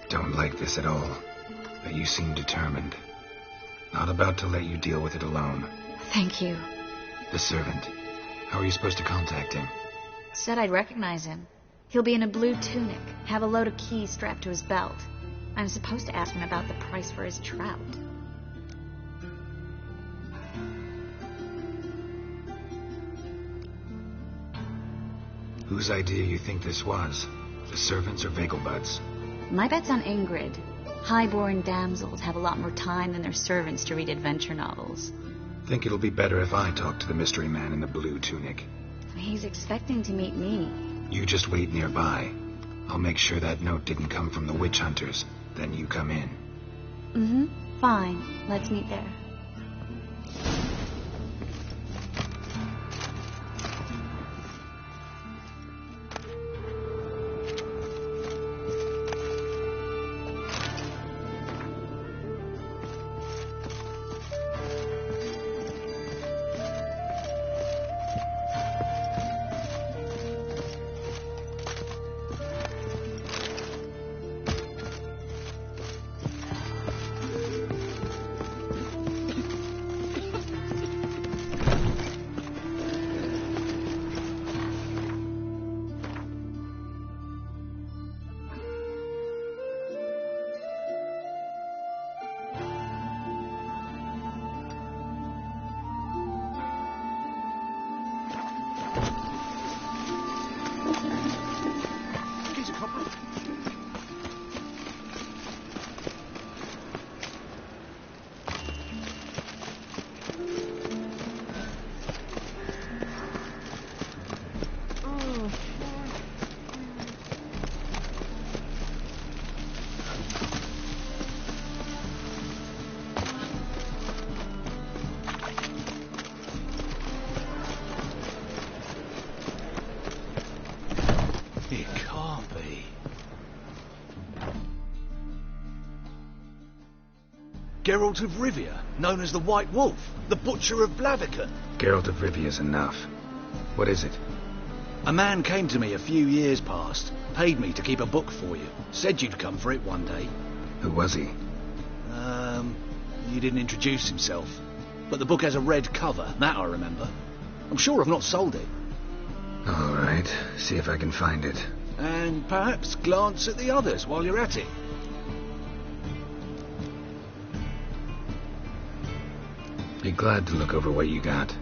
Don't like this at all, but you seem determined. Not about to let you deal with it alone. Thank you. The servant. How are you supposed to contact him? Said I'd recognize him. He'll be in a blue tunic, have a load of keys strapped to his belt. I'm supposed to ask him about the price for his trout. Whose idea you think this was? The servants or Vegelbud's? My bet's on Ingrid. High-born damsels have a lot more time than their servants to read adventure novels. Think it'll be better if I talk to the mystery man in the blue tunic. He's expecting to meet me. You just wait nearby. I'll make sure that note didn't come from the witch hunters. Then you come in. Fine. Let's meet there. Geralt of Rivia, known as the White Wolf, the Butcher of Blaviken. Geralt of Rivia's enough. What is it? A man came to me a few years past, paid me to keep a book for you. Said you'd come for it one day. Who was he? He didn't introduce himself. But the book has a red cover, that I remember. I'm sure I've not sold it. All right, see if I can find it. And perhaps glance at the others while you're at it. Be glad to look over what you got.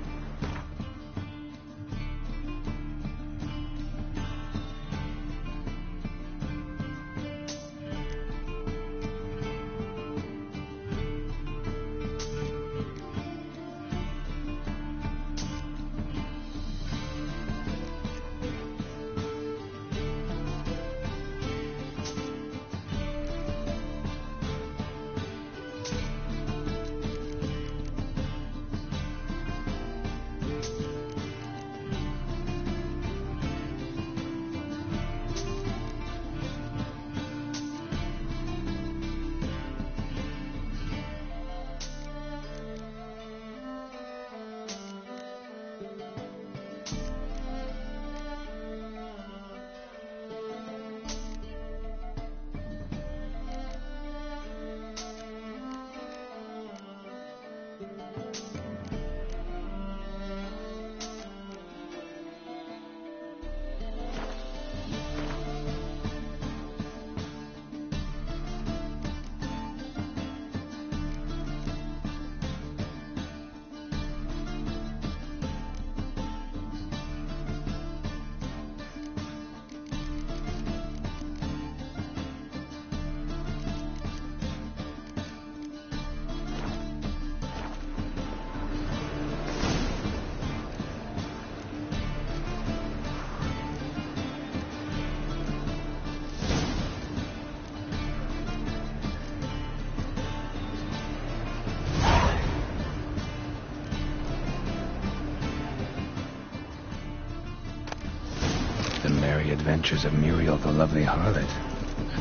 The Merry Adventures of Muriel the Lovely Harlot,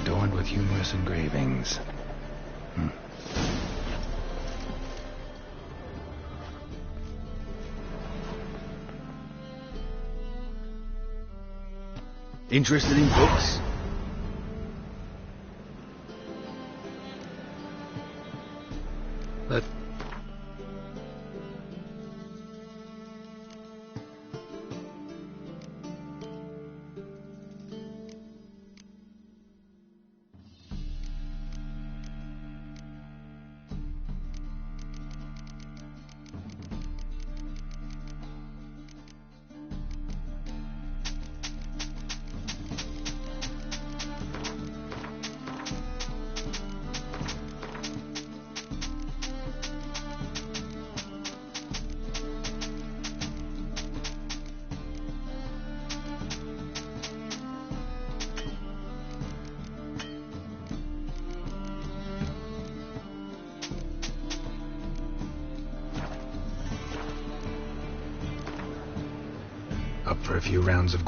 adorned with humorous engravings. Interested in books? Let... Up for a few rounds of...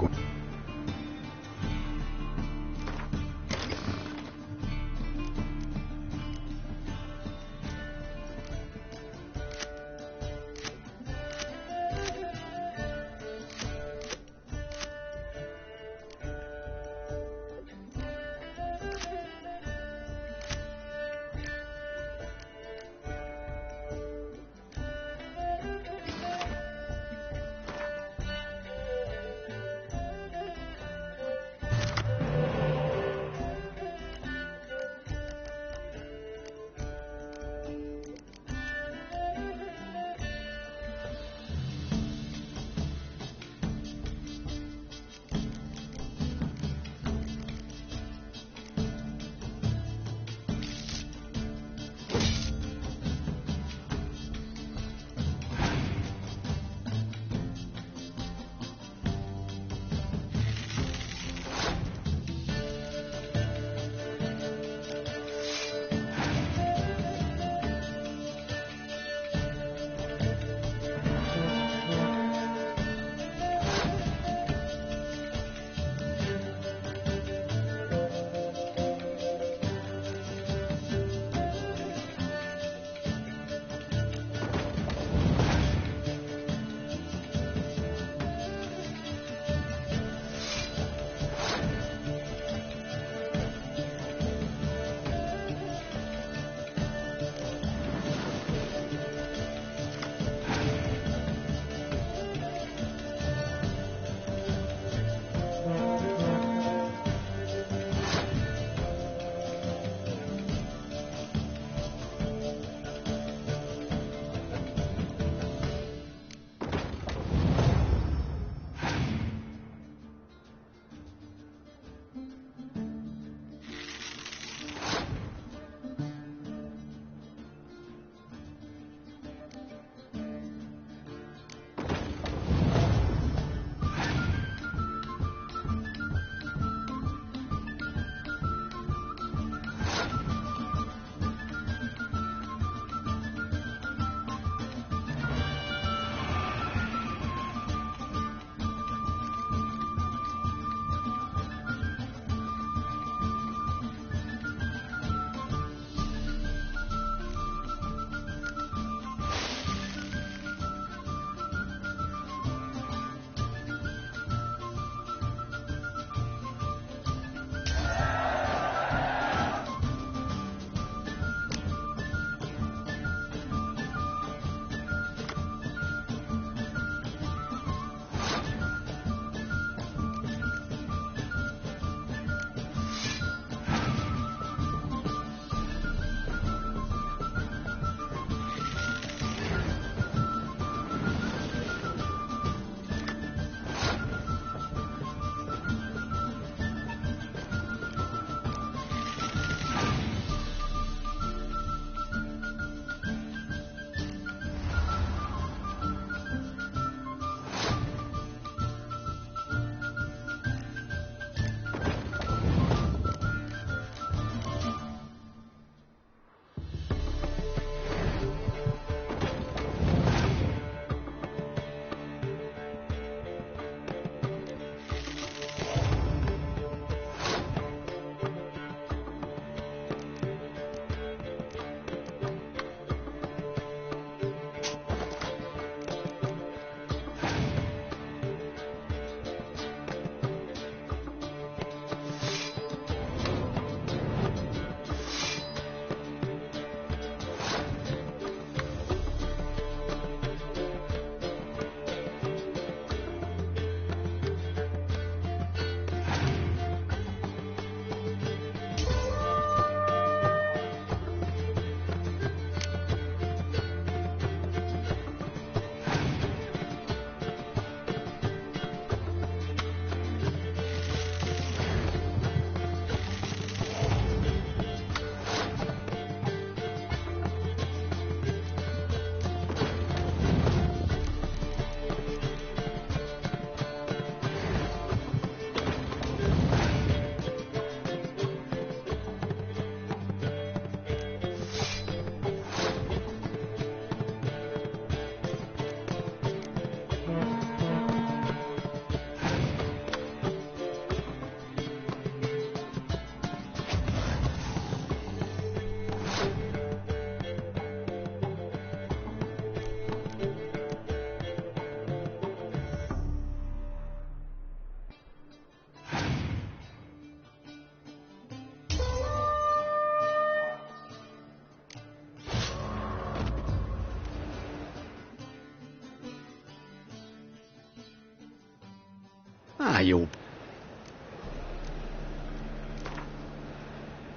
Ah, you'll...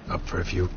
Up for a few?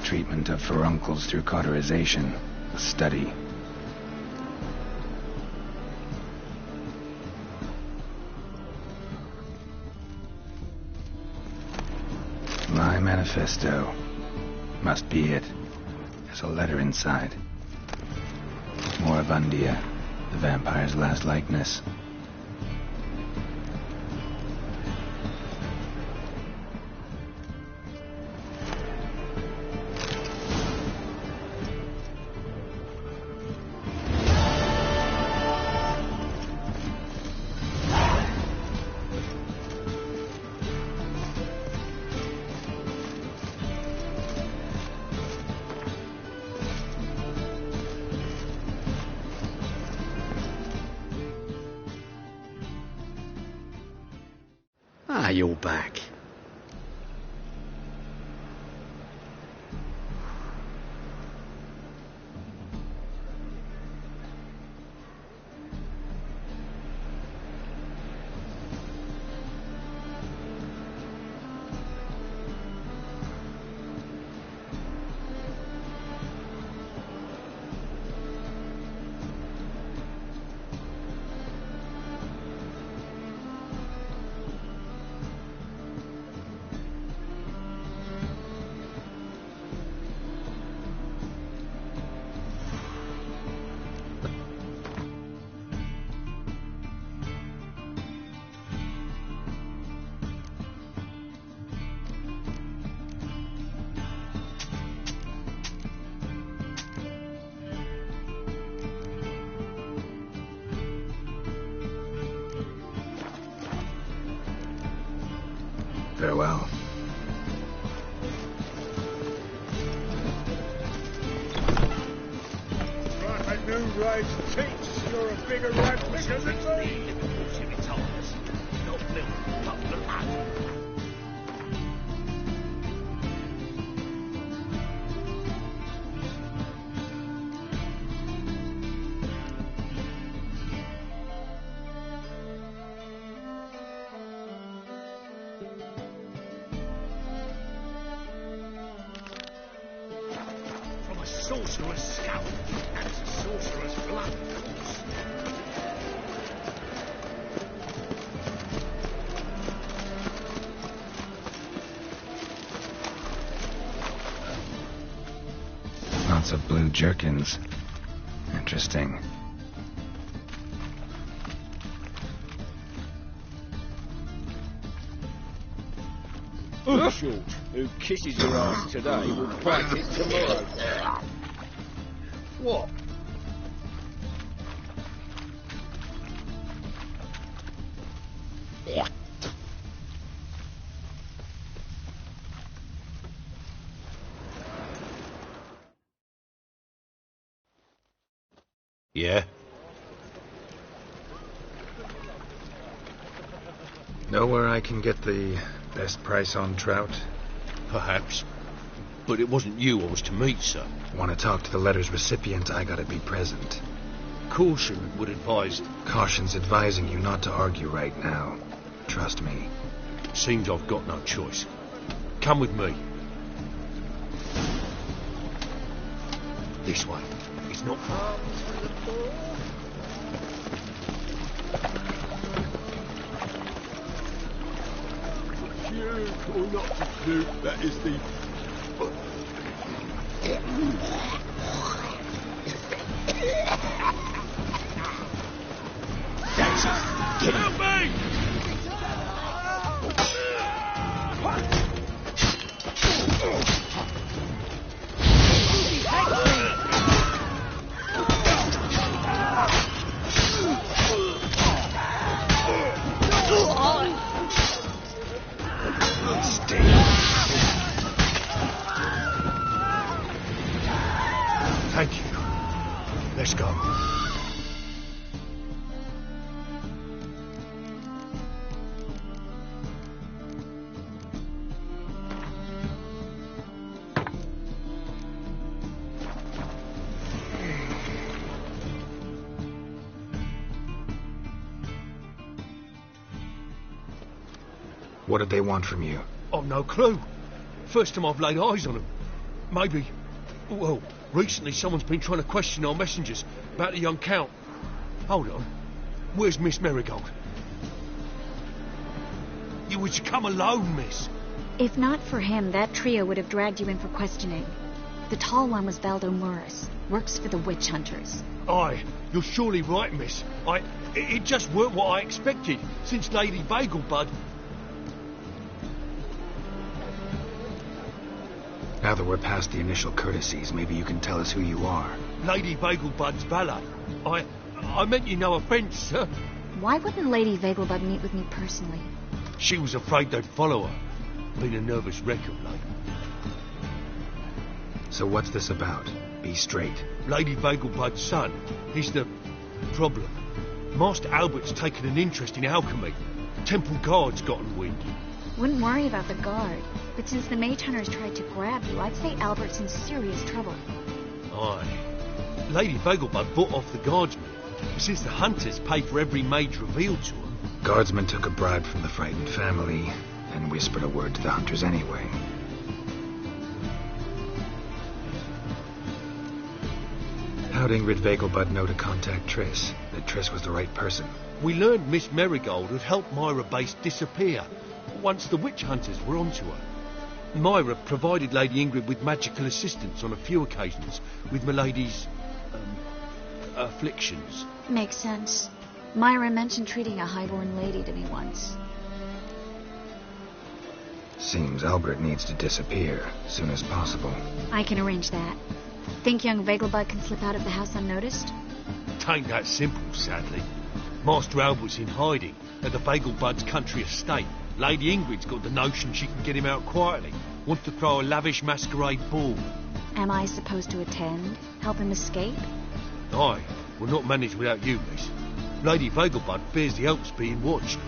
Treatment of furuncles through cauterization. A study. My manifesto. Must be it. There's a letter inside. Moribundia, the vampire's last likeness. Ah, you're back. Farewell. Right, a new rage teach. You're a bigger rat quicker than me. Sorcerer's scalp and a sorcerer's blood. Lots of blue jerkins. Interesting. Short, who kisses your ass today will crack it tomorrow. What? Yeah? Know where I can get the best price on trout? Perhaps. But it wasn't you I was to meet, sir. Want to talk to the letter's recipient, I gotta be present. Caution would advise it. Caution's advising you not to argue right now. Trust me. Seems I've got no choice. Come with me. This way. It's not far. Duke or not to Duke, that is the... Help me! Thank you. Let's go. What did they want from you? I've no clue. First time I've laid eyes on them. Maybe... Well, recently someone's been trying to question our messengers about the young Count. Hold on. Where's Miss Marigold? You would come alone, miss. If not for him, that trio would have dragged you in for questioning. The tall one was Baldo Morris. Works for the witch hunters. Aye, you're surely right, miss. It just weren't what I expected, since Lady Bagelbud... Now that we're past the initial courtesies, maybe you can tell us who you are. Lady Bagelbud's valet. I meant you no offence, sir. Why wouldn't Lady Bagelbud meet with me personally? She was afraid they'd follow her. Been a nervous wreck of late. So what's this about? Be straight. Lady Bagelbud's son. He's the problem. Master Albert's taken an interest in alchemy. Temple Guard's gotten wind. Wouldn't worry about the guard. But since the mage hunters tried to grab you, I'd say Albert's in serious trouble. Aye. Lady Bagelbud bought off the guardsmen. Since the hunters pay for every mage revealed to them... Guardsmen took a bribe from the frightened family and whispered a word to the hunters anyway. How'd Ingrid Bagelbud know to contact Triss? That Triss was the right person? We learned Miss Merigold had helped Myra Base disappear once the witch hunters were onto her. Myra provided Lady Ingrid with magical assistance on a few occasions with Milady's... afflictions. Makes sense. Myra mentioned treating a highborn lady to me once. Seems Albert needs to disappear as soon as possible. I can arrange that. Think young Bagelbud can slip out of the house unnoticed? Tain't that simple, sadly. Master Albert's in hiding at the Bagelbud's country estate. Lady Ingrid's got the notion she can get him out quietly. Wants to throw a lavish masquerade ball. Am I supposed to attend? Help him escape? Aye. We'll not manage without you, miss. Lady Bagelbud fears the Alps being watched.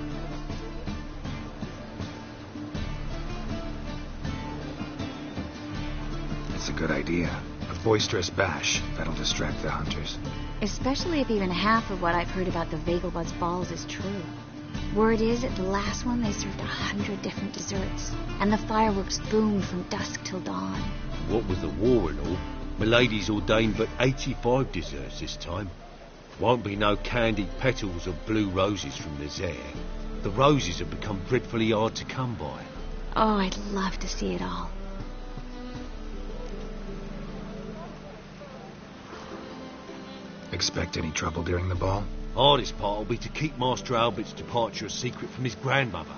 That's a good idea. A boisterous bash. That'll distract the hunters. Especially if even half of what I've heard about the Bagelbud's balls is true. Word is, at the last one, they served 100 different desserts. And the fireworks boomed from dusk till dawn. What with the war and all, Milady's ordained but 85 desserts this time. Won't be no candied petals of blue roses from the Zaire. The roses have become dreadfully hard to come by. Oh, I'd love to see it all. Expect any trouble during the ball? Hardest part will be to keep Master Albert's departure a secret from his grandmother.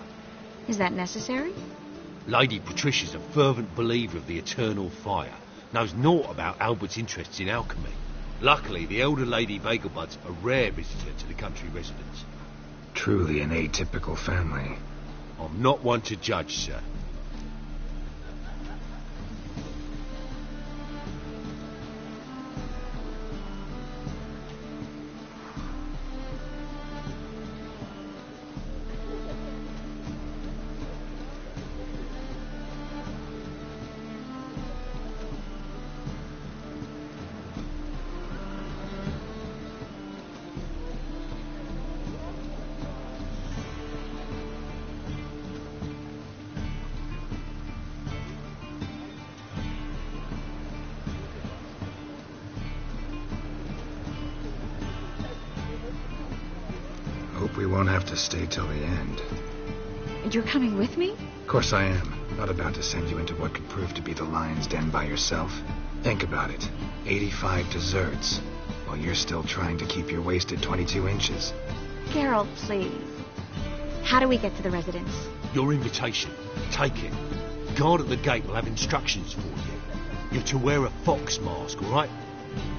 Is that necessary? Lady Patricia's a fervent believer of the eternal fire. Knows naught about Albert's interests in alchemy. Luckily, the elder Lady Bagelbud's a rare visitor to the country residence. Truly an atypical family. I'm not one to judge, sir. Hope we won't have to stay till the end. You're coming with me? Of course I am. Not about to send you into what could prove to be the lion's den by yourself. Think about it. 85 desserts, while you're still trying to keep your waist at 22 inches. Geralt, please. How do we get to the residence? Your invitation. Take it. Guard at the gate will have instructions for you. You're to wear a fox mask, all right?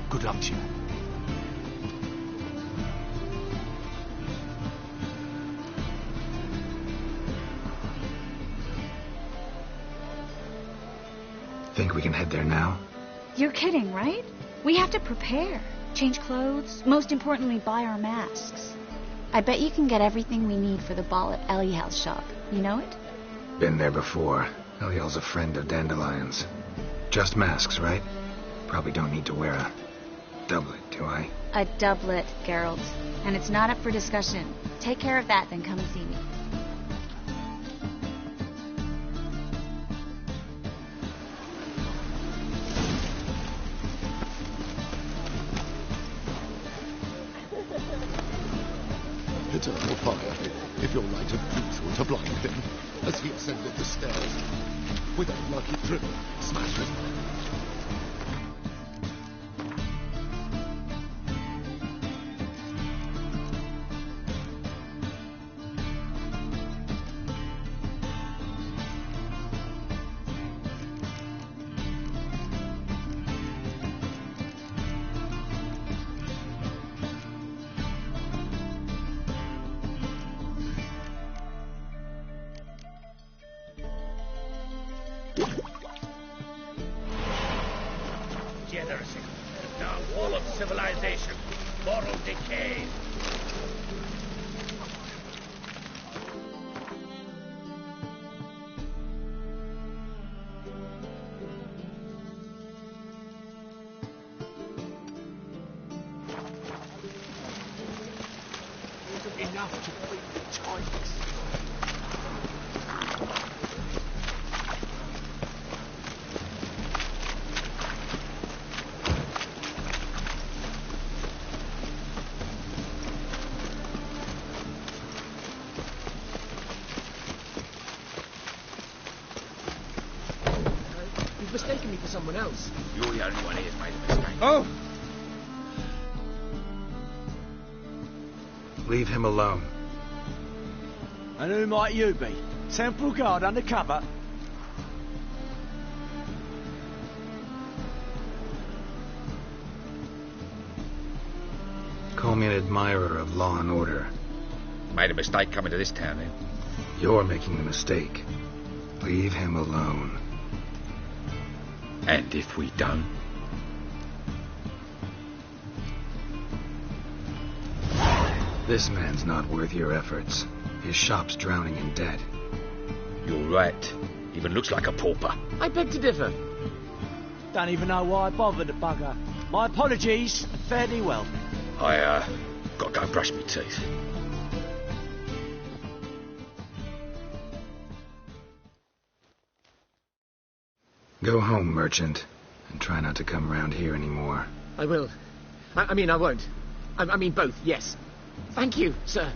Good luck to you. Think we can head there now? You're kidding, right? We have to prepare. Change clothes. Most importantly, buy our masks. I bet you can get everything we need for the ball at Eliel's shop. You know it? Been there before. Eliel's a friend of Dandelion's. Just masks, right? Probably don't need to wear a doublet, do I? A doublet, Geralt. And it's not up for discussion. Take care of that, then come and see me. Eternal fire, if your light of truth were to blind him, as he ascended the stairs, with a lucky dribble, smash it. rotting. The downfall of civilization. Moral decay. Enough to beat the tigers. You've mistaken me for someone else. You're the only one here's made a mistake. Oh! Leave him alone. And who might you be? Temple Guard undercover? Call me an admirer of law and order. Made a mistake coming to this town, then. You're making the mistake. Leave him alone. And if we don't? This man's not worth your efforts. His shop's drowning in debt. You're right. Even looks like a pauper. I beg to differ. Don't even know why I bothered the bugger. My apologies, and fare thee well. I, gotta go brush my teeth. Go home, merchant, and try not to come around here anymore. I will. I mean, I won't. I mean both, yes. Thank you, sir.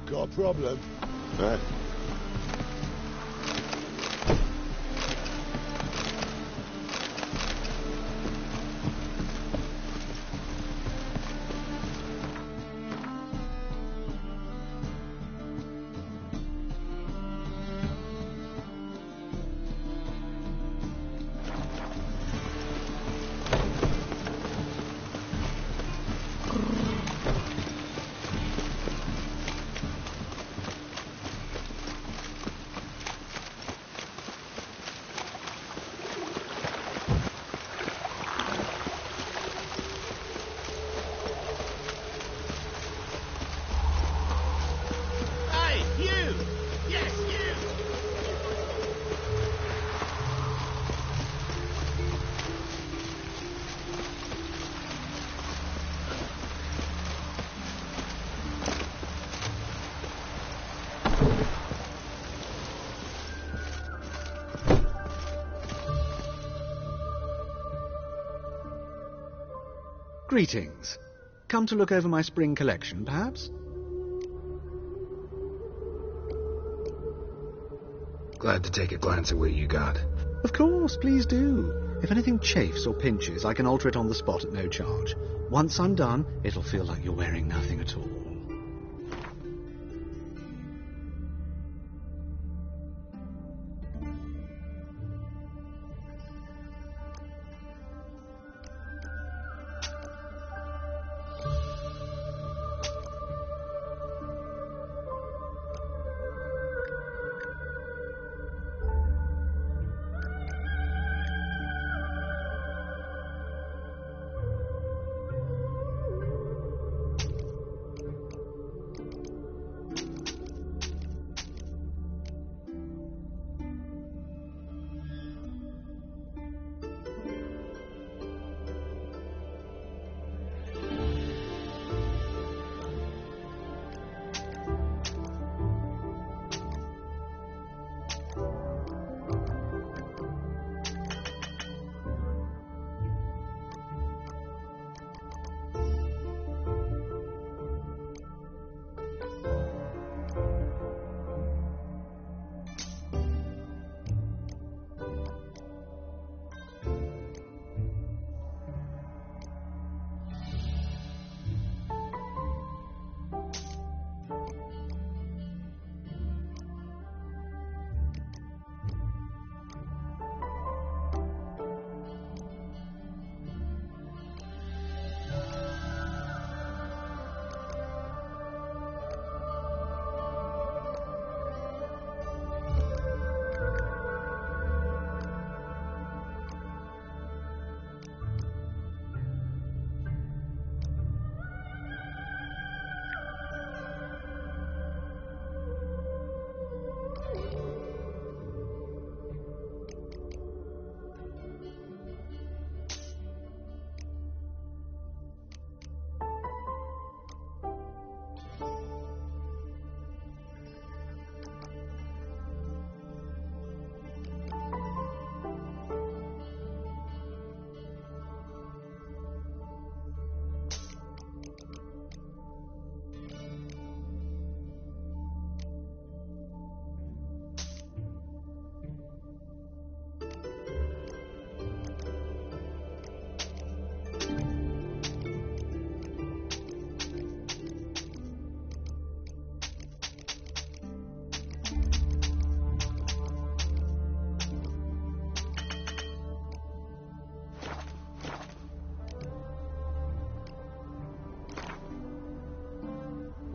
Got a problem? Eh? Greetings. Come to look over my spring collection, perhaps? Glad to take a glance at what you got. Of course, please do. If anything chafes or pinches, I can alter it on the spot at no charge. Once I'm done, it'll feel like you're wearing nothing at all.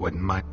Wouldn't mind.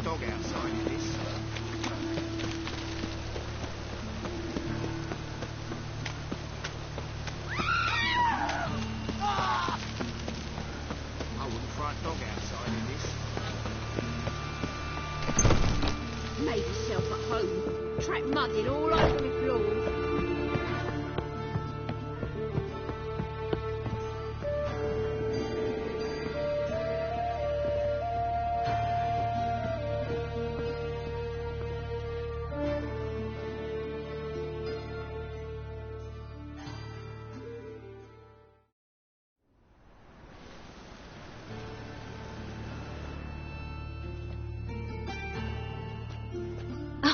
dog outside of this. I wouldn't fright a dog outside of this. Made herself at home. Track mudded all over the floor.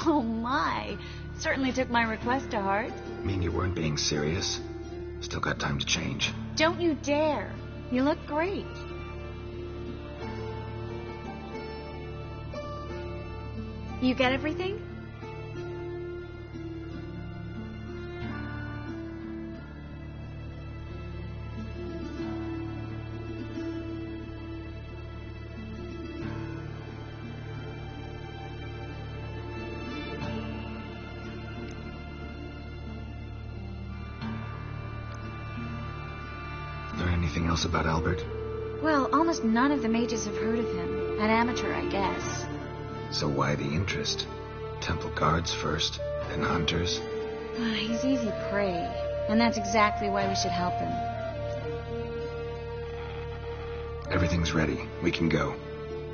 Oh, my. Certainly took my request to heart. Mean you weren't being serious? Still got time to change. Don't you dare. You look great. You get everything? Anything else about Albert? Well, almost none of the mages have heard of him. An amateur, I guess. So why the interest? Temple guards first, then hunters? He's easy prey, and that's exactly why we should help him. Everything's ready. We can go.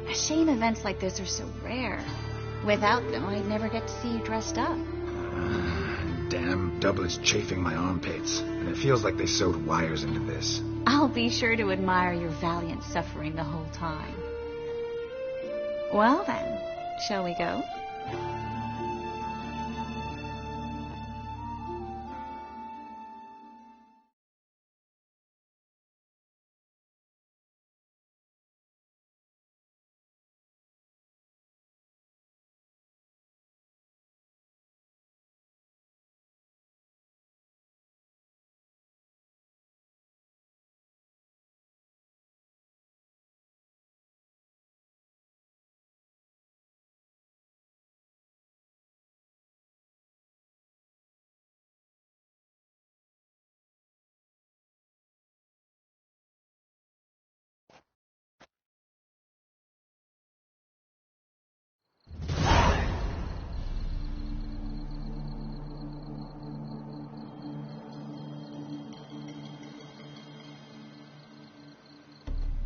A shame events like this are so rare. Without them, I'd never get to see you dressed up. Damn doublets chafing my armpits, and it feels like they sewed wires into this. I'll be sure to admire your valiant suffering the whole time. Well then, shall we go?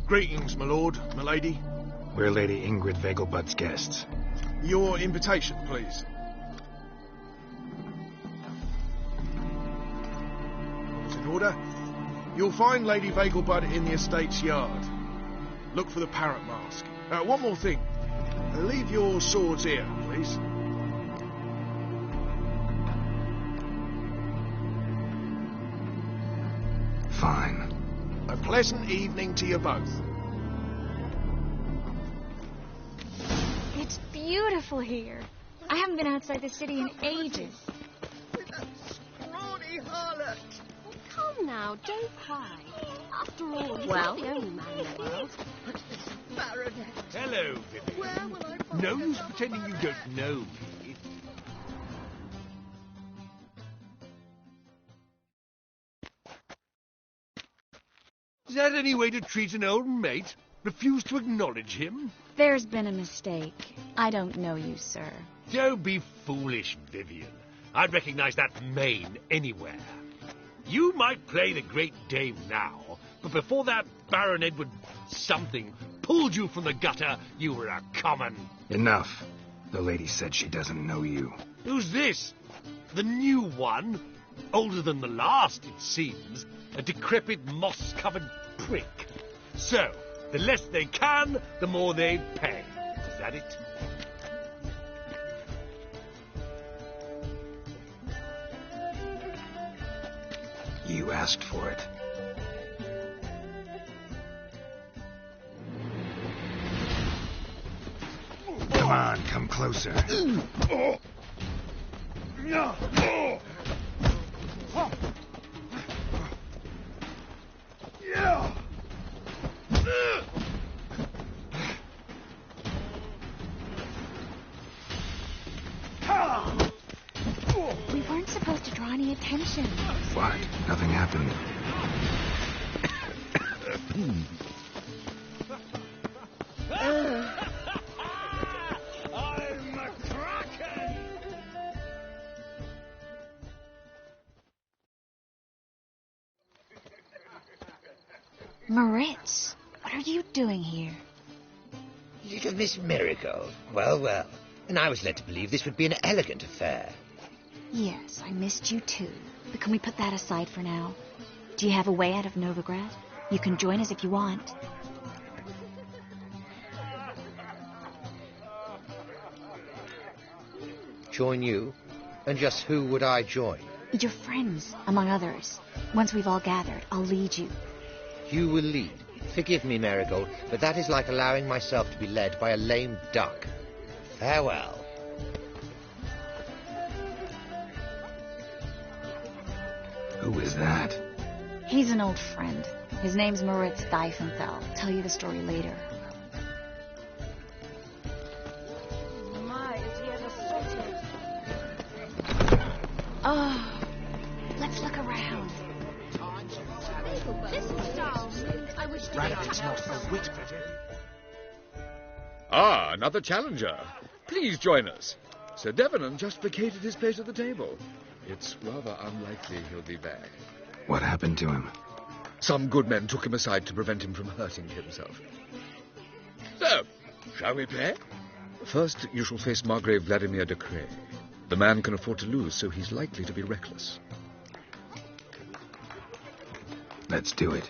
Greetings, my lord, my lady. We're Lady Ingrid Vegelbud's guests. Your invitation, please. All's in order. You'll find Lady Vegelbud in the estate's yard. Look for the parrot mask. One more thing. Leave your swords here, please. Fine. A pleasant evening to you both. It's beautiful here. I haven't been outside the city in ages. With that scrawny harlot. Oh, come now, don't cry. After all, he's Well? not the only man in the world. But this baronet. Hello, Vivian. Where will I find No use another pretending you don't know me. Is that any way to treat an old mate? Refuse to acknowledge him? There's been a mistake. I don't know you, sir. Don't be foolish, Vivian. I'd recognize that mane anywhere. You might play the great dame now, but before that Baron Edward something pulled you from the gutter, you were a common... Enough. The lady said she doesn't know you. Who's this? The new one? Older than the last, it seems. A decrepit, moss-covered prick. So, the less they can, the more they pay. Is that it? You asked for it. Come on, come closer. We weren't supposed to draw any attention. What? Nothing happened. I'm a kraken! Moritz, what are you doing here? Little Miss Marigold. Well, well. And I was led to believe this would be an elegant affair. Yes, I missed you too. But can we put that aside for now? Do you have a way out of Novigrad? You can join us if you want. Join you? And just who would I join? Your friends, among others. Once we've all gathered, I'll lead you. You will lead. Forgive me, Marigold, but that is like allowing myself to be led by a lame duck. Farewell. Who is that? He's an old friend. His name's Moritz Diefenthal. I'll tell you the story later. My, is he ever sorted? Oh, let's look around. Listen, Charles. I wish to Radovic's not a whit better. Ah, another challenger. Please join us. Sir Devenant just vacated his place at the table. It's rather unlikely he'll be back. What happened to him? Some good men took him aside to prevent him from hurting himself. So, shall we play? First, you shall face Margrave Vladimir de Cray. The man can afford to lose, so he's likely to be reckless. Let's do it.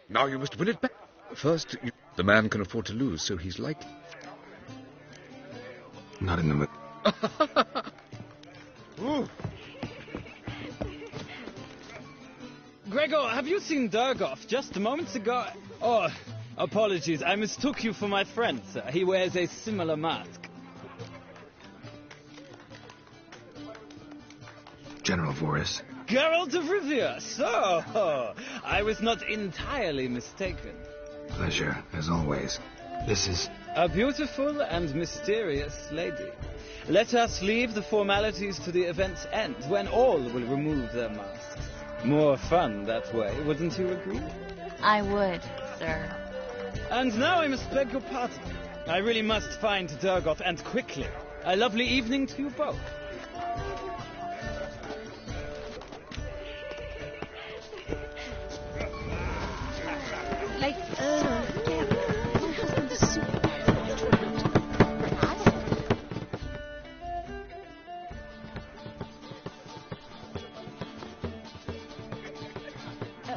Now you must win it back. First, the man can afford to lose, so he's like... Not in the mood. Gregor, have you seen Durgoff just moments ago? Oh, apologies. I mistook you for my friend, sir. He wears a similar mask. General Voris. Geralt of Rivia. So, I was not entirely mistaken. Pleasure, as always. This is... a beautiful and mysterious lady. Let us leave the formalities to the event's end, when all will remove their masks. More fun that way, wouldn't you agree? I would, sir. And now I must beg your pardon. I really must find Durgoff, and quickly. A lovely evening to you both.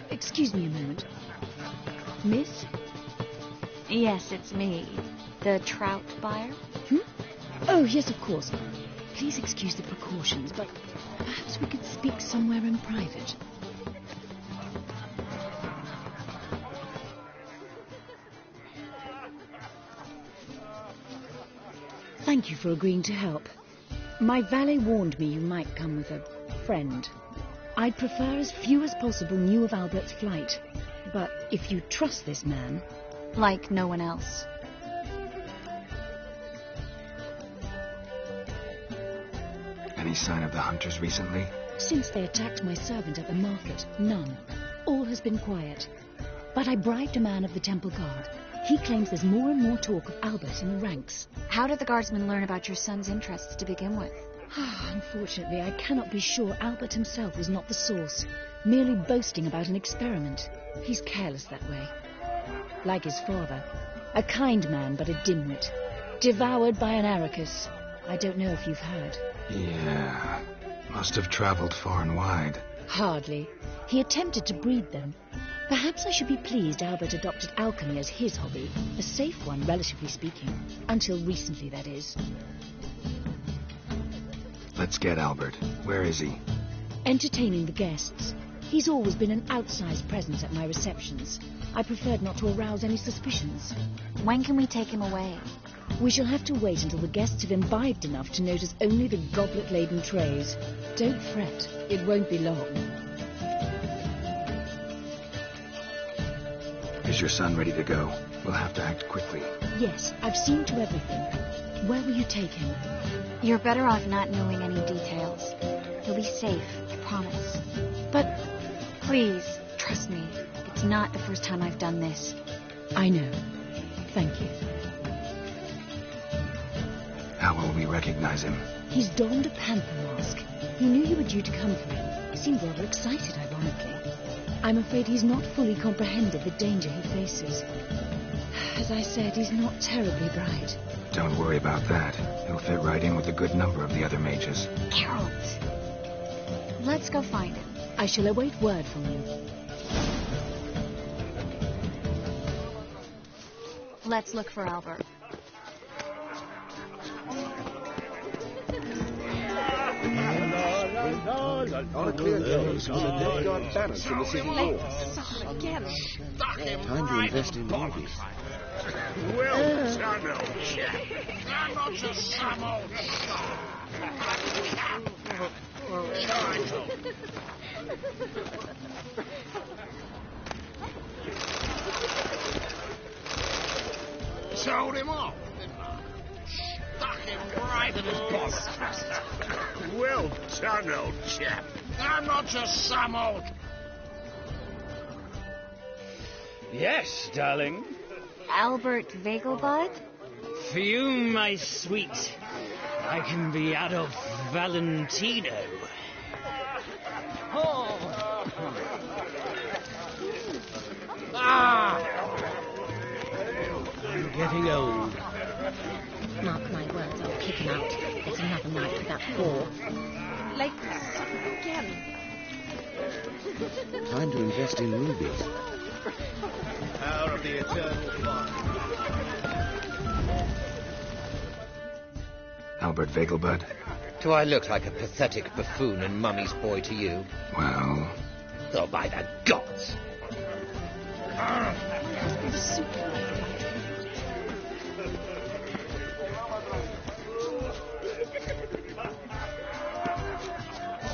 Excuse me a moment. Miss? Yes, it's me. The trout buyer? Oh, yes, of course. Please excuse the precautions, but perhaps we could speak somewhere in private. Thank you for agreeing to help. My valet warned me you might come with a friend. I'd prefer as few as possible knew of Albert's flight. But if you trust this man... Like no one else. Any sign of the hunters recently? Since they attacked my servant at the market, none. All has been quiet. But I bribed a man of the Temple Guard. He claims there's more and more talk of Albert in the ranks. How did the guardsmen learn about your son's interests to begin with? Unfortunately, I cannot be sure Albert himself was not the source, merely boasting about an experiment. He's careless that way. Like his father. A kind man, but a dimwit. Devoured by an Arrakis. I don't know if you've heard. Yeah. Must have traveled far and wide. Hardly. He attempted to breed them. Perhaps I should be pleased Albert adopted alchemy as his hobby. A safe one, relatively speaking. Until recently, that is. Let's get Albert. Where is he? Entertaining the guests. He's always been an outsized presence at my receptions. I preferred not to arouse any suspicions. When can we take him away? We shall have to wait until the guests have imbibed enough to notice only the goblet-laden trays. Don't fret. It won't be long. Is your son ready to go? We'll have to act quickly. Yes, I've seen to everything. Where will you take him? You're better off not knowing any details. He'll be safe, I promise. But... Please, trust me. It's not the first time I've done this. I know. Thank you. How will we recognize him? He's donned a panther mask. He knew you were due to come for him. He seemed rather excited, ironically. I'm afraid he's not fully comprehended the danger he faces. As I said, he's not terribly bright. Don't worry about that. He'll fit right in with a good number of the other mages. Geralt! Let's go find him. I shall await word from you. Let's look for Albert. On a clear day, with a dead guard balance in the city walls. Time to invest in movies. Well done, old chap. I'm not just some old Sold him off, didn't I? Stuck him right in his boss. Well done, old chap. I'm not just some old... Yes, darling. Albert Vegelbud? For you, my sweet, I can be Adolf Valentino. Oh. I'm getting old. Mark my words, I'll kick him out. It's another night without four. Like again. Time to invest in rubies. Power of the eternal fire. Albert Vegelbud? Do I look like a pathetic buffoon and Mummy's boy to you? Well... Oh, by the gods!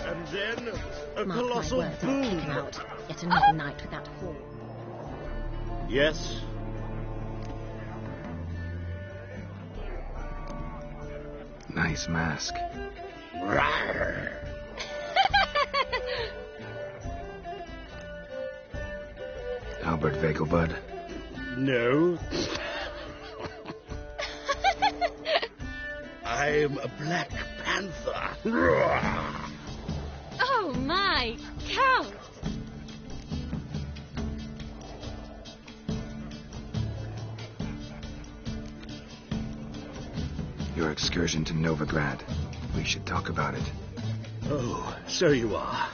And then a Mark colossal my words, I'll kick him boom. out. Yet another night without Hall. Yes. Nice mask. Albert Vegelbud? No. I'm a Black Panther. Oh, my Count! Your excursion to Novigrad. We should talk about it. Oh, so you are.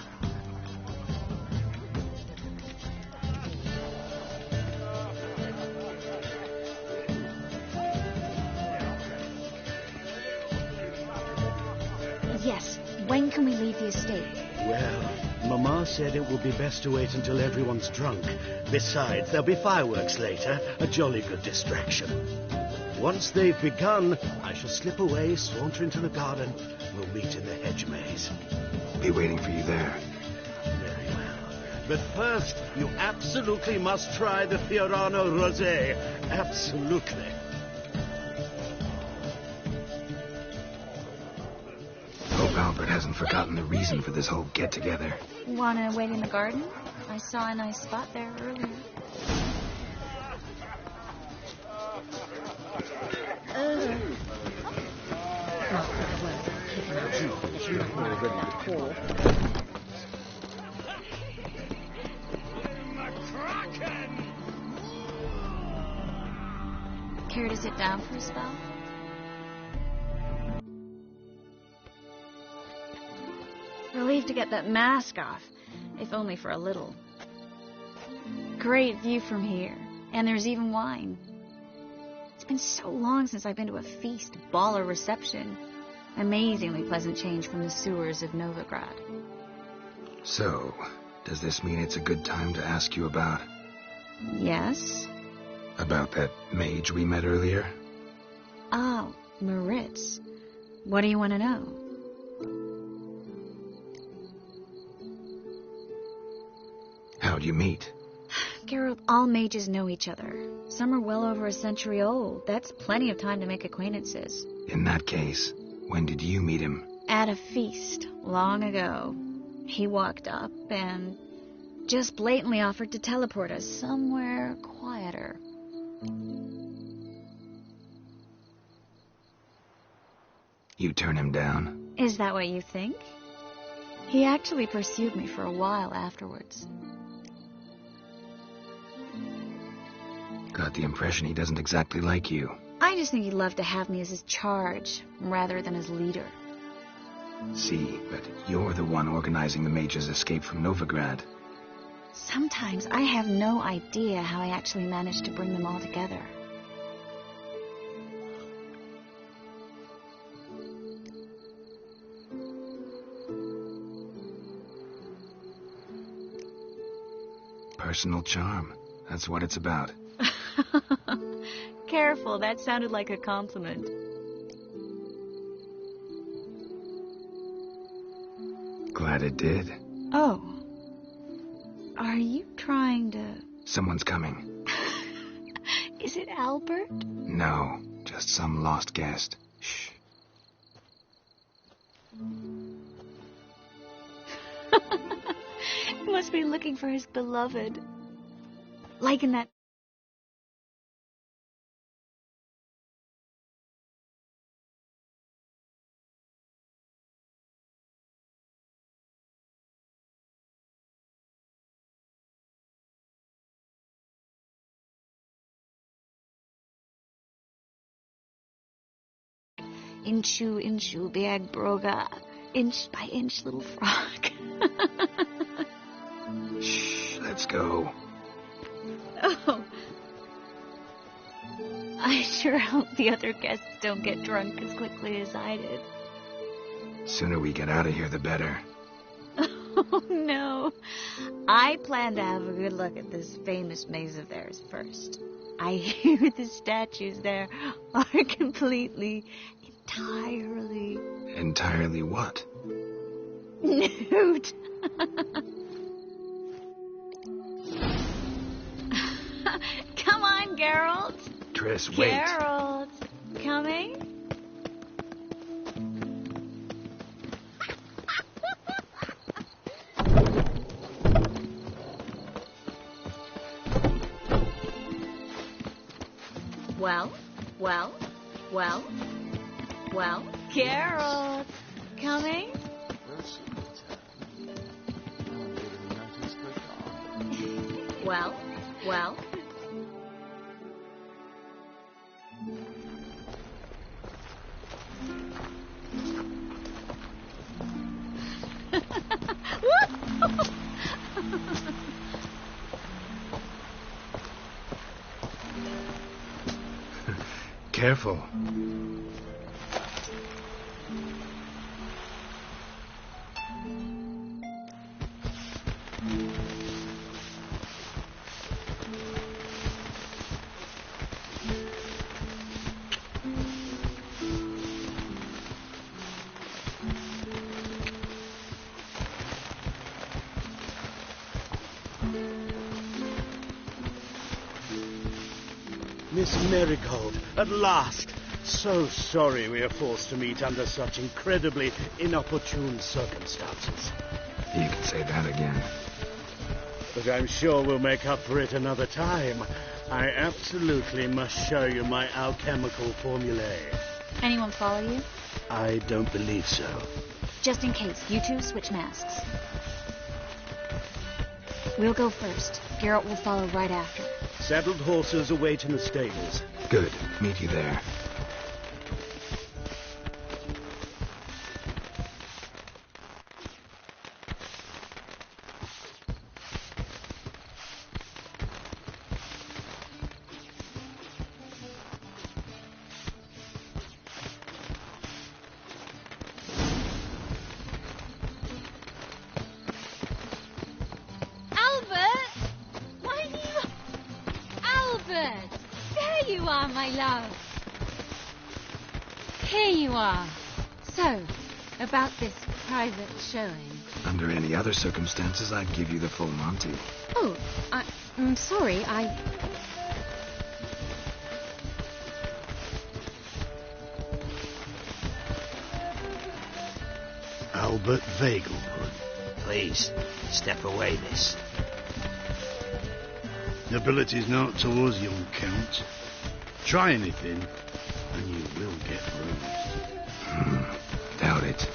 Yes. When can we leave the estate? Well, Mama said it will be best to wait until everyone's drunk. Besides, there'll be fireworks later, a jolly good distraction. Once they've begun, I shall slip away, saunter into the garden. We'll meet in the hedge maze. Be waiting for you there. Very well. But first, you absolutely must try the Fiorano Rosé. Absolutely. Hope Albert hasn't forgotten the reason for this whole get-together. Wanna wait in the garden? I saw a nice spot there earlier. Mark my words, I'll kick him out. Yet another night without Hall. Care to sit down for a spell? Relieved to get that mask off, if only for a little. Great view from here, and there's even wine. It's been so long since I've been to a feast, ball, or reception. Amazingly pleasant change from the sewers of Novigrad. So, does this mean it's a good time to ask you about... Yes? About that mage we met earlier? Oh, Moritz. What do you want to know? How'd you meet? Geralt, all mages know each other. Some are well over a century old. That's plenty of time to make acquaintances. In that case, when did you meet him? At a feast, long ago. He walked up and just blatantly offered to teleport us somewhere quieter. You turn him down? Is that what you think? He actually pursued me for a while afterwards. Got the impression he doesn't exactly like you. I just think he'd love to have me as his charge, rather than his leader. See, but you're the one organizing the mage's escape from Novigrad. Sometimes I have no idea how I actually managed to bring them all together. Personal charm. That's what it's about. Careful, that sounded like a compliment. Glad it did. Oh. Are you trying to... Someone's coming. Is it Albert? No, just some lost guest. Shh. He must be looking for his beloved. Like in that... Inchu, bag broga, inch by inch, little frog. Shh, let's go. Oh. I sure hope the other guests don't get drunk as quickly as I did. Sooner we get out of here, the better. Oh, no. I plan to have a good look at this famous maze of theirs first. I hear the statues there are entirely... Entirely what? Nude. Come on, Geralt. Triss, wait. Geralt, coming? Well, Geralt, coming? Well. Careful. Miss Marigold, at last! So sorry we are forced to meet under such incredibly inopportune circumstances. You can say that again. But I'm sure we'll make up for it another time. I absolutely must show you my alchemical formulae. Anyone follow you? I don't believe so. Just in case, you two switch masks. We'll go first. Geralt will follow right after. Saddled horses await in the stables. Good. Meet you there. There you are, my love. Here you are. So, about this private showing. Under any other circumstances, I'd give you the full Monty. Oh, I'm sorry, Albert Vegelwood. Please, step away, miss. Nobility's not towards young Count. Try anything, and you will get bruised. Doubt it.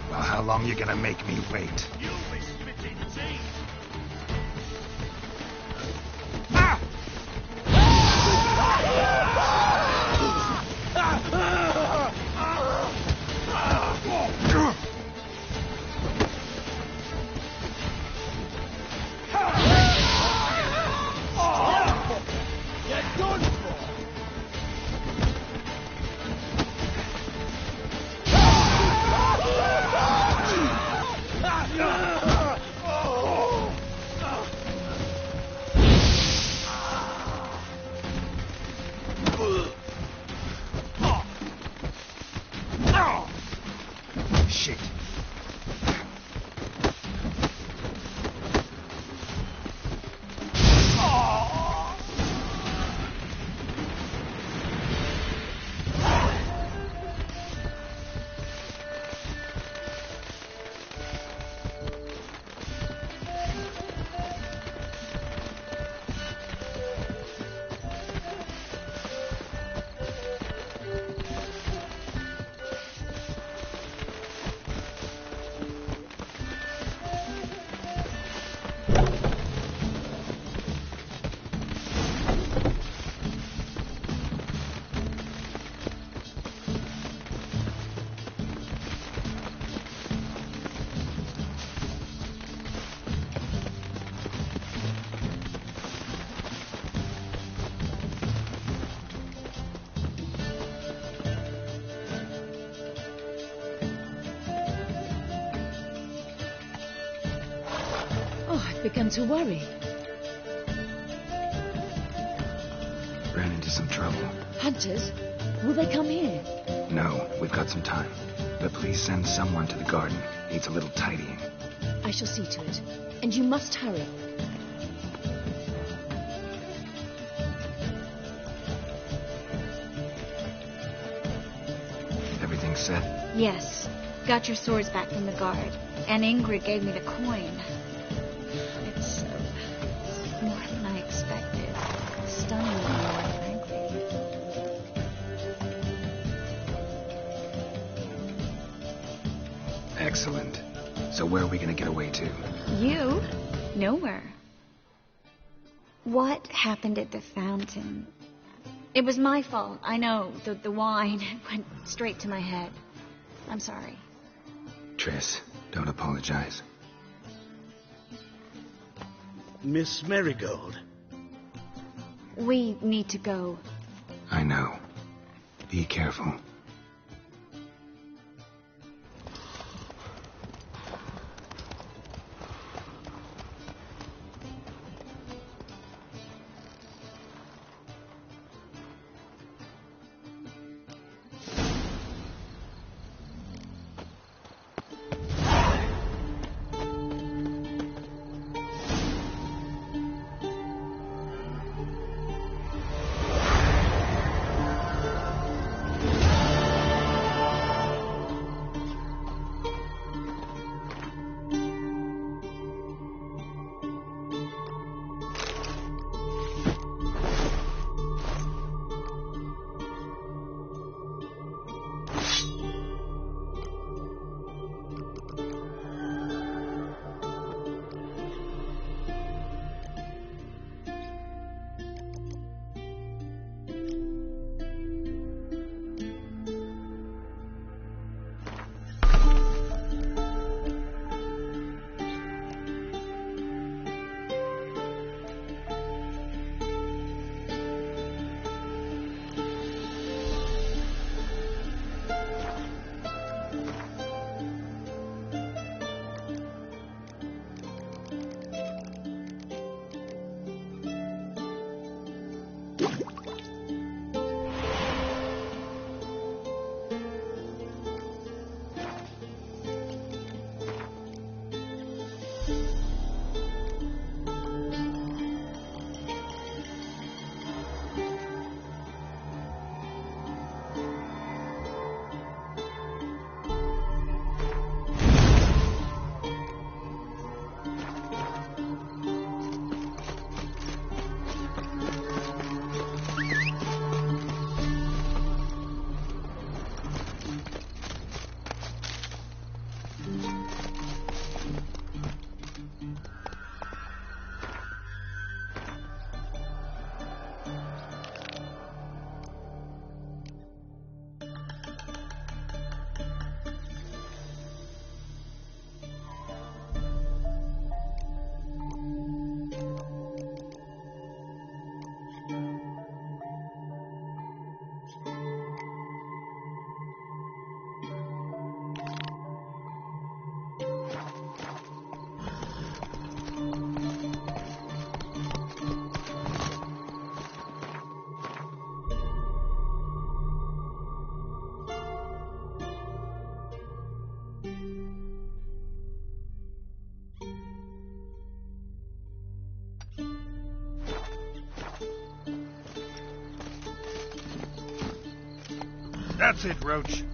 Well, how long you gonna make me wait? You'll be spitting teeth. You're done for. begun to worry. Ran into some trouble. Hunters? Will they come here? No, we've got some time. But please send someone to the garden. Needs a little tidying. I shall see to it. And you must hurry. Everything set? Yes. Got your swords back from the guard. And Ingrid gave me the coin. It's more than I expected. Stunningly more, frankly. Excellent. So where are we going to get away to? You? Nowhere. What happened at the fountain? It was my fault. I know. The wine went straight to my head. I'm sorry. Triss, don't apologize. Miss Marigold. We need to go. I know. Be careful. That's it, Roach.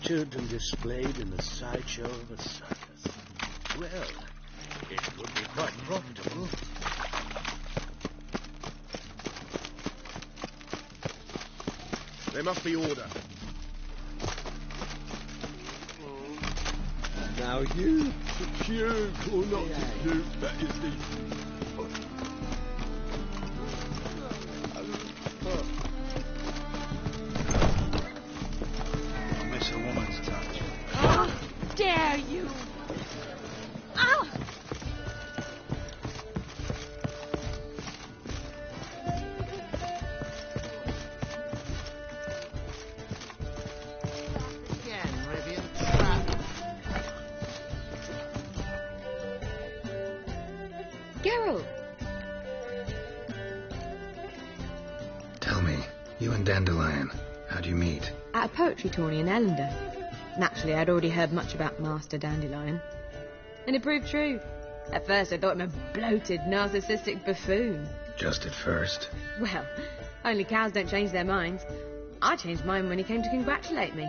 featured and displayed in the sideshow of a circus. Well, it would be quite profitable. There must be order. Now you to puke or not to puke, that is the... I'll miss a woman's touch. How dare you! Ah! Geralt! Tell me, you and Dandelion, how'd you meet? At a poetry tourney in Ellender. Naturally, I'd already heard much about Master Dandelion. And it proved true. At first, I thought him a bloated, narcissistic buffoon. Just at first. Well, only cows don't change their minds. I changed mine when he came to congratulate me.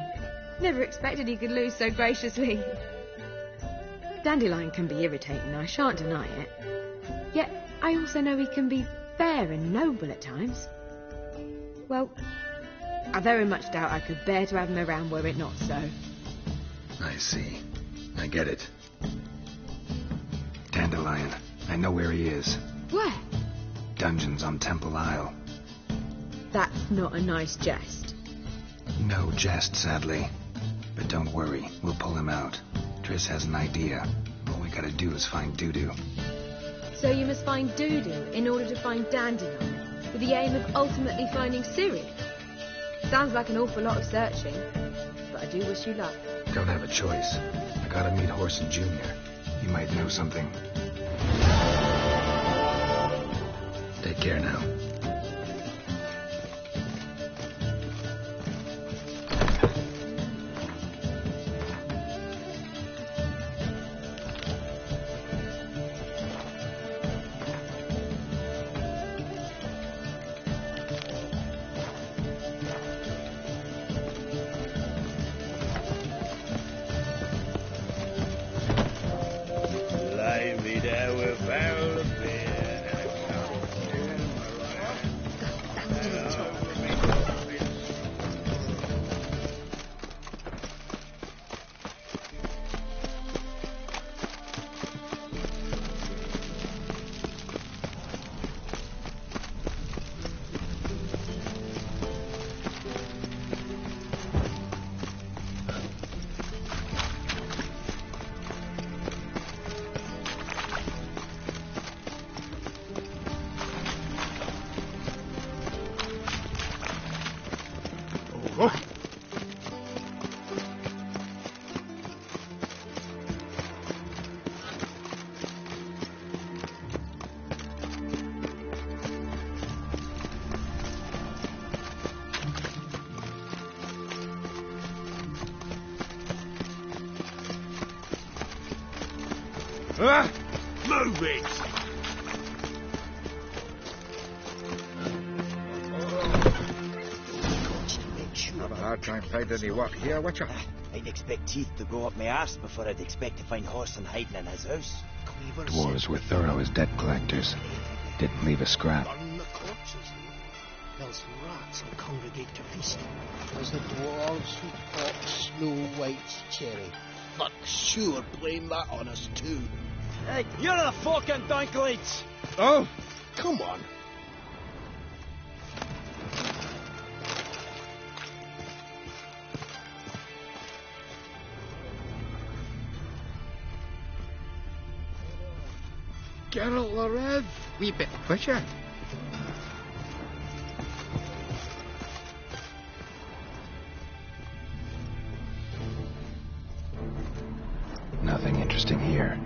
Never expected he could lose so graciously. Dandelion can be irritating, I shan't deny it. Yet, I also know he can be fair and noble at times. Well, I very much doubt I could bear to have him around were it not so. I see. I get it. Dandelion, I know where he is. Where? Dungeons on Temple Isle. That's not a nice jest. No jest, sadly. But don't worry, we'll pull him out. Triss has an idea. All we gotta do is find Dudu. So you must find Dudu in order to find Dandelion, with the aim of ultimately finding Ciri. Sounds like an awful lot of searching, but I do wish you luck. Don't have a choice. I gotta meet Horson Jr. He might know something. Take care now. Move it! Have a hard time finding any work here, Witcher. I'd expect teeth to go up my arse before I'd expect to find Horson hiding in his house. Dwarves were thorough as debt collectors. Didn't leave a scrap. Burn the corpses, else rats will congregate to feast. As the dwarves who fought Snow White's cherry. Fuck sure blame that on us too. Hey, you're the fucking donklights! Oh, come on. Geralt the Red. Wee bit of Witcher. Nothing interesting here.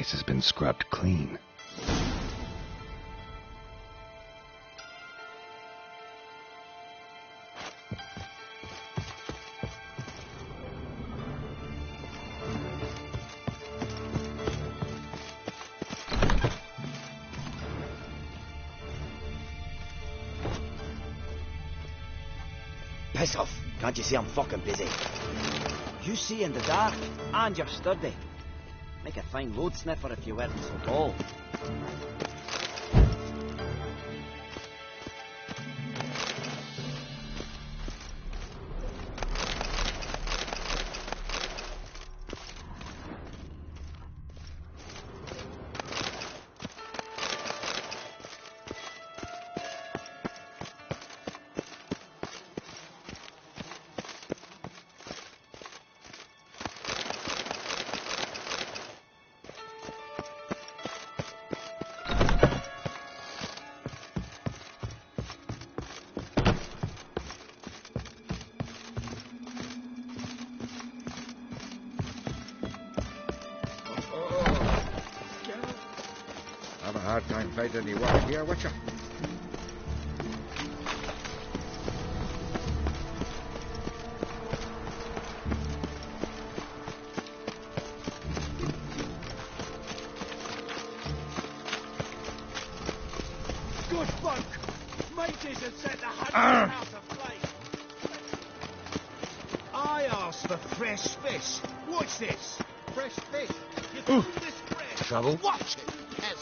place has been scrubbed clean. Piss off. Can't you see I'm fucking busy? You see in the dark, and you're sturdy. Make a fine load sniffer if you weren't so tall. Hard time finding any water here, Witcher. Good folk! Mages have set the hunter's house aflame! I asked for fresh fish. Watch this! Fresh fish? You call this fresh? Trouble? Watch it! Yes.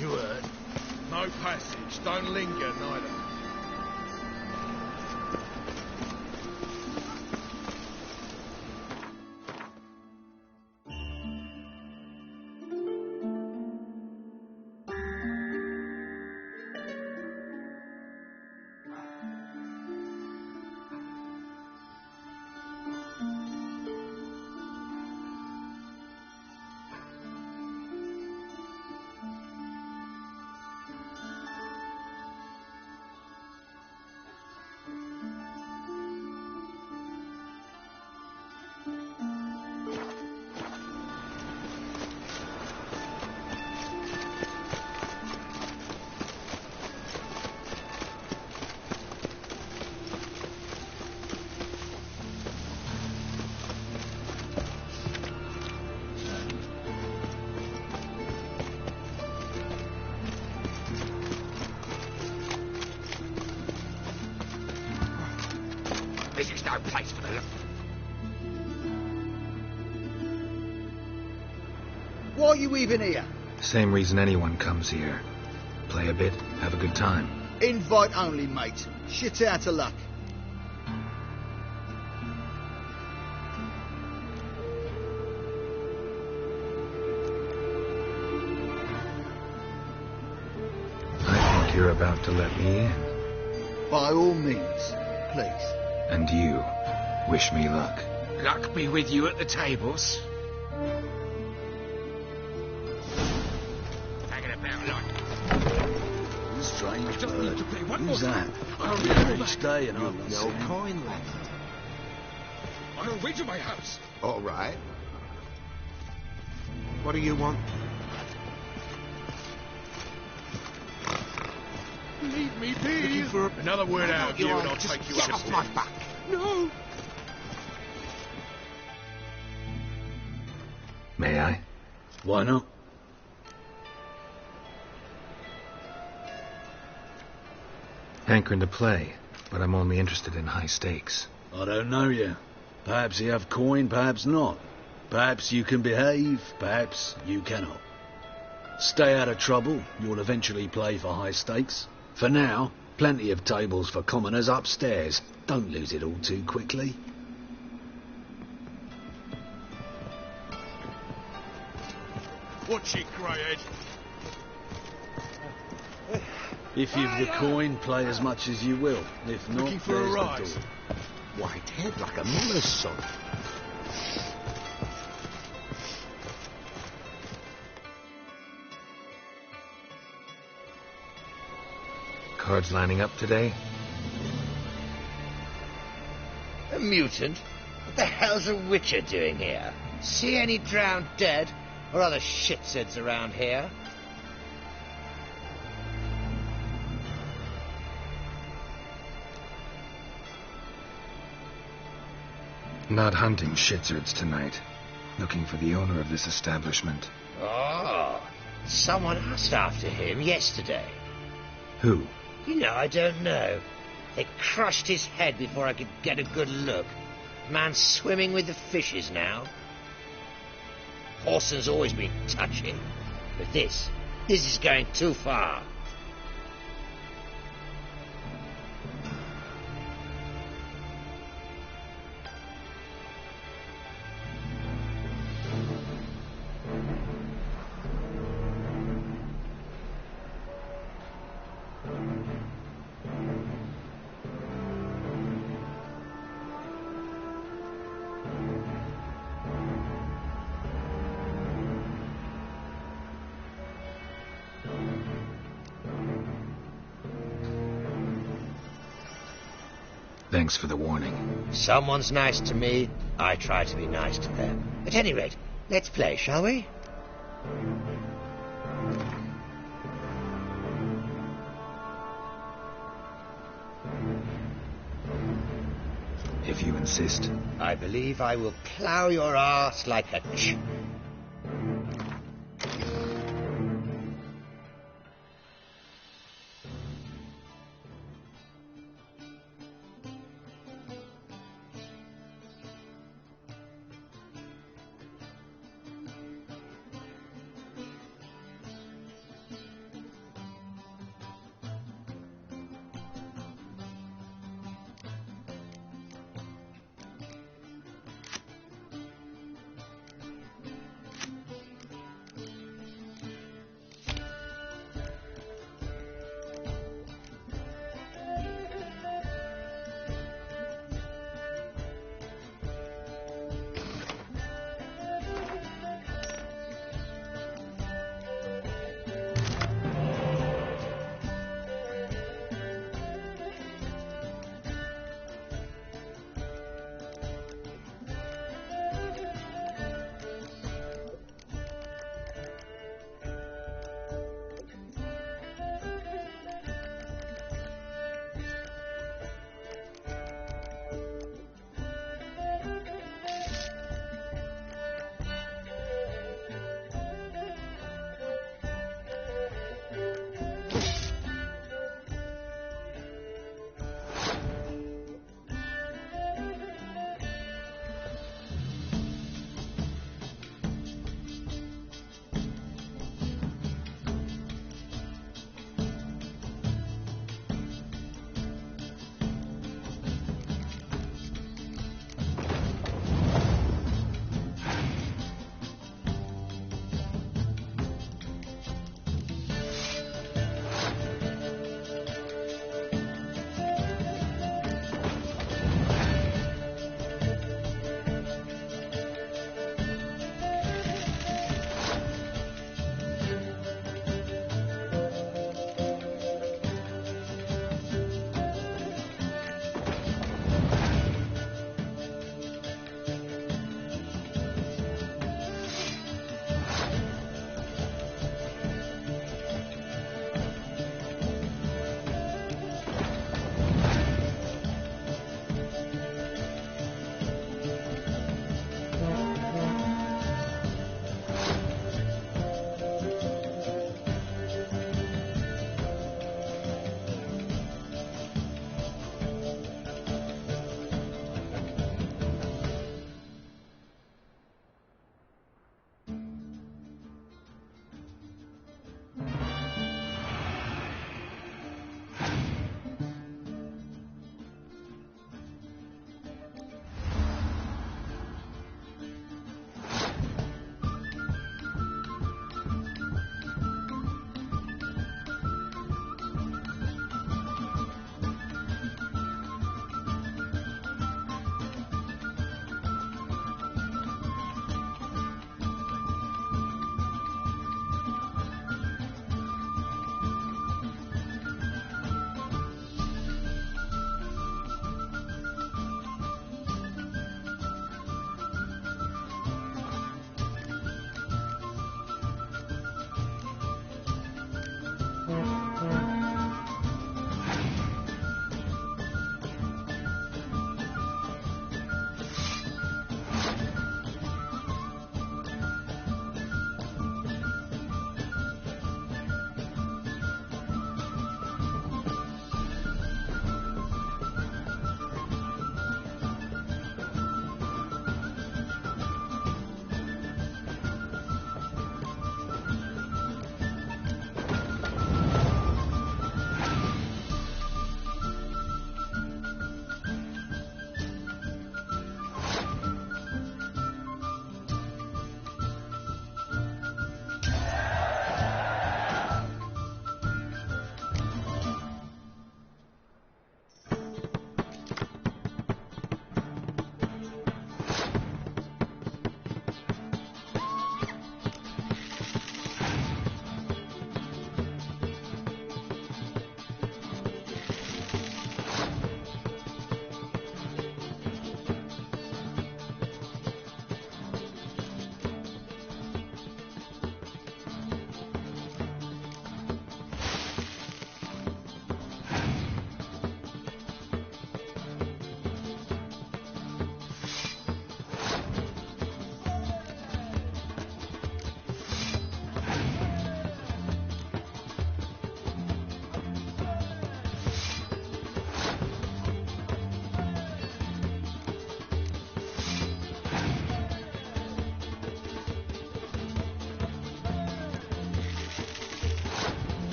You heard? No passage. Don't linger, neither. This is no place for the... Why are you even here? Same reason anyone comes here. Play a bit, have a good time. Invite only, mate. Shit out of luck. I think you're about to let me in. By all means, please. And you, wish me luck. Luck be with you at the tables. Hanging about like... Strange Don't need to play one Who's more that? I'll be Every back. day and I've No coin left. On our way to my house. All right. What do you want? Leave me be. Looking for another word out of you and I'll take you Get up off a my step. back. No. May I? Why not? Hankering to play, but I'm only interested in high stakes. I don't know you. Perhaps you have coin, perhaps not. Perhaps you can behave, perhaps you cannot. Stay out of trouble, you'll eventually play for high stakes. For now, plenty of tables for commoners upstairs. Don't lose it all too quickly. Watch it, Greyhead. If you've the coin, play as much as you will. If not, Looking for a there's the rise? door. White head like a muller's son. Cards lining up today? A mutant? What the hell's a witcher doing here? See any drowned dead? Or other shitsuds around here? Not hunting shitsurds tonight. Looking for the owner of this establishment. Oh, someone asked after him yesterday. Who? You know, I don't know. They crushed his head before I could get a good look. Man's swimming with the fishes now. Horson's always been touchy. But this is going too far. Thanks for the warning. Someone's nice to me, I try to be nice to them. At any rate, let's play, shall we? If you insist. I believe I will plough your arse like a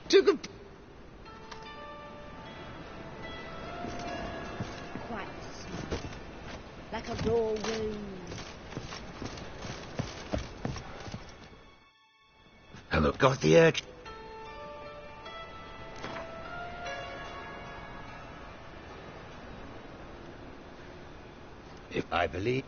Took a... Quite small. Like a raw wound. Hello. Got the urge. If I believe...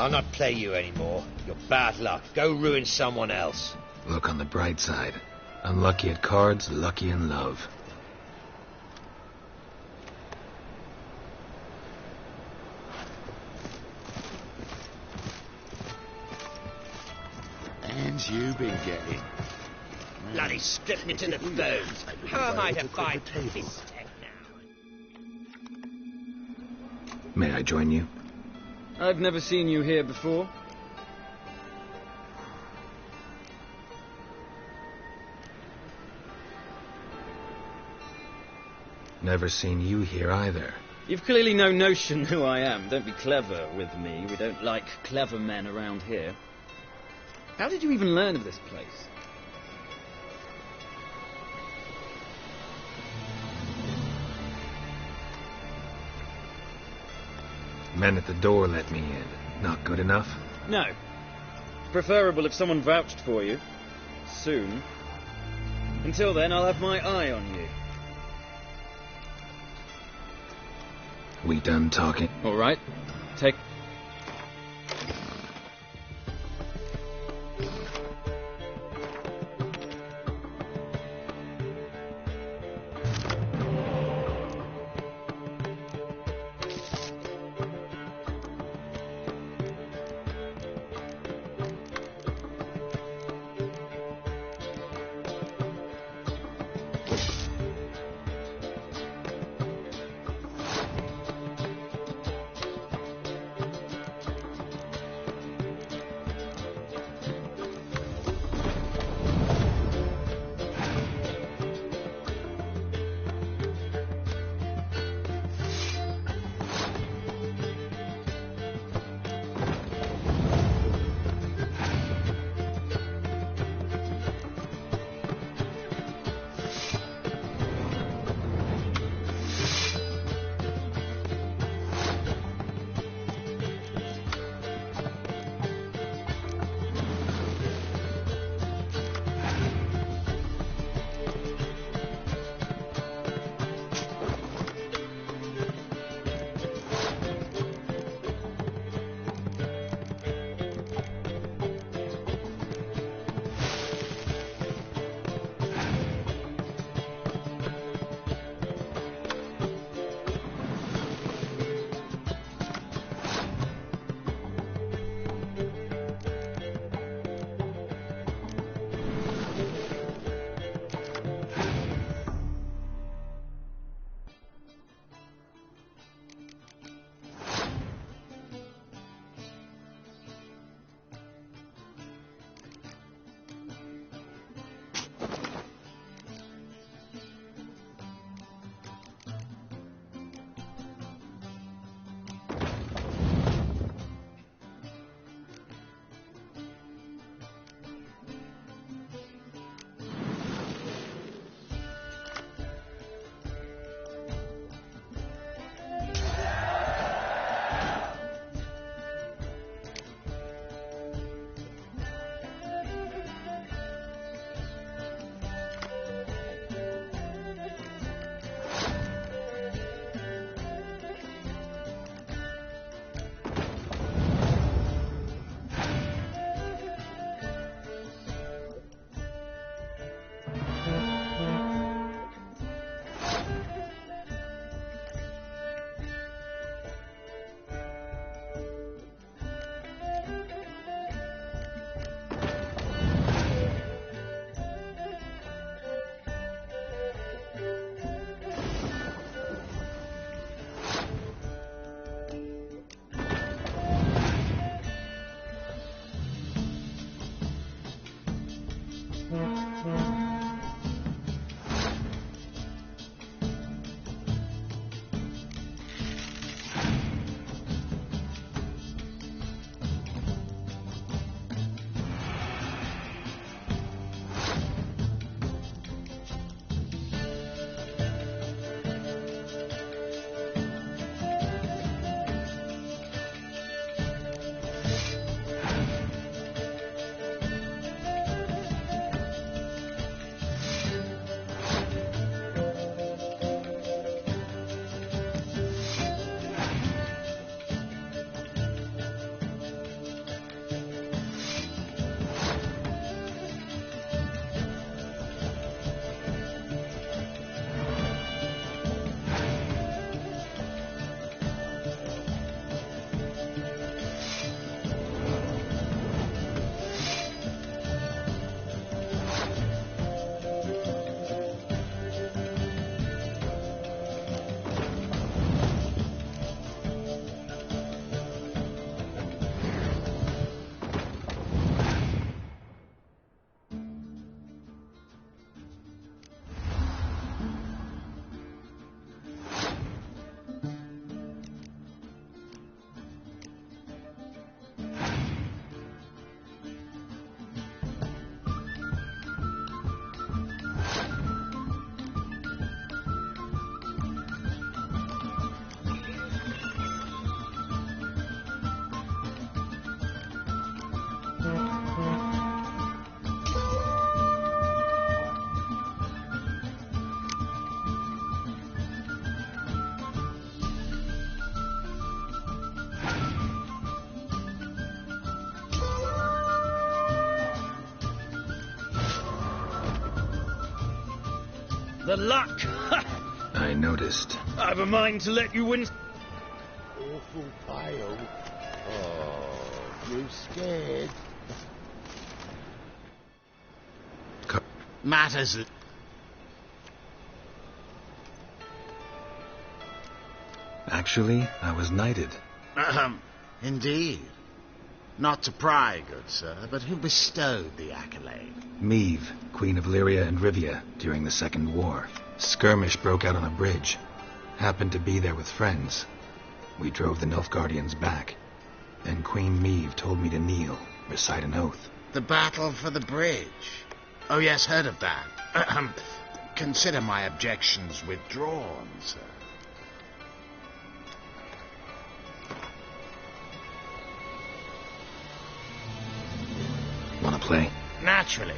I'll not play you anymore. You're bad luck. Go ruin someone else. Look on the bright side. Unlucky at cards, lucky in love. And you been getting? Bloody stripped me to the bones. How am I to fight this tech now? May I join you? I've never seen you here before. Never seen you here either. You've clearly no notion who I am. Don't be clever with me. We don't like clever men around here. How did you even learn of this place? Men at the door let me in. Not good enough? No. It's preferable if someone vouched for you. Soon. Until then, I'll have my eye on you. We done talking? All right. Take... The luck! I noticed. I've a mind to let you win. Awful pale. Oh, you scared? Matters. Actually, I was knighted. Indeed. Not to pry, good sir, but who bestowed the accolade? Meve, Queen of Lyria and Rivia, during the Second War. Skirmish broke out on a bridge. Happened to be there with friends. We drove the Nilfgaardians back. Then Queen Meve told me to kneel, recite an oath. The battle for the bridge. Oh yes, heard of that. Consider my objections withdrawn, sir. Wanna play? Naturally.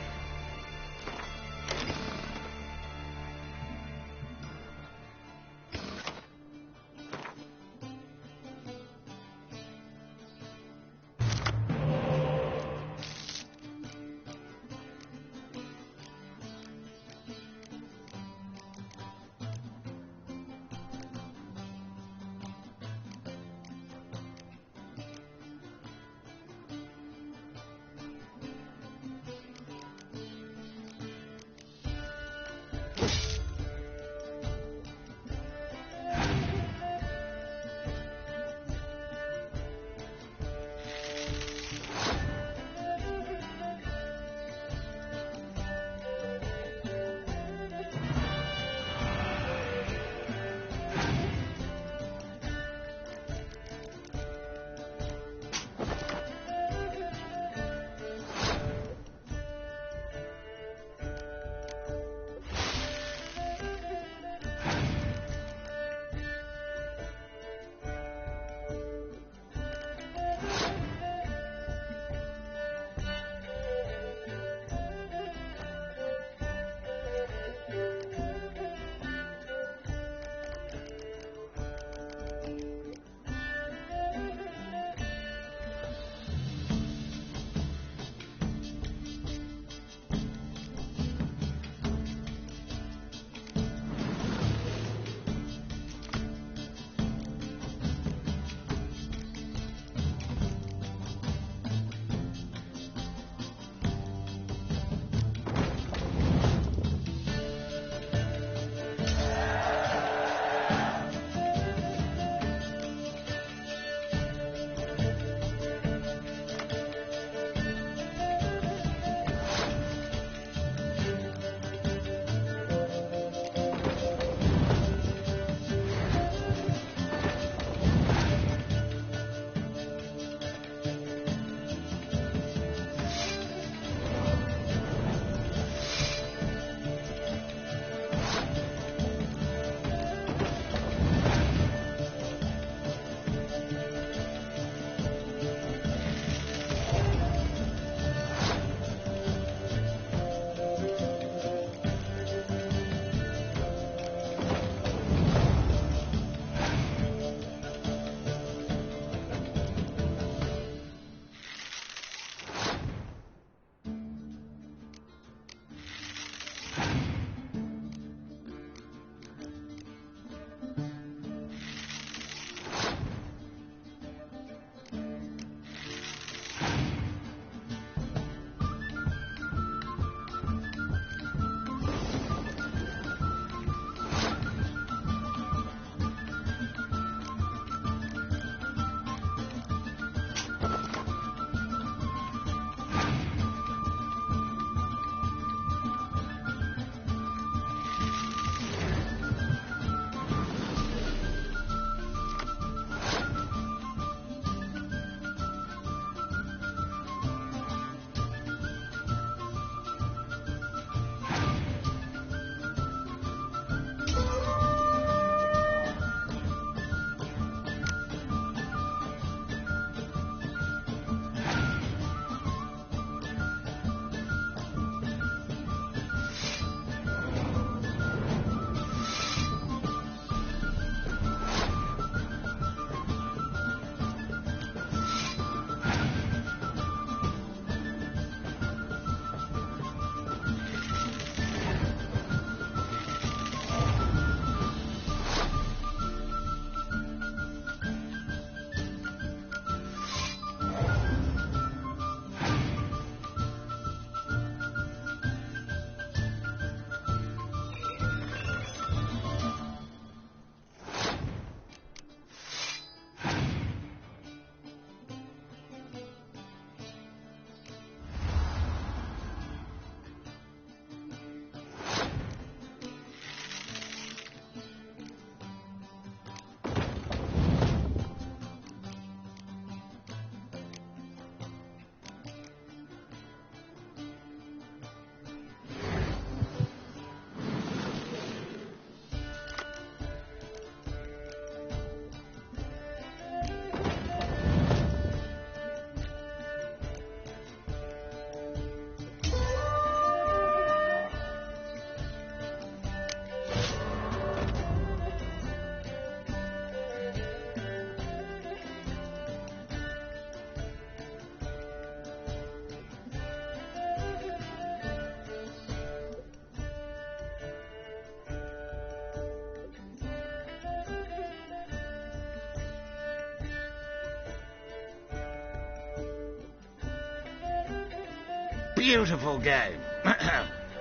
beautiful game.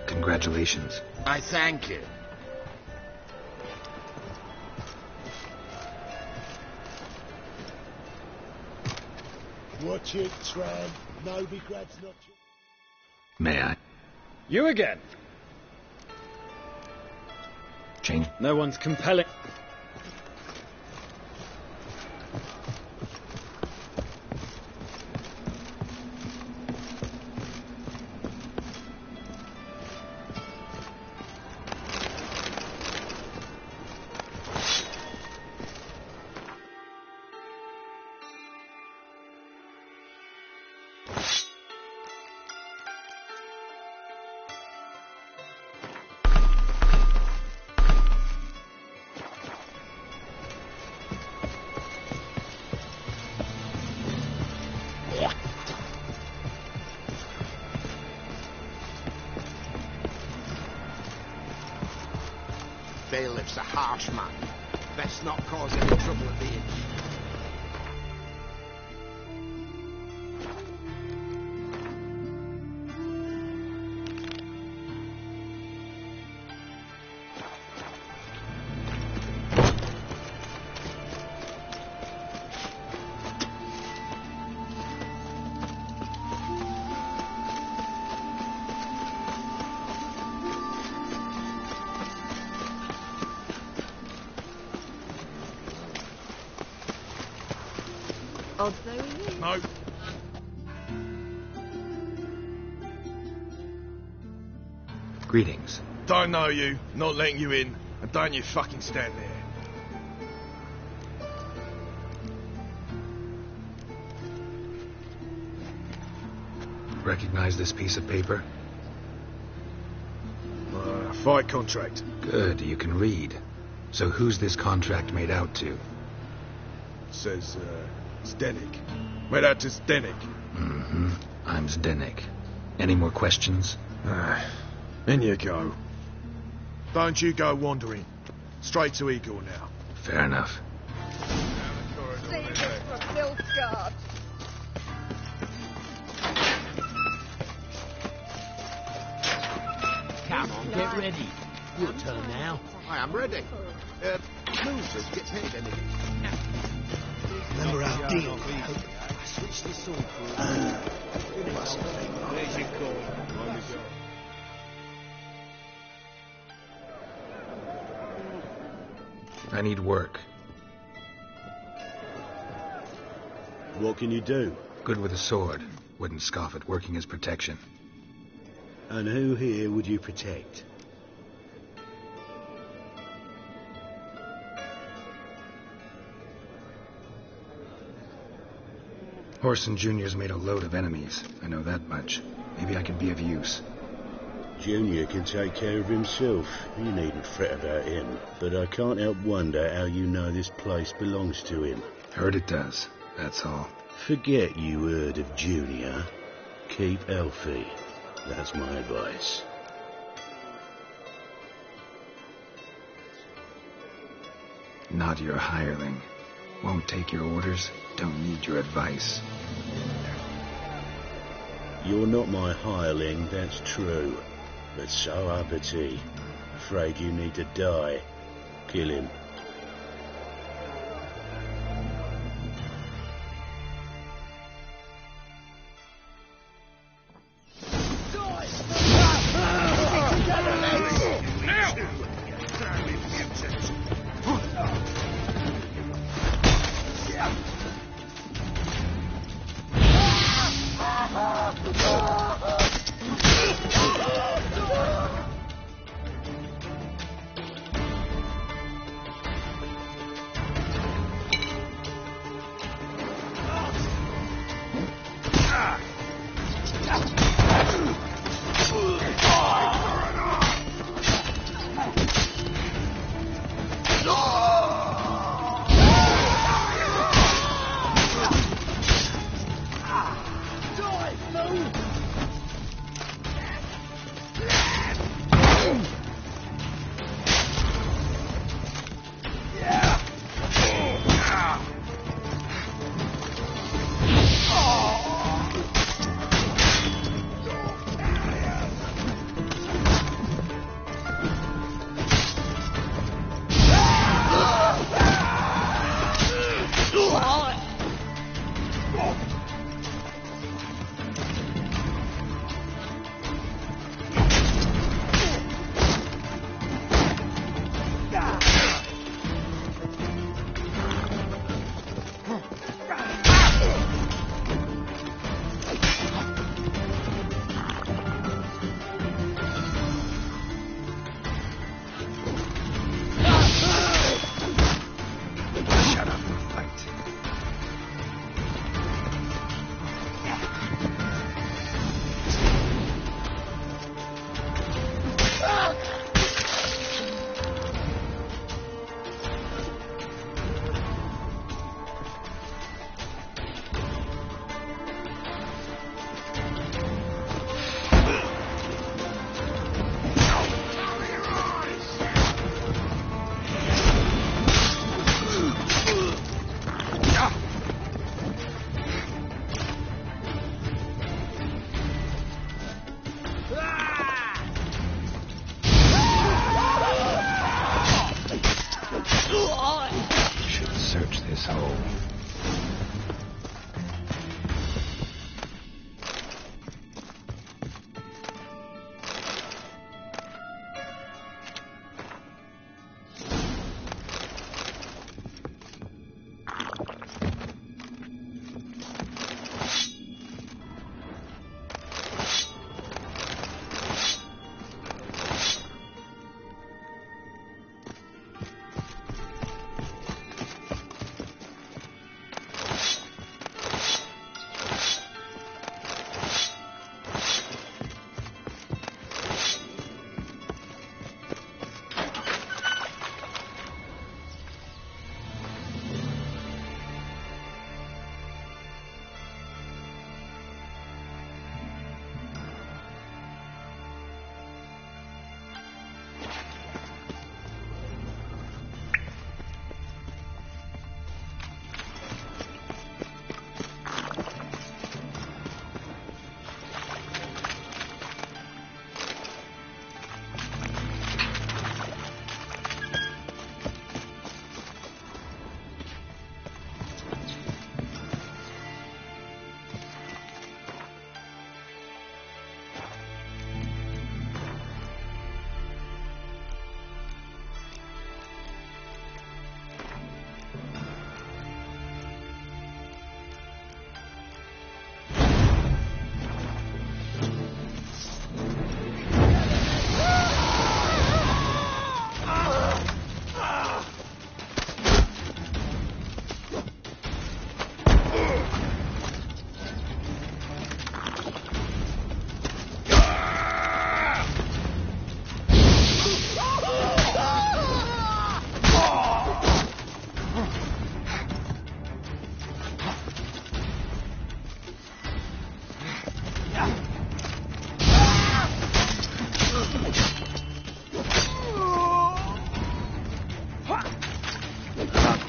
Congratulations. I thank you. Watch it, Tran. Novigrad's not... May I? You again. Change. No one's compelling. Bailiff's a harsh man. Best not cause any trouble at the inn. Odds though he is. No. Greetings. Don't know you, not letting you in, and don't you fucking stand there. Recognize this piece of paper? Fight contract. Good, you can read. So who's this contract made out to? Says, Zdenek. Made out to Zdenek. Mm-hmm. I'm Zdenek. Any more questions? In you go. Don't you go wandering. Straight to Igor now. Fair enough. Save us from Nilfgaard. Come on, get ready. Your turn now. I am ready. Losers get paid anything. Remember our deal? I switched the sword for There's your call. I need work. What can you do? Good with a sword. Wouldn't scoff at working as protection. And who here would you protect? Horson Jr.'s made a load of enemies. I know that much. Maybe I can be of use. Junior can take care of himself. You needn't fret about him. But I can't help wonder how you know this place belongs to him. Heard it does. That's all. Forget you heard of Junior. Keep Elfie. That's my advice. Not your hireling. Won't take your orders. Don't need your advice. You're not my hireling, that's true. But so are Petit. Afraid you need to die. Kill him.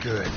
Good.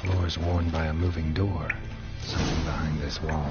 Floors worn by a moving door. Something behind this wall.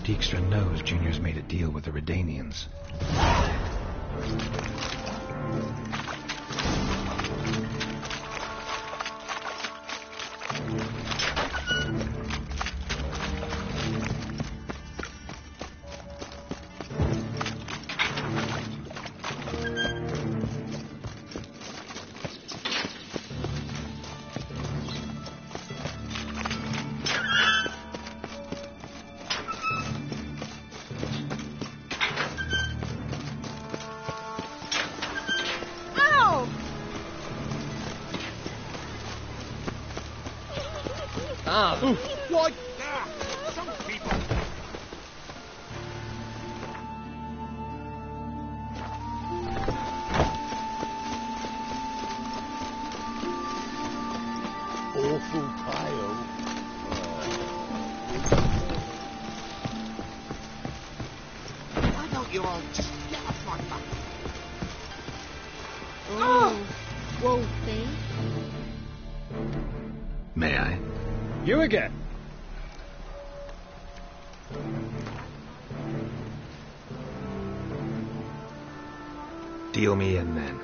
Dijkstra knows Junior's made a deal with the Redanians. What? Some people. Awful pile. Why don't you all just get off my back? Oh, Wolfie. May I? You again. Deal me in then.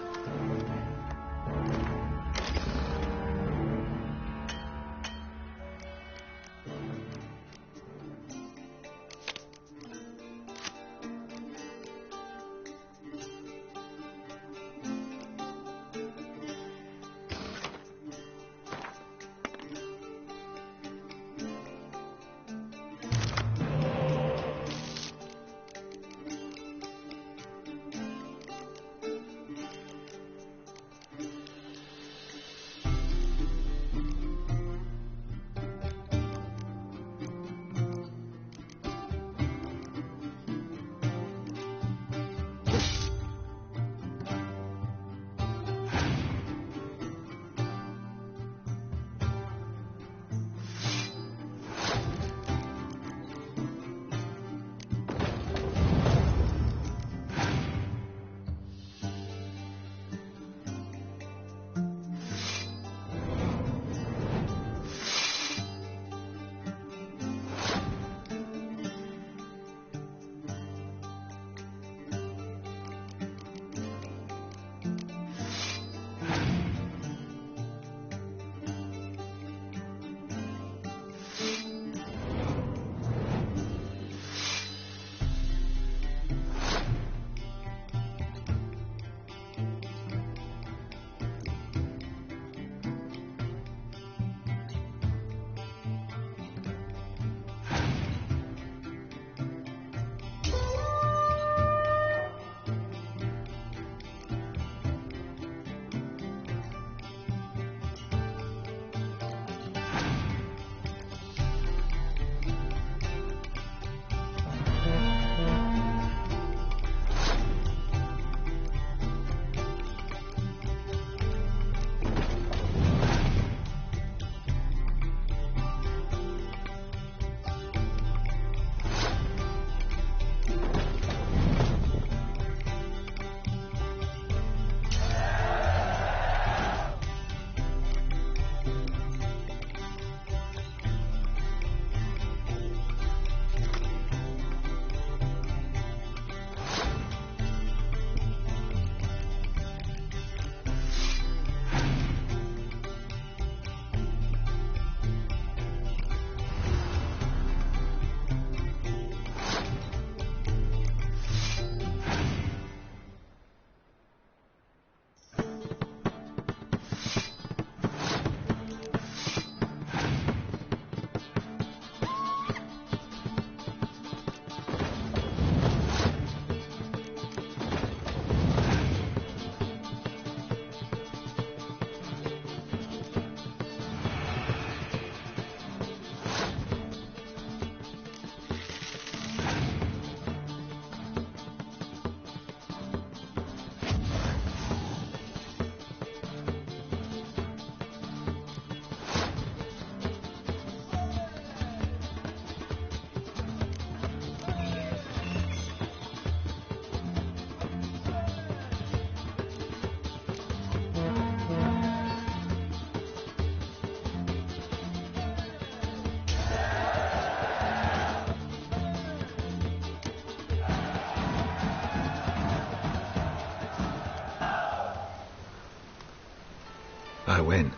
I win.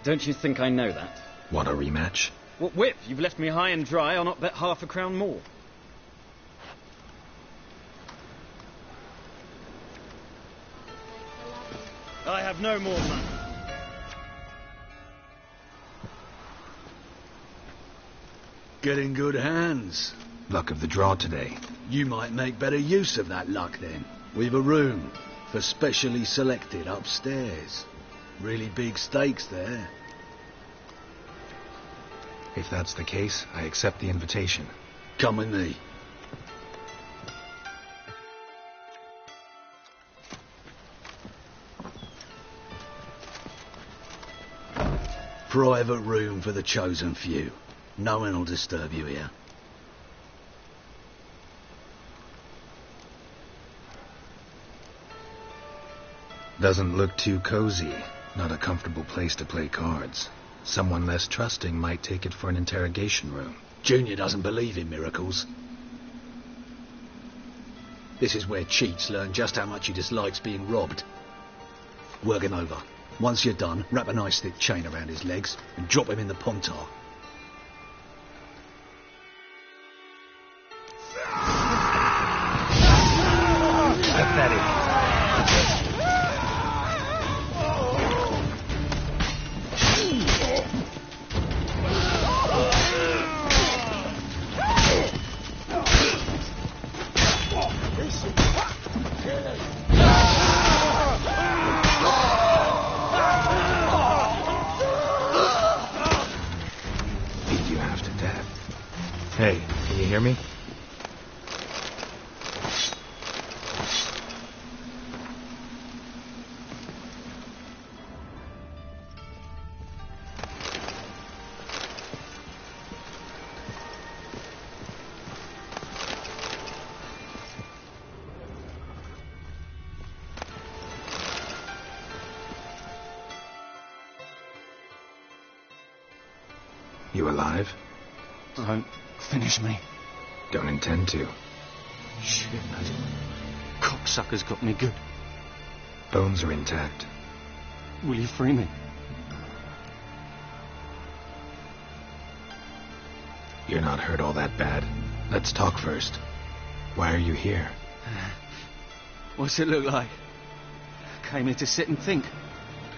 Don't you think I know that? Want a rematch? What with? You've left me high and dry. I'll not bet half a crown more. I have no more money. Get in good hands. Luck of the draw today. You might make better use of that luck then. We've a room for specially selected upstairs. Really big stakes there. If that's the case, I accept the invitation. Come with me. Private room for the chosen few. No one will disturb you here. Doesn't look too cozy. Not a comfortable place to play cards. Someone less trusting might take it for an interrogation room. Junior doesn't believe in miracles. This is where cheats learn just how much he dislikes being robbed. Work him over. Once you're done, wrap a nice thick chain around his legs and drop him in the pontar. Pathetic. Beat you half to death. Hey, can you hear me? You alive? Don't finish me. Don't intend to. Shit, those cocksuckers got me good. Bones are intact. Will you free me? You're not hurt all that bad. Let's talk first. Why are you here? What's it look like? Came here to sit and think.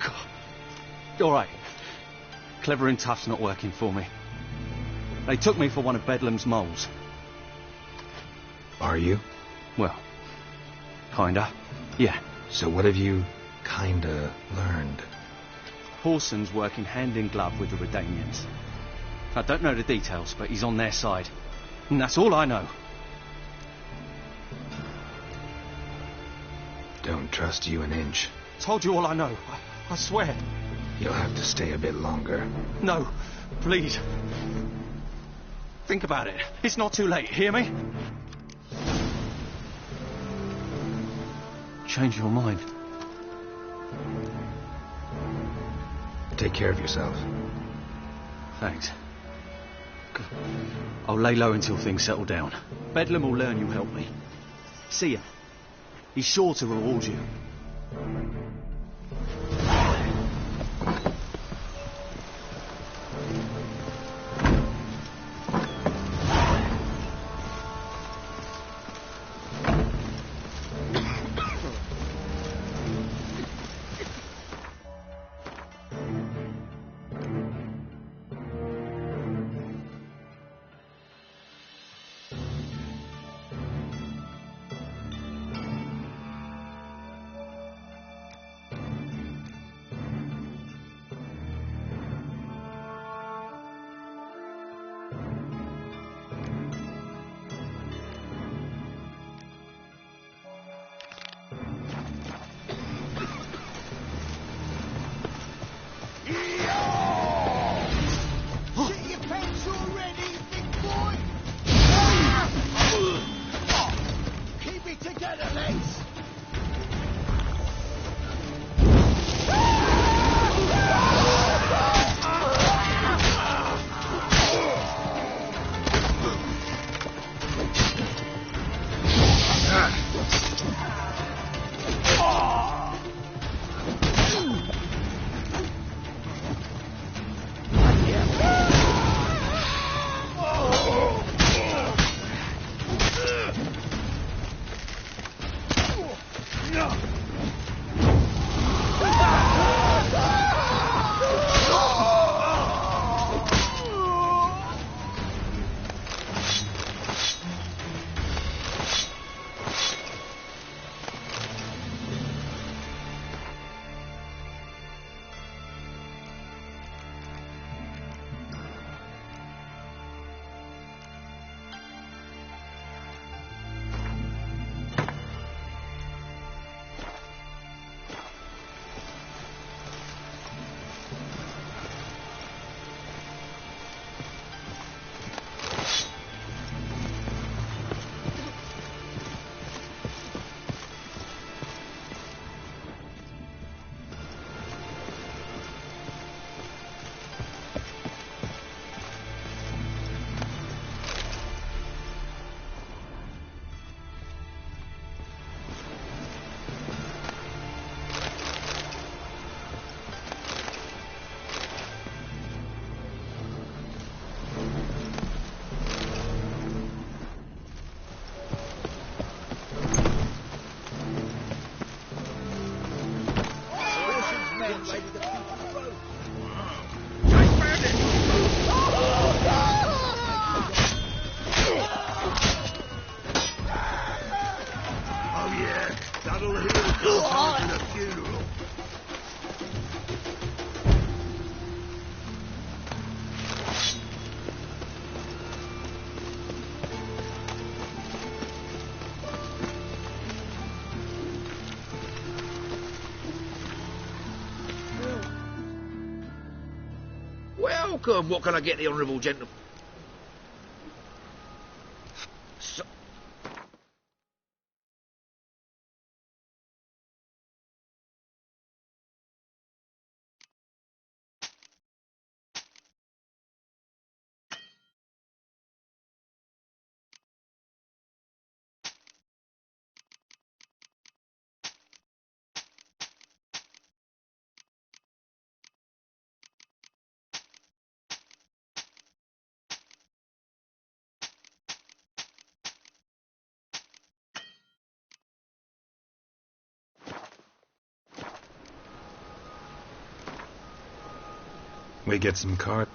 God. All right. Clever and tough's not working for me. They took me for one of Bedlam's moles. Are you? Well, kinda. Yeah. So what have you kinda learned? Horson's working hand in glove with the Redanians. I don't know the details, but he's on their side. And that's all I know. Don't trust you an inch. Told you all I know. I swear. You'll have to stay a bit longer. No, please. Think about it. It's not too late, hear me? Change your mind. Take care of yourself. Thanks. I'll lay low until things settle down. Bedlam will learn you helped me. See ya. He's sure to reward you. fence. Oh yeah, that'll heal the in a funeral. Welcome. What can I get the honourable gentleman? We get some card.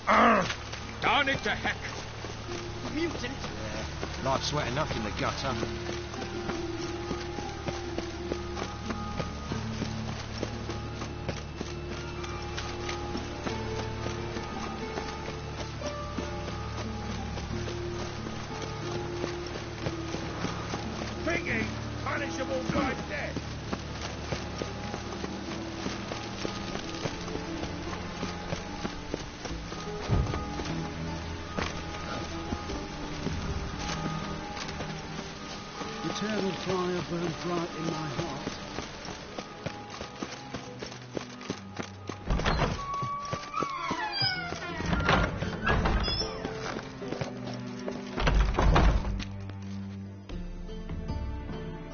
Darn it to heck. Mutant. Yeah, life's wet enough in the gutter. Thingy, punishable by death. The eternal fire burns bright in my heart.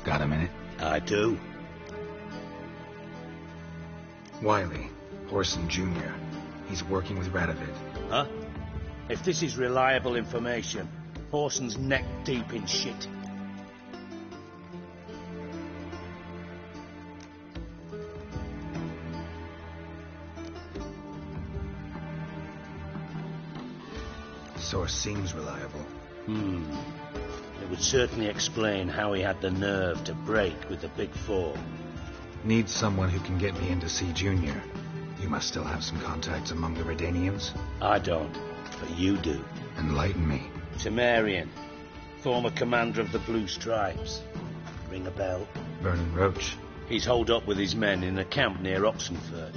Got a minute? I do. Wiley, Horson Jr. He's working with Radovid. Huh? If this is reliable information, Horson's neck deep in shit. Source seems reliable. It would certainly explain how he had the nerve to break with the Big Four. Need someone who can get me in to see Junior. You must still have some contacts among the Redanians. I don't, but you do. Enlighten me. Temerian, former commander of the Blue Stripes. Ring a bell? Vernon Roach. He's holed up with his men in a camp near Oxenford.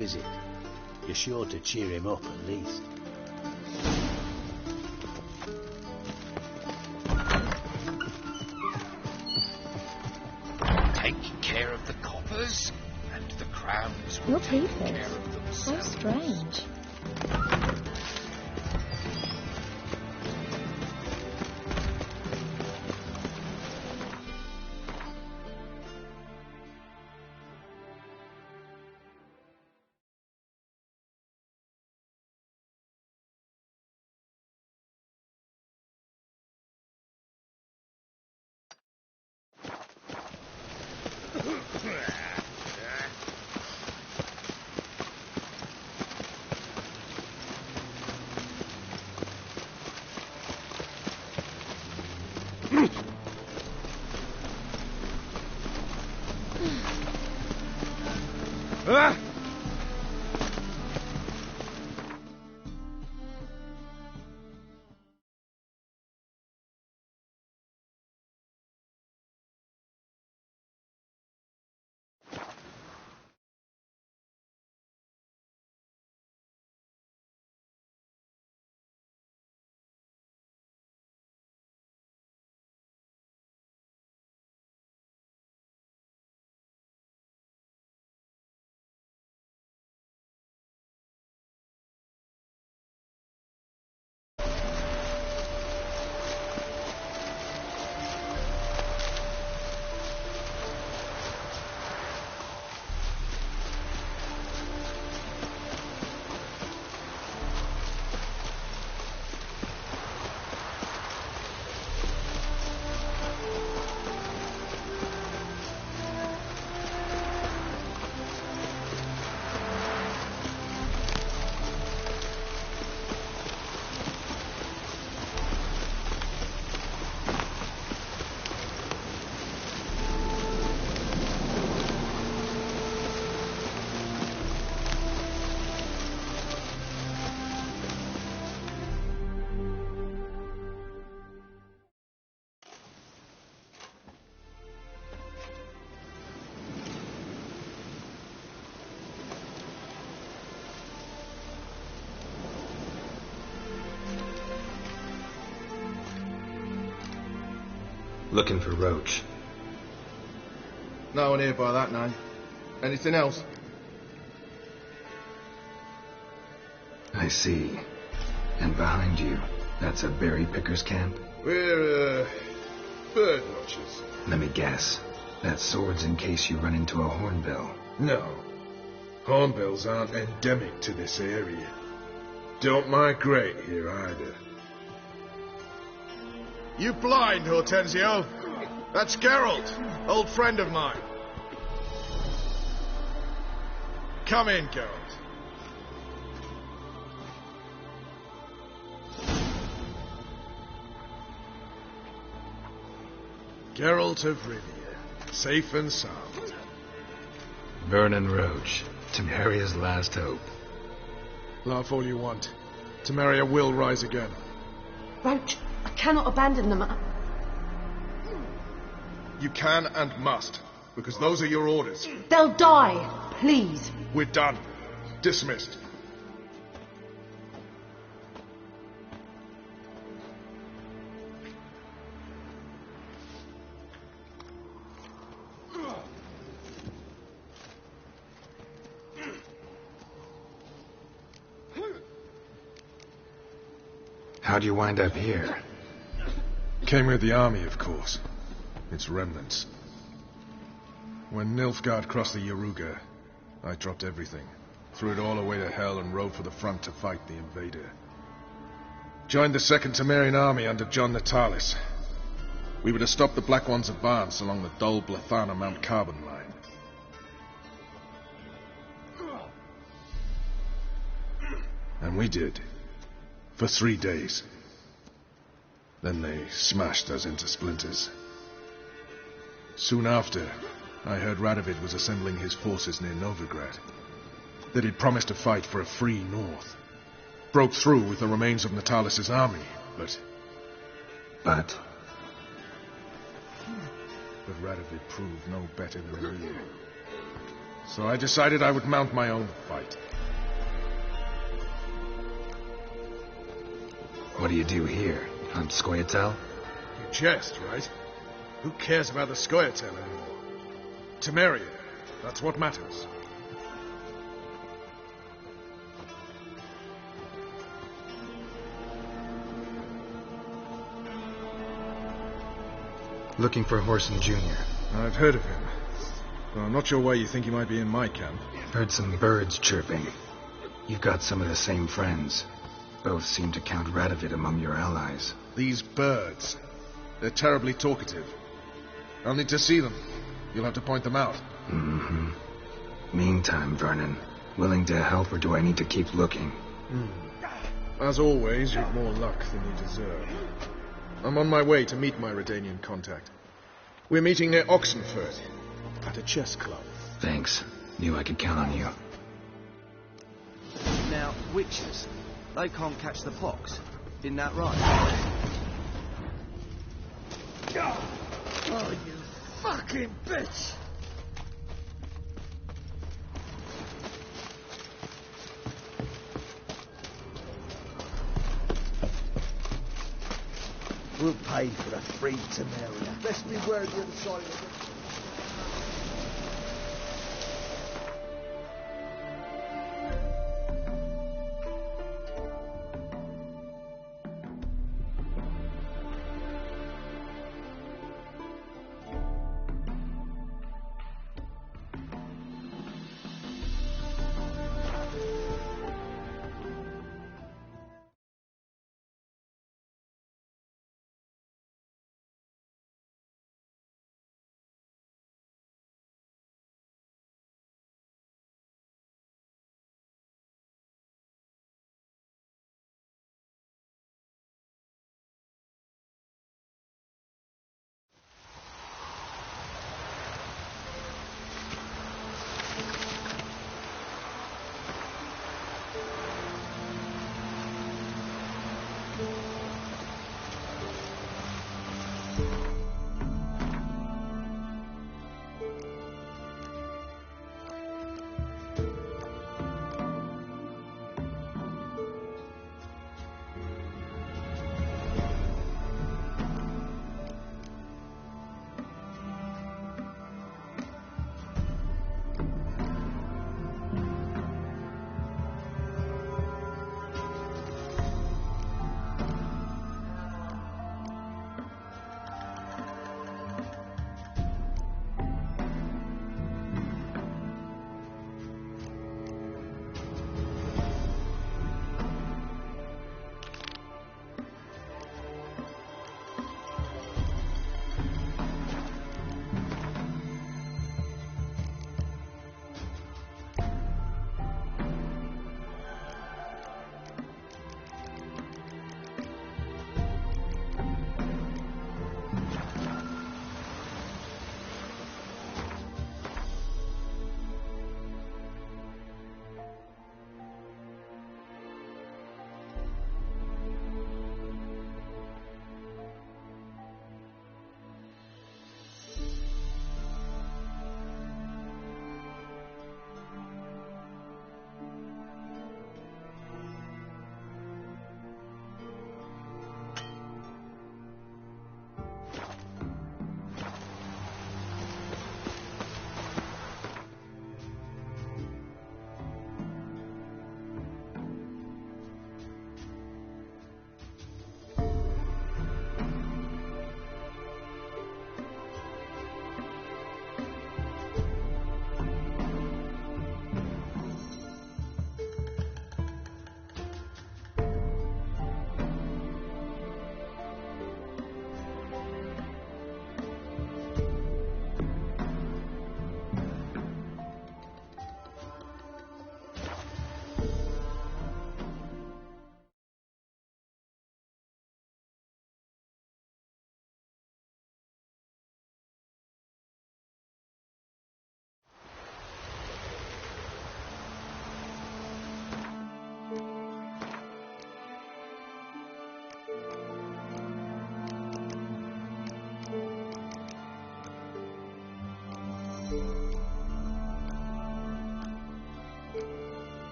visit. You're sure to cheer him up, at least. Taking care of the coppers, and the crowns will Your take people. care of So themselves. strange. Looking for Roach. No one here by that name. Anything else? I see. And behind you, that's a berry picker's camp? We're, bird watchers. Let me guess. That sword's in case you run into a hornbill. No. Hornbills aren't endemic to this area. Don't migrate here either. You blind, Hortensio? That's Geralt, old friend of mine. Come in, Geralt. Geralt of Rivia, safe and sound. Vernon Roach, Temeria's last hope. Laugh all you want. Temeria will rise again. Roach, I cannot abandon them. You can and must, because those are your orders. They'll die, please. We're done. Dismissed. How'd you wind up here? Came with the army, of course. Its remnants. When Nilfgaard crossed the Yaruga, I dropped everything. Threw it all away to hell and rode for the front to fight the invader. Joined the 2nd Temerian army under John Natalis. We were to stop the Black One's advance along the Dol Blathana Mount Carbon line. And we did. For 3 days. Then they smashed us into splinters. Soon after, I heard Radovid was assembling his forces near Novigrad. That he'd promised to fight for a free north. Broke through with the remains of Natalis' army, but... But Radovid proved no better than we. So I decided I would mount my own fight. What do you do here? Hunt Scoia'tael? You jest, right? Who cares about the Scoia'tael anymore? Temeria, that's what matters. Looking for Whoreson Jr. I've heard of him, but I'm not sure why you think he might be in my camp. Heard some birds chirping. You've got some of the same friends. Both seem to count Radovid among your allies. These birds. They're terribly talkative. I'll need to see them. You'll have to point them out. Mm-hmm. Meantime, Vernon, willing to help or do I need to keep looking? As always, you've more luck than you deserve. I'm on my way to meet my Redanian contact. We're meeting near Oxenford, at a chess club. Thanks. Knew I could count on you. Now, witches, they can't catch the pox. Isn't that right? Oh, you fucking bitch! We'll pay for the free Temeria. Best beware of the other side of it.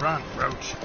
front, Roach.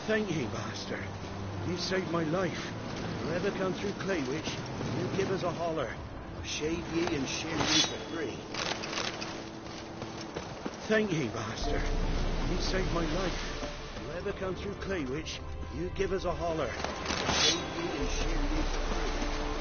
Thank ye, master. You saved my life. If you ever come through Claywich, you give us a holler. I'll shave ye and share ye for free. Thank ye, master. You saved my life. If you ever come through Claywich, you give us a holler. I'll shave ye and share ye for free.